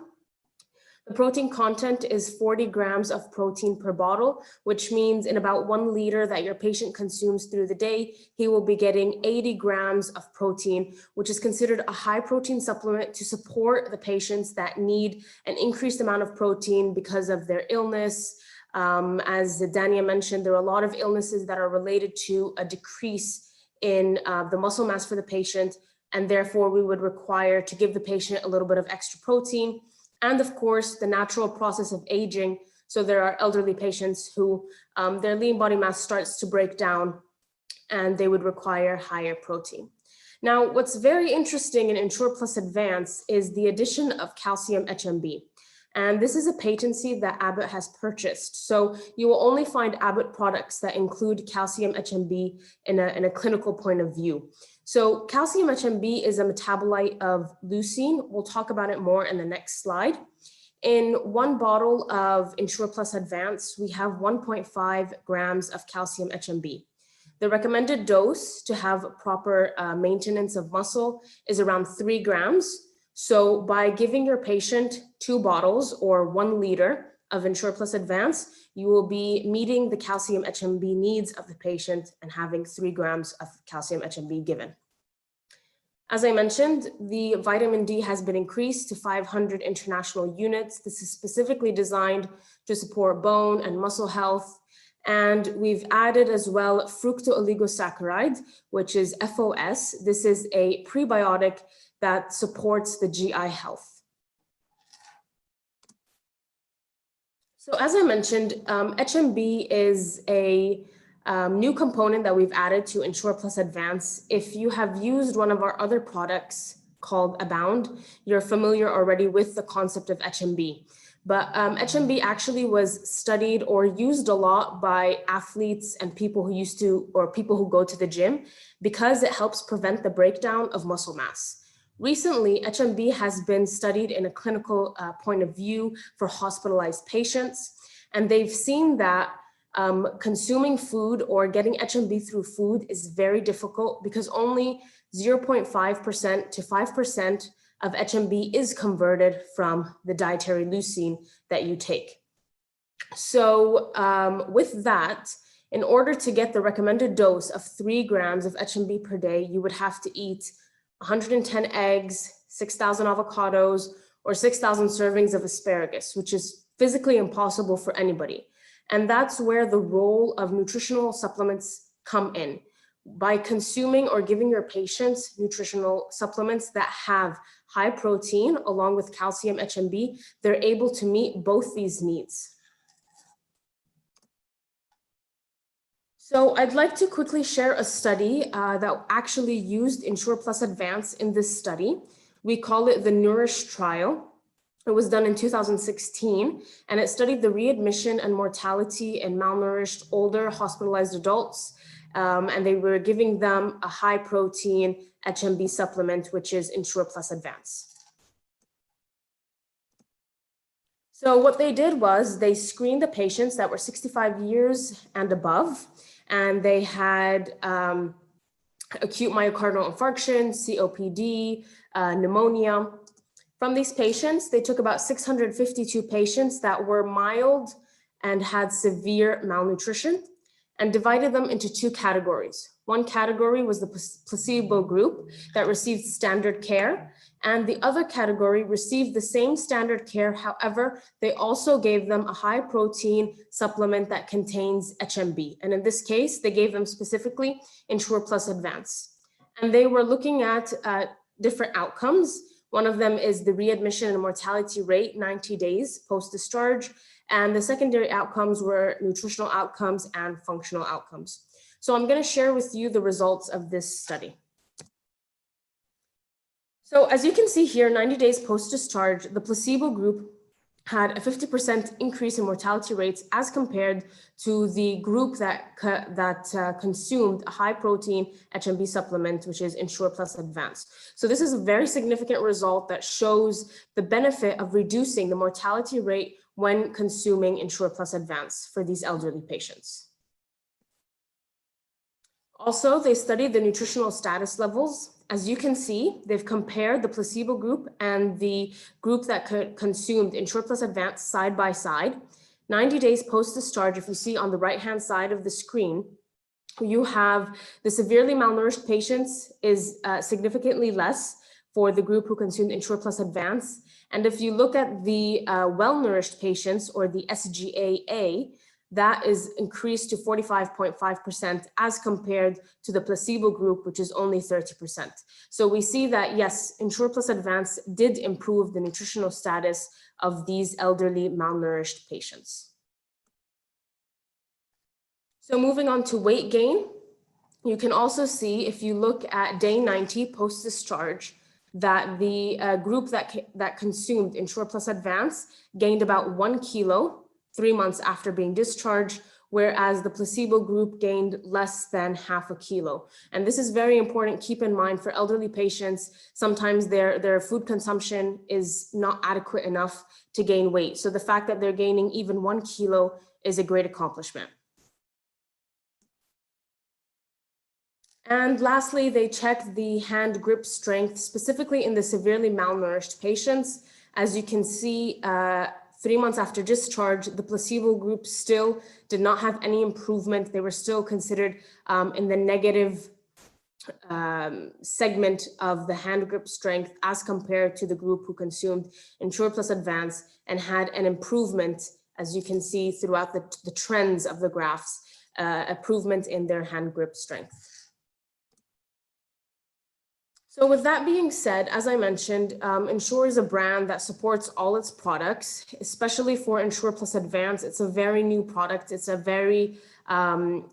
Speaker 5: The protein content is 40 grams of protein per bottle, which means in about 1 liter that your patient consumes through the day, he will be getting 80 grams of protein, which is considered a high protein supplement to support the patients that need an increased amount of protein because of their illness. As Dania mentioned, there are a lot of illnesses that are related to a decrease in the muscle mass for the patient, and therefore we would require to give the patient a little bit of extra protein. And of course, the natural process of aging. So there are elderly patients who their lean body mass starts to break down and they would require higher protein. Now, what's very interesting in Ensure Plus Advance is the addition of calcium HMB. And this is a patency that Abbott has purchased. So you will only find Abbott products that include calcium HMB in a clinical point of view. So calcium HMB is a metabolite of leucine. We'll talk about it more in the next slide. In 1 bottle of Ensure Plus Advance, we have 1.5 grams of calcium HMB. The recommended dose to have proper maintenance of muscle is around 3 grams. So by giving your patient 2 bottles or 1 liter of Ensure Plus Advance, you will be meeting the calcium HMB needs of the patient and having 3 grams of calcium HMB given. As I mentioned, the vitamin D has been increased to 500 international units. This is specifically designed to support bone and muscle health. And we've added as well fructooligosaccharides, which is FOS. This is a prebiotic that supports the GI health. So as I mentioned, HMB is a new component that we've added to Ensure Plus Advance. If you have used one of our other products called Abound, you're familiar already with the concept of HMB. But HMB actually was studied or used a lot by athletes and people who go to the gym because it helps prevent the breakdown of muscle mass. Recently, HMB has been studied in a clinical point of view for hospitalized patients, and they've seen that consuming food or getting HMB through food is very difficult because only 0.5% to 5% of HMB is converted from the dietary leucine that you take. So with that, in order to get the recommended dose of 3 grams of HMB per day, you would have to eat 110 eggs, 6,000 avocados, or 6,000 servings of asparagus, which is physically impossible for anybody. And that's where the role of nutritional supplements come in. By consuming or giving your patients nutritional supplements that have high protein along with calcium HMB, they're able to meet both these needs. So I'd like to quickly share a study that actually used Ensure Plus Advance in this study. We call it the Nourish trial. It was done in 2016, and it studied the readmission and mortality in malnourished older hospitalized adults. And they were giving them a high protein HMB supplement, which is Ensure Plus Advance. So what they did was they screened the patients that were 65 years and above, and they had acute myocardial infarction, COPD, pneumonia. From these patients, they took about 652 patients that were mild and had severe malnutrition and divided them into 2 categories. One category was the placebo group that received standard care, and the other category received the same standard care. However, they also gave them a high protein supplement that contains HMB. And in this case, they gave them specifically Ensure Plus Advance. And they were looking at different outcomes. One of them is the readmission and mortality rate 90 days post-discharge. And the secondary outcomes were nutritional outcomes and functional outcomes. So I'm going to share with you the results of this study. So as you can see here, 90 days post-discharge, the placebo group had a 50% increase in mortality rates as compared to the group that consumed a high protein HMB supplement, which is Ensure Plus Advance. So this is a very significant result that shows the benefit of reducing the mortality rate when consuming Ensure Plus Advance for these elderly patients. Also, they studied the nutritional status levels. As you can see, they've compared the placebo group and the group that consumed Ensure Plus Advance side by side. 90 days post-discharge, if you see on the right-hand side of the screen, you have the severely malnourished patients is significantly less for the group who consumed Ensure Plus Advance. And if you look at the well-nourished patients, or the SGA-A, that is increased to 45.5% as compared to the placebo group, which is only 30%. So we see that, yes, Ensure Plus Advance did improve the nutritional status of these elderly malnourished patients. So moving on to weight gain, you can also see, if you look at day 90 post-discharge, that the group that consumed Ensure Plus Advance gained about 1 kilo 3 months after being discharged, whereas the placebo group gained less than half a kilo. And this is very important. Keep in mind, for elderly patients, sometimes their food consumption is not adequate enough to gain weight. So the fact that they're gaining even 1 kilo is a great accomplishment. And lastly, they checked the hand grip strength, specifically in the severely malnourished patients. As you can see, 3 months after discharge, the placebo group still did not have any improvement. They were still considered in the negative segment of the hand grip strength as compared to the group who consumed Ensure Plus Advance and had an improvement, as you can see throughout the trends of the graphs, improvement in their hand grip strength. So with that being said, as I mentioned, Ensure is a brand that supports all its products, especially for Ensure Plus Advance. It's a very new product. It's a very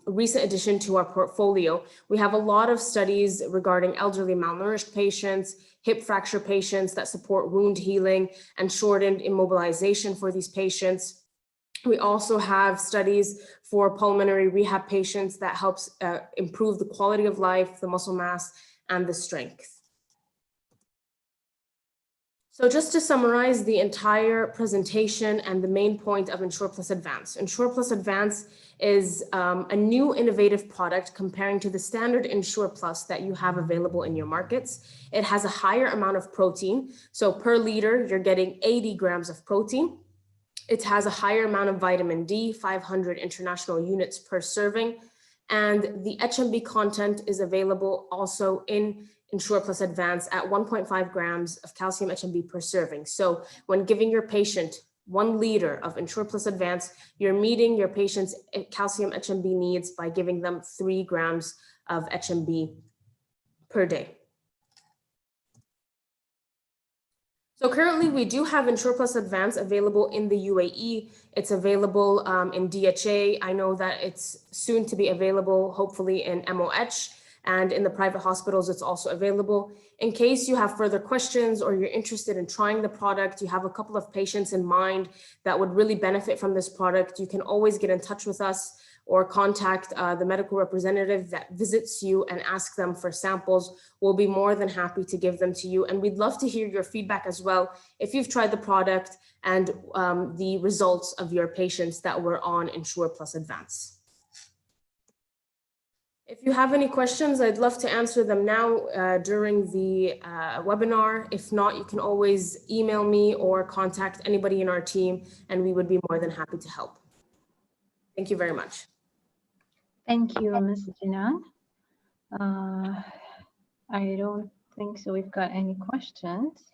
Speaker 5: recent addition to our portfolio. We have a lot of studies regarding elderly malnourished patients, hip fracture patients that support wound healing and shortened immobilization for these patients. We also have studies for pulmonary rehab patients that helps improve the quality of life, the muscle mass, and the strength. So just to summarize the entire presentation and the main point of Ensure Plus Advance. Ensure Plus Advance is a new innovative product comparing to the standard Ensure Plus that you have available in your markets. It has a higher amount of protein. So per liter, you're getting 80 grams of protein. It has a higher amount of vitamin D, 500 international units per serving. And the HMB content is available also in Ensure Plus Advance at 1.5 grams of calcium HMB per serving. So when giving your patient 1 liter of Ensure Plus Advance, you're meeting your patient's calcium HMB needs by giving them 3 grams of HMB per day. So currently we do have Ensure Plus Advance available in the UAE. It's available in DHA. I know that it's soon to be available, hopefully in MOH, and in the private hospitals, it's also available. In case you have further questions or you're interested in trying the product, you have a couple of patients in mind that would really benefit from this product, you can always get in touch with us or contact the medical representative that visits you and ask them for samples. We'll be more than happy to give them to you. And we'd love to hear your feedback as well if you've tried the product and the results of your patients that were on Ensure Plus Advance. If you have any questions, I'd love to answer them now during the webinar. If not, you can always email me or contact anybody in our team, and we would be more than happy to help. Thank you very much.
Speaker 1: Thank you, Ms. Jinan. I don't think so. We've got any questions.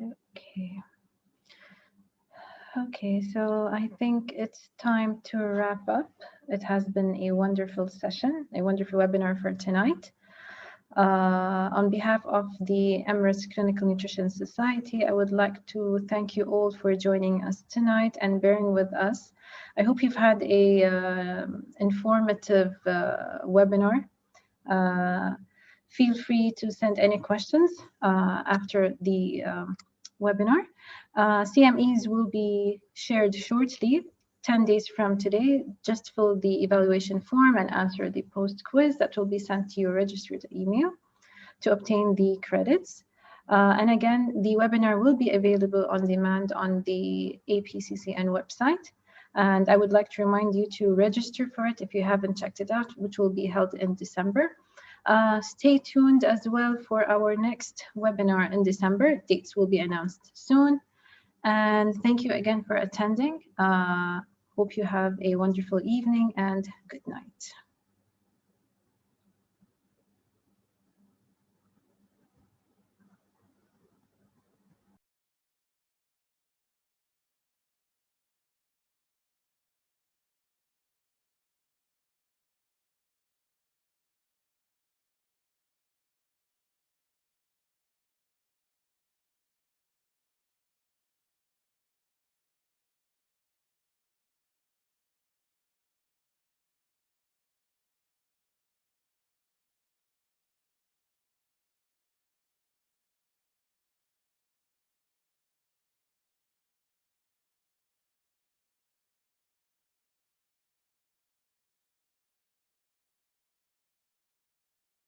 Speaker 1: Okay. Okay, so I think it's time to wrap up. It has been a wonderful session, a wonderful webinar for tonight. On behalf of the Emirates Clinical Nutrition Society, I would like to thank you all for joining us tonight and bearing with us. I hope you've had a informative webinar. Feel free to send any questions after the webinar. CMEs will be shared shortly, 10 days from today. Just fill the evaluation form and answer the post quiz that will be sent to your registered email to obtain the credits. And again, the webinar will be available on demand on the APCCN website. And I would like to remind you to register for it if you haven't checked it out, which will be held in December. Stay tuned as well for our next webinar in December. Dates will be announced soon. And thank you again for attending. Hope you have a wonderful evening and good night.